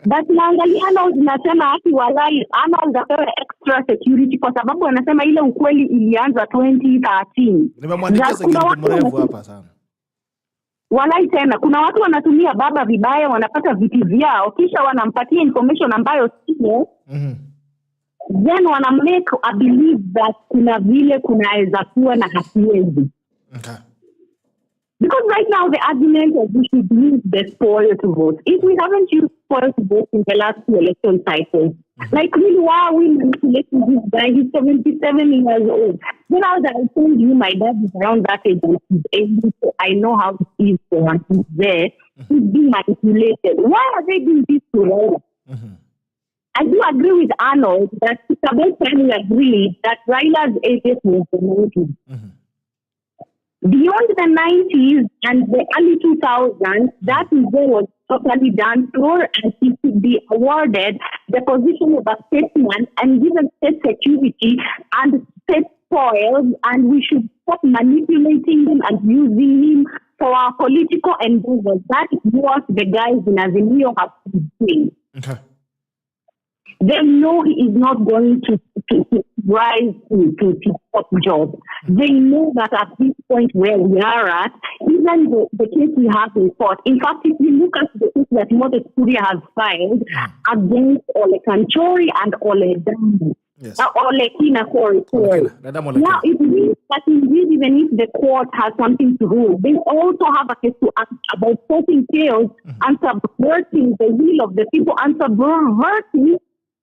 But naangalia Arnold nasema ati walai Arnold apewe extra security kwa sababu anasema ile ukweli ilianza 2013. Nimemwandikia security mrefu hapa sana. Walai tena kuna watu wanatumia baba vibaya, wanapata viti vyao kisha wanampatia information ambayo sio. Then wanamake a believe that kuna vile kunaweza kuwa na hasiwezi. Okay. Because right now the argument is we should use the spoil to vote. If we haven't used spoil to vote in the last 2 election cycles, Like, really, why are we manipulating this guy? He's 77 years old. Then I told you my dad is around that age and he's able to, I know how it is when he's there. He's being manipulated. Why are they doing this to Raila? I do agree with Arnold that it's about time we agree that Raila's age was the 90s. Beyond the 90s and the early 2000s, that is where was totally done for, and he should be awarded the position of a statesman and given state security and state spoils, and we should stop manipulating him and using him for our political endeavors. That is what the guys in Azimio have been doing. Okay. They know he is not going to rise to top job. They know that at this point where we are at, even the case we have in court, in fact, if you look at the case that Moses Kuria has filed against Ole Kanchori and Ole Damu, Yes. Ole Kina, sorry. Now, it means that indeed, even if the court has something to do, they also have a case to ask about causing chaos and subverting the will of the people and subverting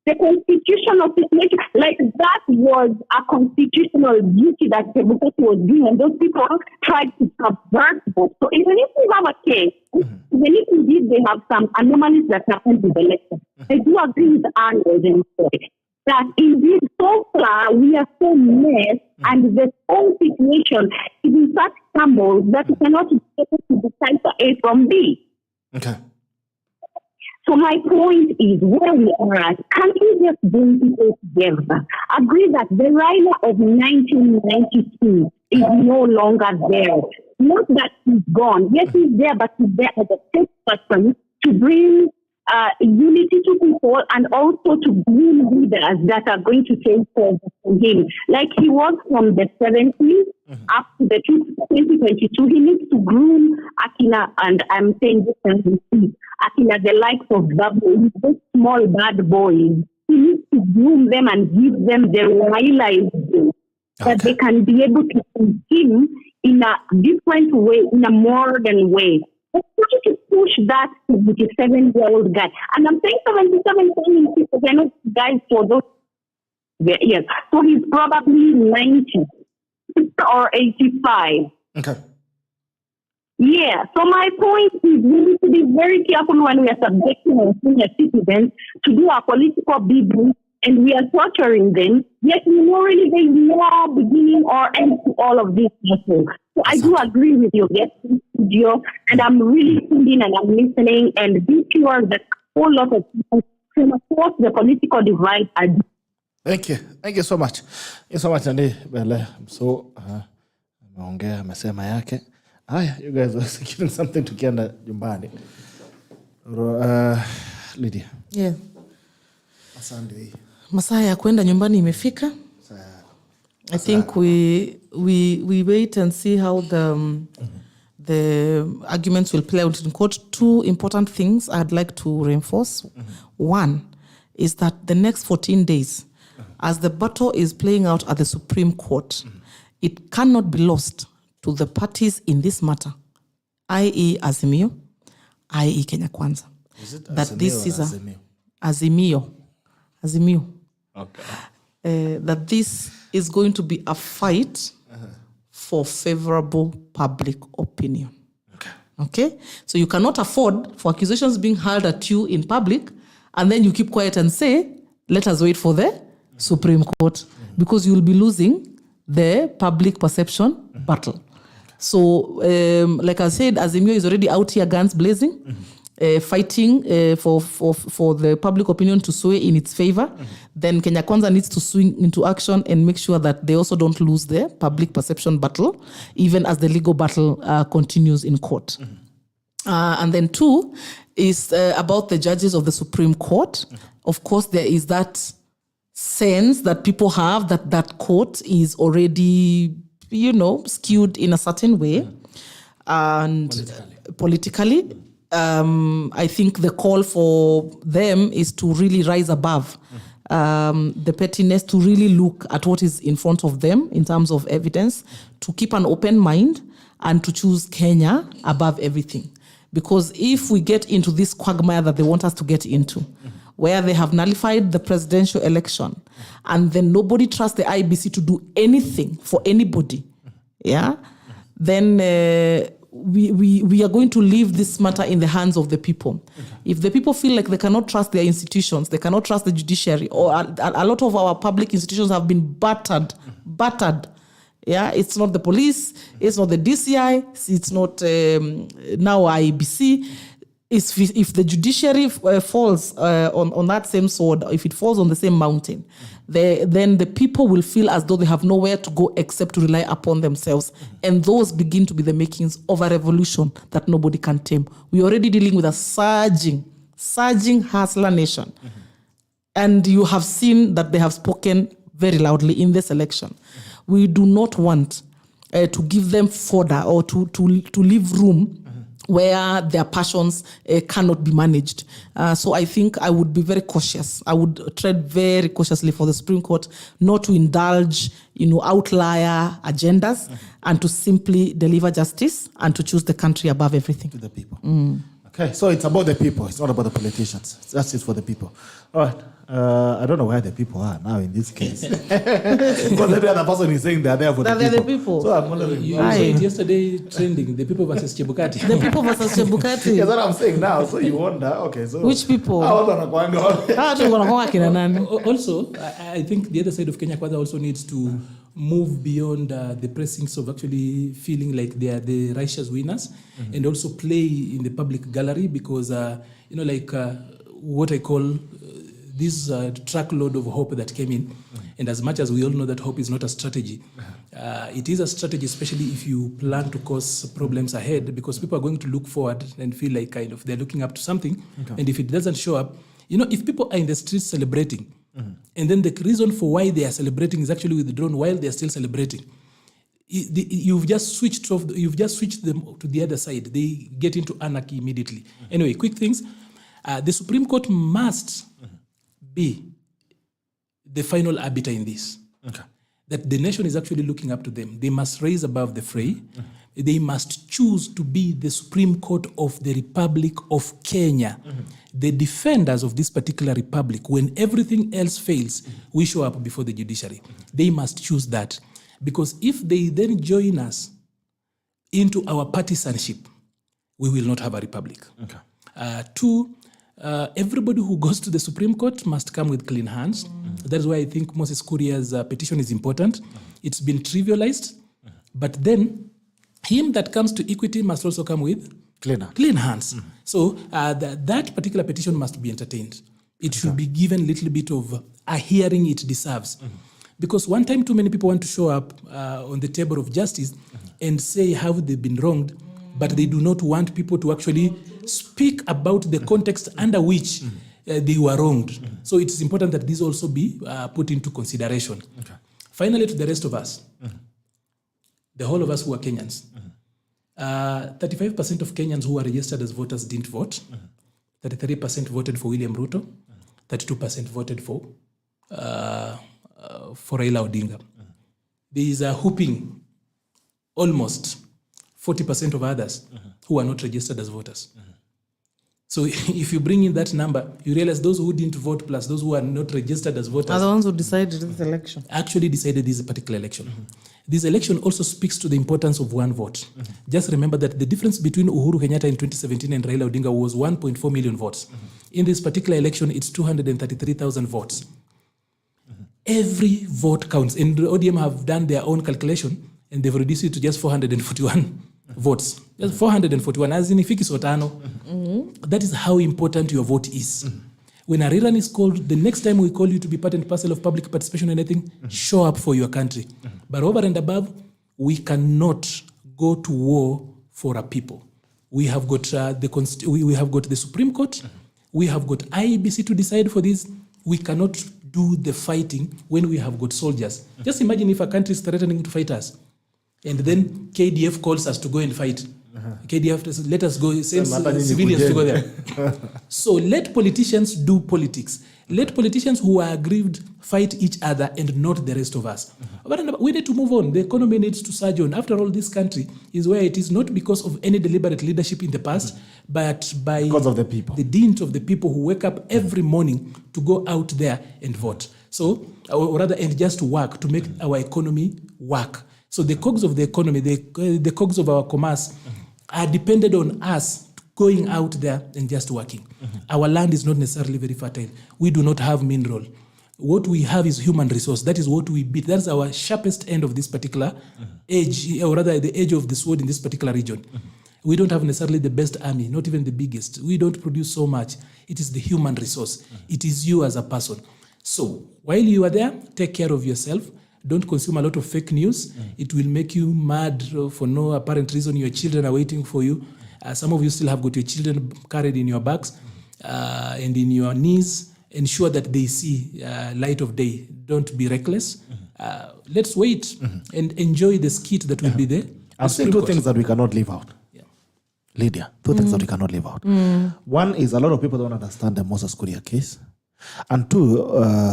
the constitutional situation. Like, that was a constitutional duty that the Bukati was doing, and those people tried to subvert that. So even if we have a case, even if indeed they have some anomalies that happened with the election, I do agree with Arnold and say that indeed so far we are so messed, and the whole situation is in such shambles that we cannot be able to decipher A from B. Okay. So my point is, where we are at, can we just bring people together? Agree that the Raila of 1992 is no longer there. Not that he's gone. Yes, he's there, but he's there as a state person to bring unity to people and also to bring leaders that are going to take over from him. Like he was from the 70s up to the 2022. He needs to groom Akina, and I'm saying this and Akina, the likes of Babu, those small bad boys. He needs to groom them and give them the realization that they can be able to see him in a different way, in a modern way. Let's try to push that 77-year-old guy. And I'm saying 77 because I know guys for those years. So he's probably 90 or 85. Okay. Yeah. So my point is we need to be very careful when we are subjecting our senior citizens to do our political bidding, and we are torturing them. Yet we know really there is no beginning or end to all of this. So I do agree with you, yes, studio, and I'm really tuning and I'm listening, and be sure that a whole lot of people from across the political divide are. Thank you so much. Thank you so much, Andy Bele. So ameongea amesema yake. Haya, you guys are securing something tukienda nyumbani. Lydia. Yeah. Asante. Masaa ya kwenda nyumbani imefika. I think we wait and see how the arguments will play out in court. Two important things I'd like to reinforce. One is that the next 14 days, as the battle is playing out at the Supreme Court, it cannot be lost to the parties in this matter, i.e. Azimio, i.e. Kenya Kwanza. Is it that Azimio this is Azimio? Azimio. Okay. That this is going to be a fight for favorable public opinion. Okay? So you cannot afford for accusations being hurled at you in public and then you keep quiet and say, let us wait for the Supreme Court, because you will be losing the public perception battle. So, like I said, Azimio is already out here guns blazing, fighting for the public opinion to sway in its favor. Then Kenya Kwanza needs to swing into action and make sure that they also don't lose their public perception battle, even as the legal battle continues in court. And then two is about the judges of the Supreme Court. Of course, there is that sense that people have that court is already, skewed in a certain way. And politically, I think the call for them is to really rise above the pettiness, to really look at what is in front of them in terms of evidence, to keep an open mind and to choose Kenya above everything. Because if we get into this quagmire that they want us to get into, where they have nullified the presidential election, and then nobody trusts the IBC to do anything for anybody, then we are going to leave this matter in the hands of the people. If the people feel like they cannot trust their institutions, they cannot trust the judiciary, or a lot of our public institutions have been battered. It's not the police, it's not the DCI, it's not now IBC. If the judiciary falls on that same sword, if it falls on the same mountain, then the people will feel as though they have nowhere to go except to rely upon themselves. And those begin to be the makings of a revolution that nobody can tame. We're already dealing with a surging hustler nation. And you have seen that they have spoken very loudly in this election. We do not want to give them fodder or to leave room where their passions cannot be managed. So I think I would be very cautious. I would tread very cautiously for the Supreme Court not to indulge, outlier agendas and to simply deliver justice and to choose the country above everything. To the people. Okay, so it's about the people. It's not about the politicians. It's justice for the people. All right. I don't know where the people are now in this case. Because every other person is saying they're there for the people. They're the people. So I'm wondering. You saw it yesterday trending, the people versus Chebukati. The people versus Chebukati. That's what I'm saying now. So you wonder, okay, so. Which people? Also, I think the other side of Kenya Kwanza also needs to move beyond the precincts of actually feeling like they are the righteous winners and also play in the public gallery because, what I call this truckload of hope that came in. And as much as we all know that hope is not a strategy, it is a strategy, especially if you plan to cause problems ahead, because people are going to look forward and feel like kind of they're looking up to something. And if it doesn't show up, if people are in the streets celebrating, and then the reason for why they are celebrating is actually withdrawn while they are still celebrating, you've just switched them to the other side. They get into anarchy immediately. Anyway, quick things. The Supreme Court must be the final arbiter in this. That the nation is actually looking up to them. They must rise above the fray. They must choose to be the Supreme Court of the Republic of Kenya. The defenders of this particular republic, when everything else fails, we show up before the judiciary. They must choose that. Because if they then join us into our partisanship, we will not have a republic. Two, everybody who goes to the Supreme Court must come with clean hands. That's why I think Moses Kuria's petition is important. It's been trivialized, but then him that comes to equity must also come with clean hands. So that particular petition must be entertained. It should be given a little bit of a hearing it deserves. Because one time too many people want to show up on the table of justice and say how they've been wronged, but they do not want people to actually speak about the context under which they were wronged. So it's important that this also be put into consideration. Finally, to the rest of us, the whole of us who are Kenyans, 35% of Kenyans who are registered as voters didn't vote. 33% voted for William Ruto. 32% voted for Raila Odinga. There is a whooping almost 40% of others who are not registered as voters. So if you bring in that number, you realize those who didn't vote plus those who are not registered as voters are the ones who decided this election. Actually decided this particular election. This election also speaks to the importance of one vote. Just remember that the difference between Uhuru Kenyatta in 2017 and Raila Odinga was 1.4 million votes. In this particular election, it's 233,000 votes. Every vote counts. And the ODM have done their own calculation and they've reduced it to just 441 votes. Just 441, as in ifiki sotano. That is how important your vote is. When a rerun is called, the next time we call you to be part and parcel of public participation in anything, show up for your country. But over and above, we cannot go to war for a people. We have got we have got the Supreme Court. We have got IEBC to decide for this. We cannot do the fighting when we have got soldiers. Just imagine if a country is threatening to fight us. And then KDF calls us to go and fight. KDF says, let us go, send civilians to go there. So let politicians do politics. Let politicians who are aggrieved fight each other and not the rest of us. But we need to move on. The economy needs to surge on. After all, this country is where it is, not because of any deliberate leadership in the past, but by because of the people. The dint of the people who wake up every morning to go out there and vote. So, or rather, and just work to make our economy work. So the cogs of the economy, the cogs of our commerce are dependent on us going out there and just working. Our land is not necessarily very fertile. We do not have mineral. What we have is human resource. That is what we beat. That's our sharpest end of this particular edge, or rather the edge of the sword in this particular region. We don't have necessarily the best army, not even the biggest. We don't produce so much. It is the human resource. It is you as a person. So while you are there, take care of yourself. Don't consume a lot of fake news. It will make you mad for no apparent reason. Your children are waiting for you. Some of you still have got your children carried in your bags and in your knees. Ensure that they see light of day. Don't be reckless. Let's wait and enjoy the skit that will be there. I've seen two things that we cannot leave out. Lydia, two things that we cannot leave out. One is a lot of people don't understand the Moses Kuria case. And two,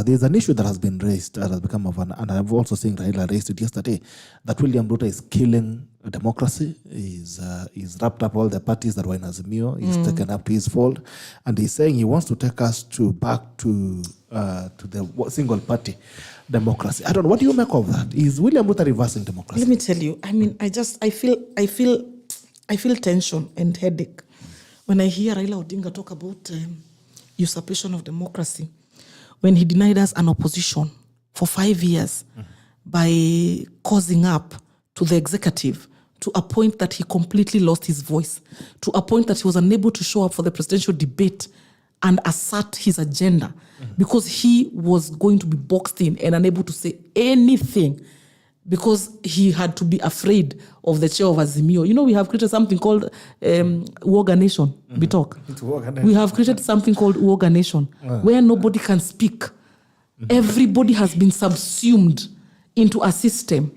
there's an issue that has been raised, that has become of an, and I've also seen Raila raised it yesterday, that William Ruto is killing democracy. He's wrapped up all the parties that were in Azimio. He's taken up to his fold. And he's saying he wants to take us back to the single party democracy. I don't know. What do you make of that? Is William Ruto reversing democracy? Let me tell you, I mean, I feel tension and headache when I hear Raila Odinga talk about usurpation of democracy, when he denied us an opposition for 5 years by causing up to the executive to a point that he completely lost his voice, to a point that he was unable to show up for the presidential debate and assert his agenda because he was going to be boxed in and unable to say anything because he had to be afraid of the chair of Azimio. You know, we have created something called Uoga Nation, Bitok. We have created something called Uoga Nation, where nobody can speak. Everybody has been subsumed into a system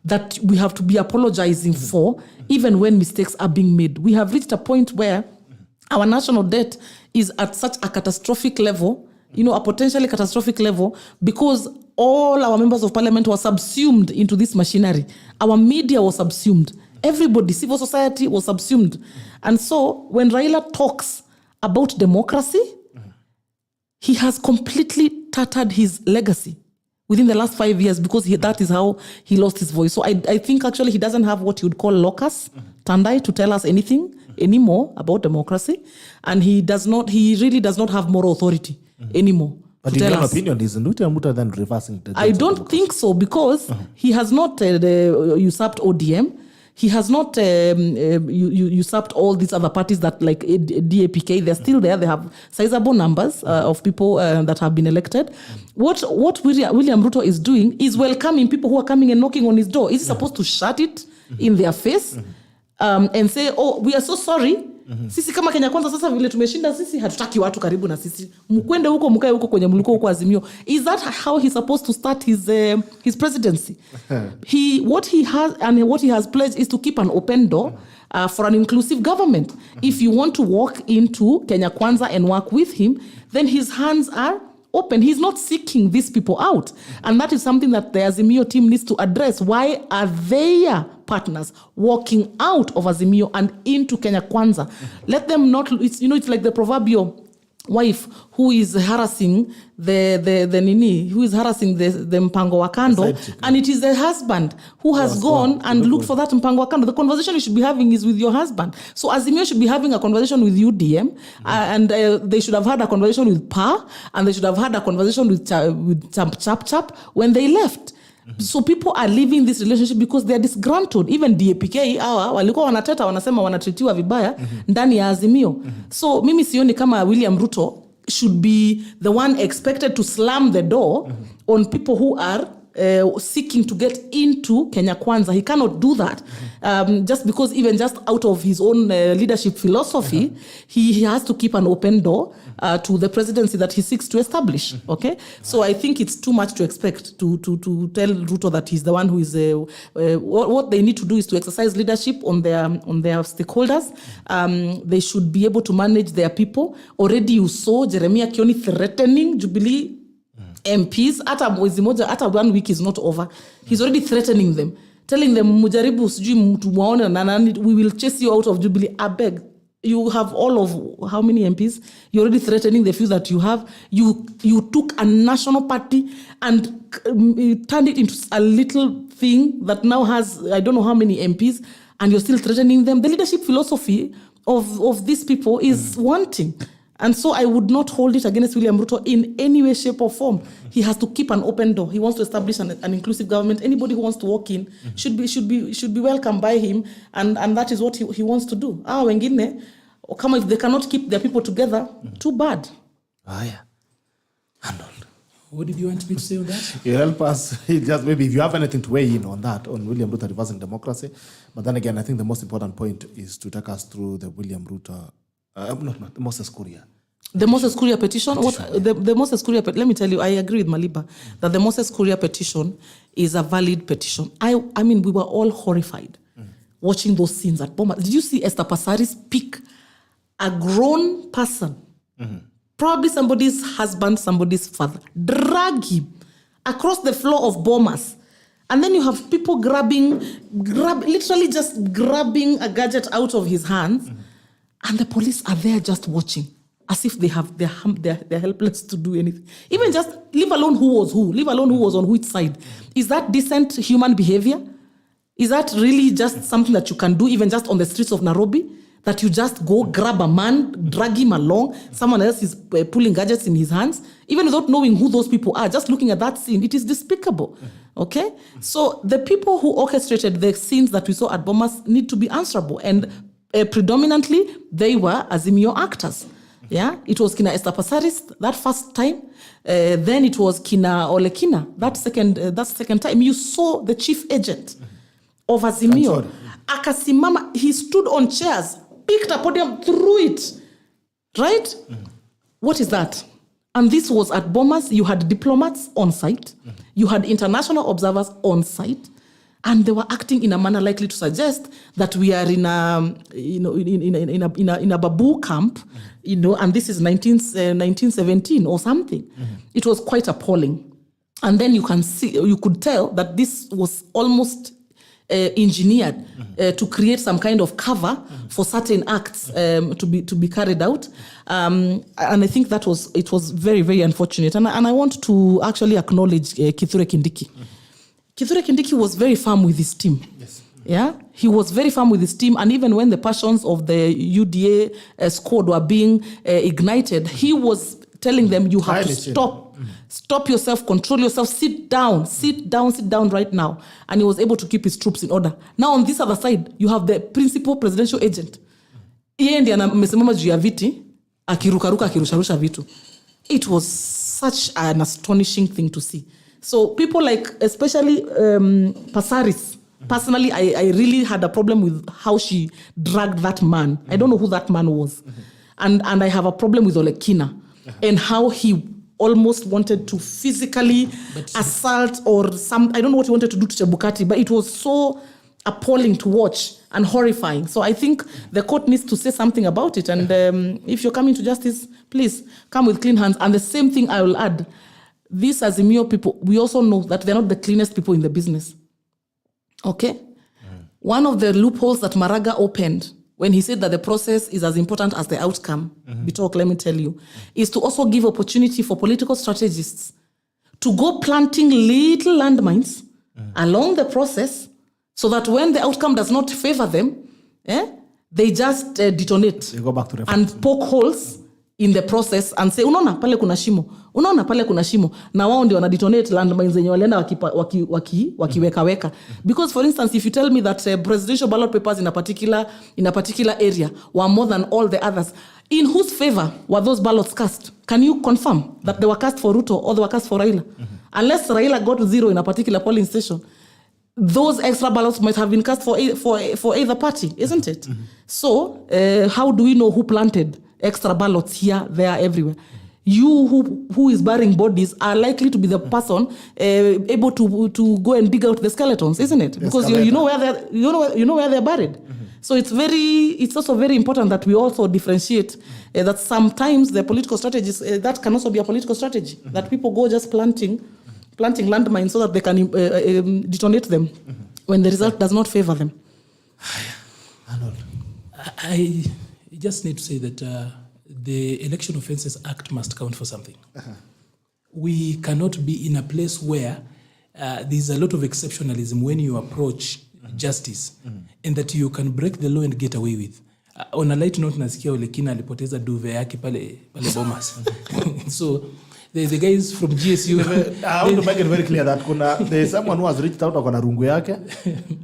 that we have to be apologizing for, even when mistakes are being made. We have reached a point where our national debt is at such a catastrophic level, you know, a potentially catastrophic level, because all our members of parliament were subsumed into this machinery. Our media was subsumed. Everybody, civil society was subsumed. And so when Raila talks about democracy, he has completely tattered his legacy within the last 5 years because that is how he lost his voice. So I think actually he doesn't have what you would call locus tandai to tell us anything anymore about democracy. And he really does not have moral authority anymore. But in your opinion, isn't William Ruto then reversing the I don't think so because he has not usurped ODM. He has not usurped all these other parties that like DAPK. They're still there. They have sizable numbers of people that have been elected. What William Ruto is doing is welcoming people who are coming and knocking on his door. Is he supposed to shut it in their face and say, oh, we are so sorry. Sisi kama Kenya Kwanza sasa vile tumeshinda sisi hatutaki watu karibu na sisi. Mkwende huko mkae huko kwenye mliko huko Azimio. Is that how he's supposed to start his presidency? What he has pledged is to keep an open door for an inclusive government. If you want to walk into Kenya Kwanza and work with him, then his hands are open. He's not seeking these people out. And that is something that the Azimio team needs to address. Why are their partners walking out of Azimio and into Kenya Kwanza? Let them not, it's like the proverbial wife who is harassing the mpango wa kando, and it is the husband who has gone and looked for that mpango wa kando. The conversation you should be having is with your husband. So Azimio should be having a conversation with UDM, and they should have had a conversation with PA, and they should have had a conversation with Chap when they left. So people are leaving this relationship because they are disgruntled. Even DAPK walikuwa wanateta wanasema wanatretiwa vibaya ndani ya Azimio. So mimi sioni kama William Ruto should be the one expected to slam the door on people who are seeking to get into Kenya Kwanza. He cannot do that just because even just out of his own leadership philosophy, he has to keep an open door to the presidency that he seeks to establish. Okay, so I think it's too much to expect to tell Ruto that he's the one who is. What they need to do is to exercise leadership on their stakeholders. They should be able to manage their people. Already you saw Jeremiah Kioni threatening Jubilee MPs. Hata mwezi moja, hata 1 week is not over. He's already threatening them, telling them mujaribu sijui mtu muone na nani, we will chase you out of Jubilee. I beg. You have all of how many MPs? You're already threatening the few that you have. You took a national party and turned it into a little thing that now has I don't know how many MPs, and you're still threatening them. The leadership philosophy of these people is wanting. And so I would not hold it against William Ruto in any way, shape, or form. He has to keep an open door. He wants to establish an inclusive government. Anybody who wants to walk in should be welcomed by him, and that is what he wants to do. Wengine, kama if they cannot keep their people together, too bad. Yeah. Arnold. What did you want me to say on that? You help us. Just maybe if you have anything to weigh in on that, on William Ruto reversing democracy. But then again, I think the most important point is to take us through the William Ruto. Not the Moses Kuria. The Moses Kuria petition? The Moses Kuria petition, let me tell you, I agree with Maliba that the Moses Kuria petition is a valid petition. I mean, we were all horrified watching those scenes at Bomas. Did you see Esther Passaris pick a grown person, probably somebody's husband, somebody's father, drag him across the floor of Bomas? And then you have people literally just grabbing a gadget out of his hands. And the police are there just watching, as if they're helpless to do anything. Even just, leave alone who was on which side. Is that decent human behavior? Is that really just something that you can do, even just on the streets of Nairobi? That you just go grab a man, drag him along, someone else is pulling gadgets in his hands, even without knowing who those people are, just looking at that scene, it is despicable. Okay? So the people who orchestrated the scenes that we saw at Bomas need to be answerable, and predominantly, they were Azimio actors. Yeah, it was Kina Esther Passaris that first time. Then it was Kina Olekina that second time. You saw the chief agent of Azimio. Akasimama, he stood on chairs, picked a podium, threw it. Right? What is that? And this was at Bomas. You had diplomats on site. You had international observers on site. And they were acting in a manner likely to suggest that we are in a babu camp, and this is 1917 or something. It was quite appalling. And then you could tell that this was almost engineered to create some kind of cover for certain acts to be carried out. And I think it was very, very unfortunate. And I want to actually acknowledge Kithure Kindiki. Kithure Kindiki was very firm with his team. Yes. Yeah, he was very firm with his team, and even when the passions of the UDA squad were being ignited, he was telling them, "You have to stop yourself, control yourself, sit down right now." And he was able to keep his troops in order. Now on this other side, you have the principal presidential agent. Yeye ndiye amesimama juu ya viti akirukaruka akirusharusha vitu. It was such an astonishing thing to see. So people like, especially Passaris, personally, I really had a problem with how she dragged that man. I don't know who that man was. And I have a problem with Olekina and how he almost wanted to physically assault or I don't know what he wanted to do to Chebukati, but it was so appalling to watch and horrifying. So I think the court needs to say something about it. And if you're coming to justice, please come with clean hands. And the same thing I will add. These Azimio people, we also know that they're not the cleanest people in the business. Okay? One of the loopholes that Maraga opened when he said that the process is as important as the outcome, Bitok, let me tell you, is to also give opportunity for political strategists to go planting little landmines along the process so that when the outcome does not favor them, they just detonate. They go back to and poke holes in the process and say, unaona pale kuna shimo, na wao ndio wana detonate landmines zenye walienda wakiweka. Because for instance, if you tell me that presidential ballot papers in a particular area were more than all the others, in whose favor were those ballots cast? Can you confirm that they were cast for Ruto or they were cast for Raila? Unless Raila got 0 in a particular polling station, those extra ballots might have been cast for either party, isn't it? So how do we know who planted extra ballots here, there, everywhere? You who is burying bodies are likely to be the person able to go and dig out the skeletons, isn't it? Because you know where they're buried. So it's also very important that we also differentiate that sometimes the political strategies that can also be a political strategy, that people go just planting landmines so that they can detonate them when the result does not favor them. Arnold, I just need to say that the Election Offences Act must count for something. We cannot be in a place where there's a lot of exceptionalism when you approach justice and that you can break the law and get away with. On a light note, nasikia Olekina alipoteza duve yake pale Bomas. So the guys from GSU. I want to make it very clear that there's someone who has reached out akona rungu yake,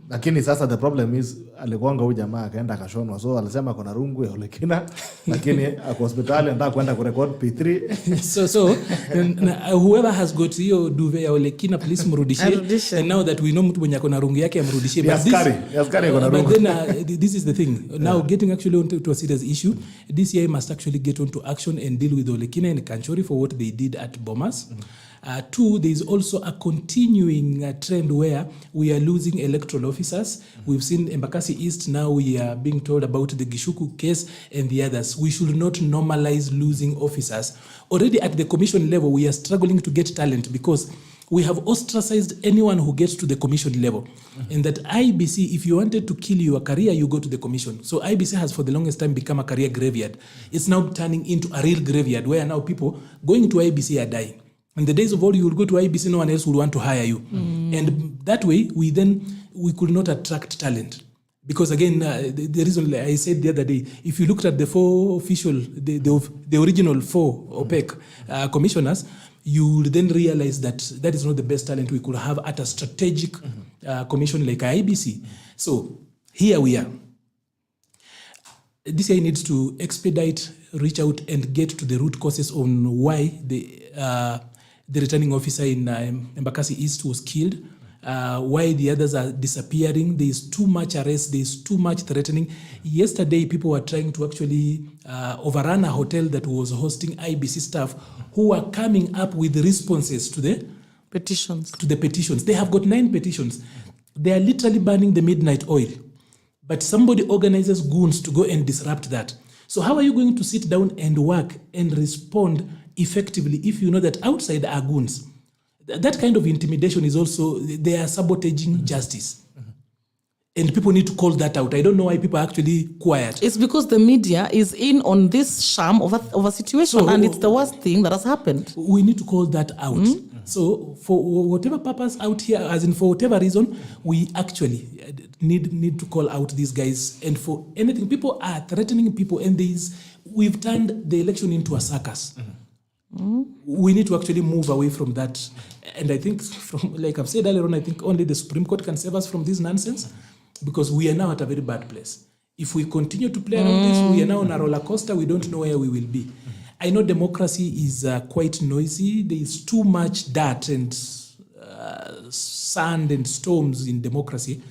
lakini sasa the problem is alikuanga huyu jamaa akaenda akashonwa, so alisema akona rungu ya Olekina, lakini ako hospitali anataka kwenda kurecord P3. So whoever has got hiyo duve ya Olekina, please mrudishie. And now that we know mtu mwenye akona rungu yake amrudishie. But then this is the thing. Now getting actually onto a serious issue, DCI must actually get onto action and deal with Olekina and Kanchori for what they did at Bomas. 2, there is also a continuing trend where we are losing electoral officers. We've seen Embakasi East, now we are being told about the Gishuku case and the others. We should not normalize losing officers. Already at the commission level, we are struggling to get talent because we have ostracized anyone who gets to the commission level. And that IBC, if you wanted to kill your career, you go to the commission. So IBC has for the longest time become a career graveyard. It's now turning into a real graveyard where now people going to IBC are dying. In the days of old, you would go to IBC, no one else would want to hire you. And that way, we could not attract talent. Because again, the reason I said the other day, if you looked at the 4 official, the original 4 OPEC commissioners, you would then realize that that is not the best talent we could have at a strategic commission like IBC. So here we are. DCI needs to expedite, reach out, and get to the root causes on why the returning officer in Embakasi East was killed, why the others are disappearing. There is too much arrest, there is too much threatening. Yesterday, people were trying to actually overrun a hotel that was hosting IBC staff who were coming up with responses to the petitions. They have got 9 petitions. They are literally burning the midnight oil. But somebody organizes goons to go and disrupt that. So how are you going to sit down and work and respond effectively if you know that outside are goons? That kind of intimidation is also, they are sabotaging justice. And people need to call that out. I don't know why people are actually quiet. It's because the media is in on this sham of a situation, so, and it's the worst thing that has happened. We need to call that out. So for whatever purpose out here, as in for whatever reason, we actually need to call out these guys. And for anything, people are threatening people, and we've turned the election into a circus. We need to actually move away from that. And I think, like I've said earlier on, I think only the Supreme Court can save us from this nonsense, because we are now at a very bad place. If we continue to play around this, we are now on a roller coaster. We don't know where we will be. I know democracy is quite noisy. There is too much dirt and sand and storms in democracy,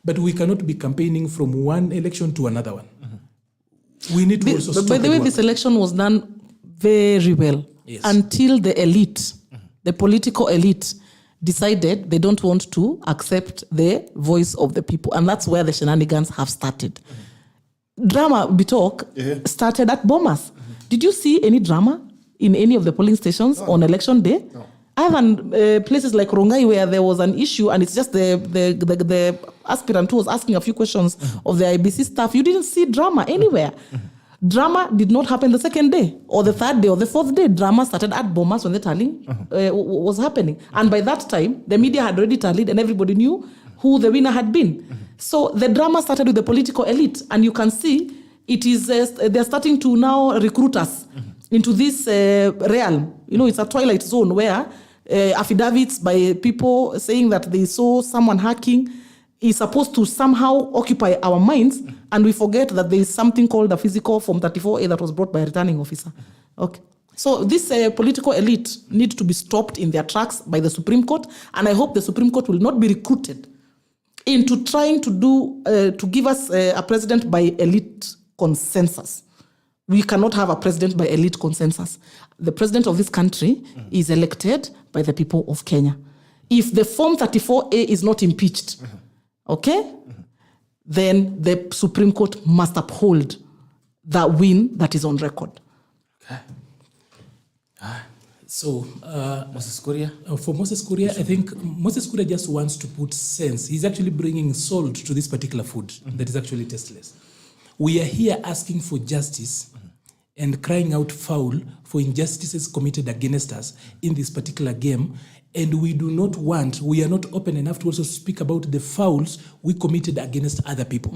but we cannot be campaigning from one election to another one. We need to also stop. By the way, this election was done very well until the elite, the political elite, decided they don't want to accept the voice of the people. And that's where the shenanigans have started. Drama, Bitok, started at Bomas. Did you see any drama in any of the polling stations on election day? No. Other than places like Rongai, where there was an issue and it's just the aspirant who was asking a few questions of the IBC staff, you didn't see drama anywhere. Drama did not happen the second day or the third day or the fourth day. Drama started at Bomas when the tallying was happening. And by that time, the media had already tallied and everybody knew who the winner had been. So the drama started with the political elite. And you can see it is they're starting to now recruit us into this realm. You know, it's a twilight zone where affidavits by people saying that they saw someone hacking is supposed to somehow occupy our minds, and we forget that there is something called a physical Form 34A that was brought by a returning officer. Okay. So this political elite need to be stopped in their tracks by the Supreme Court, and I hope the Supreme Court will not be recruited into trying to give us a president by elite consensus. We cannot have a president by elite consensus. The president of this country is elected by the people of Kenya. If the Form 34A is not impeached, okay, then the Supreme Court must uphold that win that is on record. Okay. So, Moses Kuria? For Moses Kuria, I think Moses Kuria just wants to put sense. He's actually bringing salt to this particular food that is actually tasteless. We are here asking for justice and crying out foul for injustices committed against us in this particular game. And we are not open enough to also speak about the fouls we committed against other people.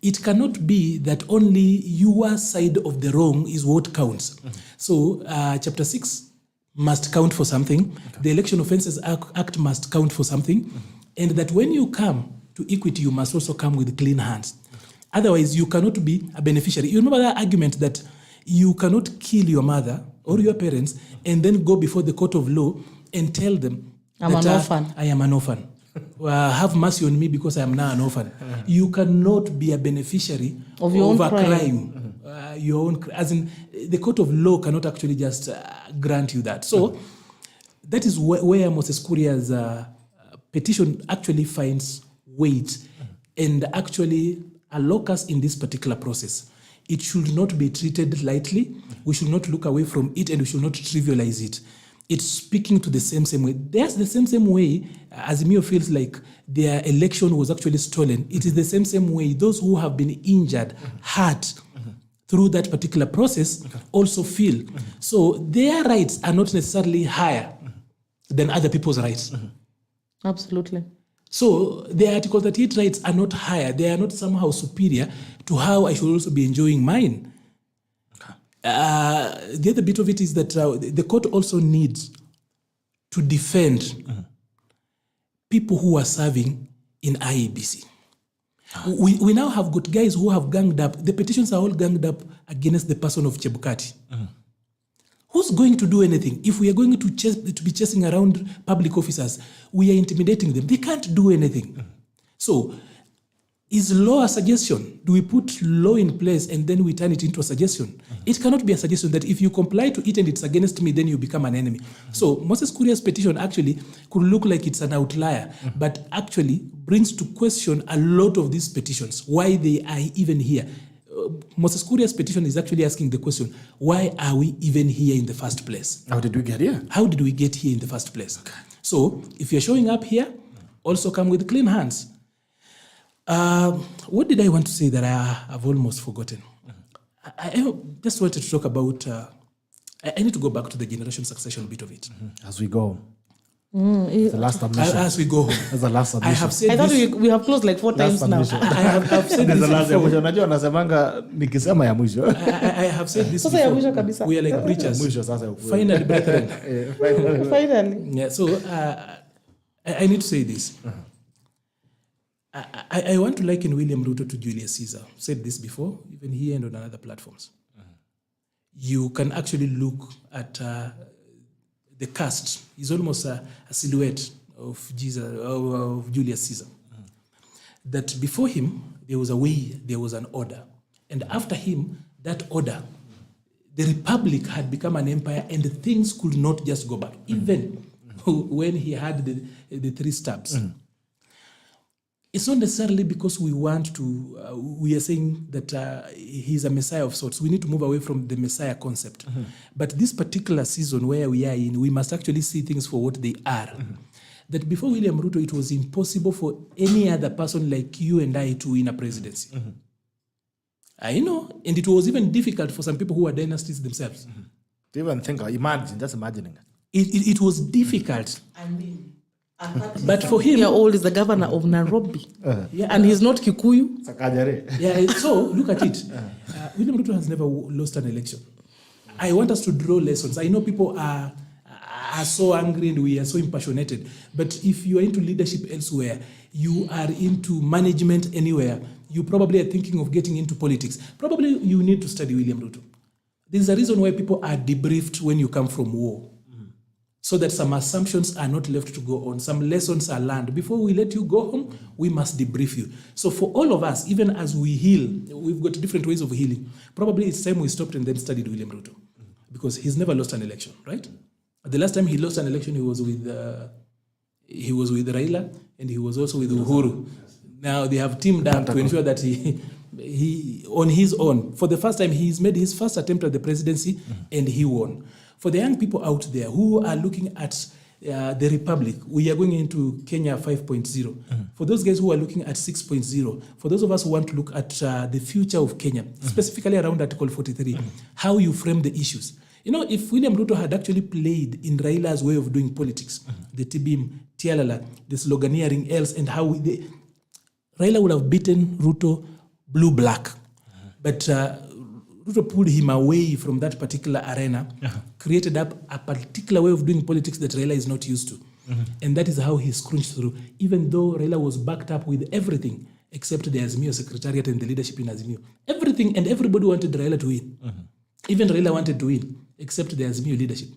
It cannot be that only your side of the wrong is what counts. So chapter 6 must count for something. The Election Offences Act must count for something. And that when you come to equity, you must also come with clean hands. Otherwise, you cannot be a beneficiary. You remember that argument that you cannot kill your mother or your parents and then go before the court of law and tell them I am an orphan. Have mercy on me because I am now an orphan. You cannot be a beneficiary of your own crime. Your own, as in the court of law cannot actually just grant you that. So that is where Moses Kuria's petition actually finds weight and actually alloc us in this particular process. It should not be treated lightly. We should not look away from it, and we should not trivialize it. It's speaking to the same way. There's the same way Azimio feels like their election was actually stolen. It is the same way those who have been injured, hurt through that particular process also feel. So their rights are not necessarily higher than other people's rights. Absolutely. So the Article 38 rights are not higher. They are not somehow superior to how I should also be enjoying mine. The other bit of it is that the court also needs to defend people who are serving in IEBC. We now have got guys who have ganged up. The petitions are all ganged up against the person of Chebukati. Who's going to do anything? If we are going to be chasing around public officers, we are intimidating them. They can't do anything. So, is law a suggestion? Do we put law in place and then we turn it into a suggestion? It cannot be a suggestion that if you comply to it and it's against me, then you become an enemy. So Moses Kuria's petition actually could look like it's an outlier, but actually brings to question a lot of these petitions, why they are even here. Moses Kuria's petition is actually asking the question, why are we even here in the first place? How did we get here? How did we get here in the first place? Okay. So if you're showing up here, also come with clean hands. What did I want to say that I've almost forgotten? I just wanted to talk about, I need to go back to the generation succession bit of it. As we go. The last submission. As we go. That's the last submission. I have said I thought we have closed like 4 times now. I've said this before. Unajua nasemanga nikisema ya mwisho. I have said this Sasa ya mwisho kabisa. We are like preachers. Mwisho sasa ya ukweli. Finally, brethren. Finally. Yeah, so I need to say this. I want to liken William Ruto to Julius Caesar. I've said this before, even here and on other platforms. You can actually look at the cast. He's almost a silhouette of Julius Caesar. That before him, there was a way, there was an order. And after him, that order, the republic had become an empire and things could not just go back. Even when he had the 3 stabs. It's not necessarily because we want to, we are saying that he's a messiah of sorts. We need to move away from the messiah concept. But this particular season where we are in, we must actually see things for what they are. That before William Ruto, it was impossible for any other person like you and I to win a presidency. I know, and it was even difficult for some people who are dynasties themselves. To even think, imagine, just imagining. It was difficult. I mean, but for him, old is the governor of Nairobi, and he's not Kikuyu. Yeah, so look at it. William Ruto has never lost an election. I want us to draw lessons. I know people are so angry and we are so impassionated. But if you are into leadership elsewhere, you are into management anywhere, you probably are thinking of getting into politics. Probably you need to study William Ruto. There's a reason why people are debriefed when you come from war. So that some assumptions are not left to go on. Some lessons are learned. Before we let you go home, we must debrief you. So for all of us, even as we heal, we've got different ways of healing. Probably it's time we stopped and then studied William Ruto. Because he's never lost an election, right? The last time he lost an election, he was with Raila, and he was also with Uhuru. Now they have teamed up to ensure that he on his own, for the first time, he's made his first attempt at the presidency, and he won. For the young people out there who are looking at the Republic, we are going into Kenya 5.0. For those guys who are looking at 6.0, for those of us who want to look at the future of Kenya, specifically around Article 43, how you frame the issues. You know, if William Ruto had actually played in Raila's way of doing politics, the Tibim, Tialala, the sloganeering else, and how Raila would have beaten Ruto blue-black. But Ruto pulled him away from that particular arena, created up a particular way of doing politics that Raila is not used to. And that is how he scrunched through, even though Raila was backed up with everything except the Azimio Secretariat and the leadership in Azimio. Everything, and everybody wanted Raila to win. Even Raila wanted to win, except the Azimio leadership.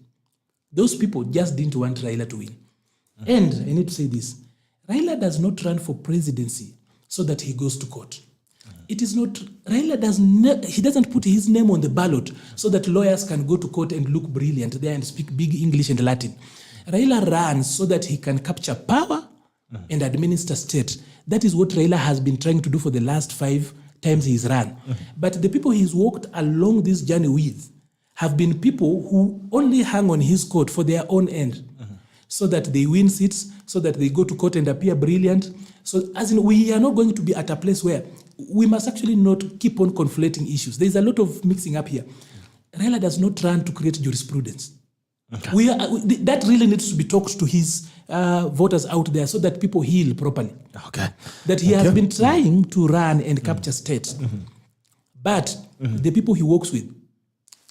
Those people just didn't want Raila to win. And I need to say this, Raila does not run for presidency so that he goes to court. It is not, Raila he doesn't put his name on the ballot so that lawyers can go to court and look brilliant there and speak big English and Latin. Raila runs so that he can capture power and administer state. That is what Raila has been trying to do for the last 5 times he's run. But the people he's walked along this journey with have been people who only hang on his coat for their own end. So that they win seats, so that they go to court and appear brilliant. So as in, we are not going to be at a place where we must actually not keep on conflating issues. There's a lot of mixing up here. Raila does not run to create jurisprudence. That really needs to be talked to his voters out there so that people heal properly. That he has been trying to run and capture state. But the people he works with,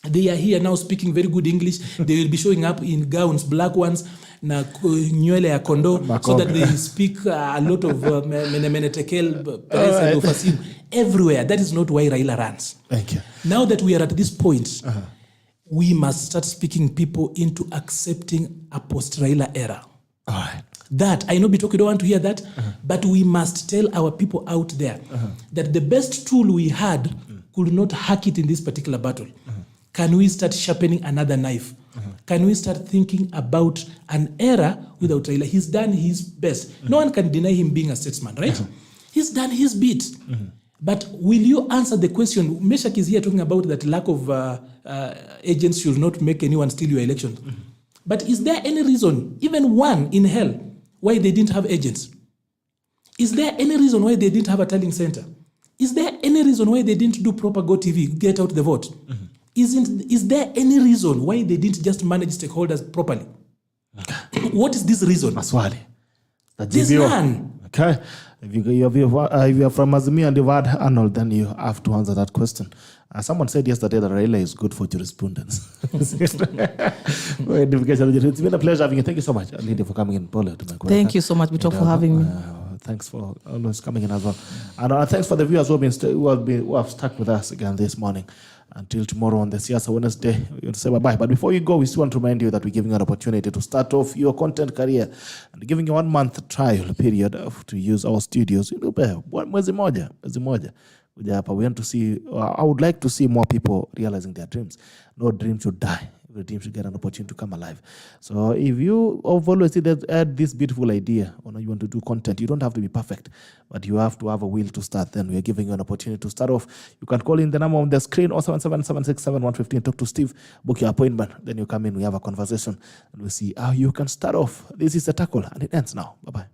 they are here now speaking very good English. They will be showing up in gowns, black ones, na nywele ya kondo, so that they speak a lot of menetekel, everywhere. That is not why Raila runs. Thank you. Now that we are at this point, we must start speaking people into accepting a post-Raila era. All right. That, I know Bitoko don't want to hear that, but we must tell our people out there that the best tool we had could not hack it in this particular battle. Can we start sharpening another knife? Can we start thinking about an era without Raila? He's done his best. No one can deny him being a statesman, right? He's done his bit. But will you answer the question? Meshach is here talking about that lack of agents should not make anyone steal your election. But is there any reason, even one in hell, why they didn't have agents? Is there any reason why they didn't have a tallying center? Is there any reason why they didn't do proper Go TV, get out the vote? Is there any reason why they didn't just manage stakeholders properly? What is this reason? Maswali. There's none. Okay. If you are from Azimio and you've had Arnold, then you have to answer that question. Someone said yesterday that Raila is good for jurisprudence. It's been a pleasure having you. Thank you so much, Lydia, for coming in. Thank you so much, Bito, for having me. Thanks for always coming in as well. And thanks for the viewers who have stuck with us again this morning. Until tomorrow on the Siasa Wednesday, we want to say bye-bye. But before you go, we still want to remind you that we're giving you an opportunity to start off your content career and giving you 1 month trial period to use our studios. Mwezi moja. We want to see, I would like to see more people realizing their dreams. No dream should die. Every dream should get an opportunity to come alive. So if you have always had this beautiful idea, or you want to do content, you don't have to be perfect, but you have to have a will to start. Then we are giving you an opportunity to start off. You can call in the number on the screen, 077-767-115, talk to Steve, book your appointment. Then you come in, we have a conversation, and we see how you can start off. This is the tackle, and it ends now. Bye-bye.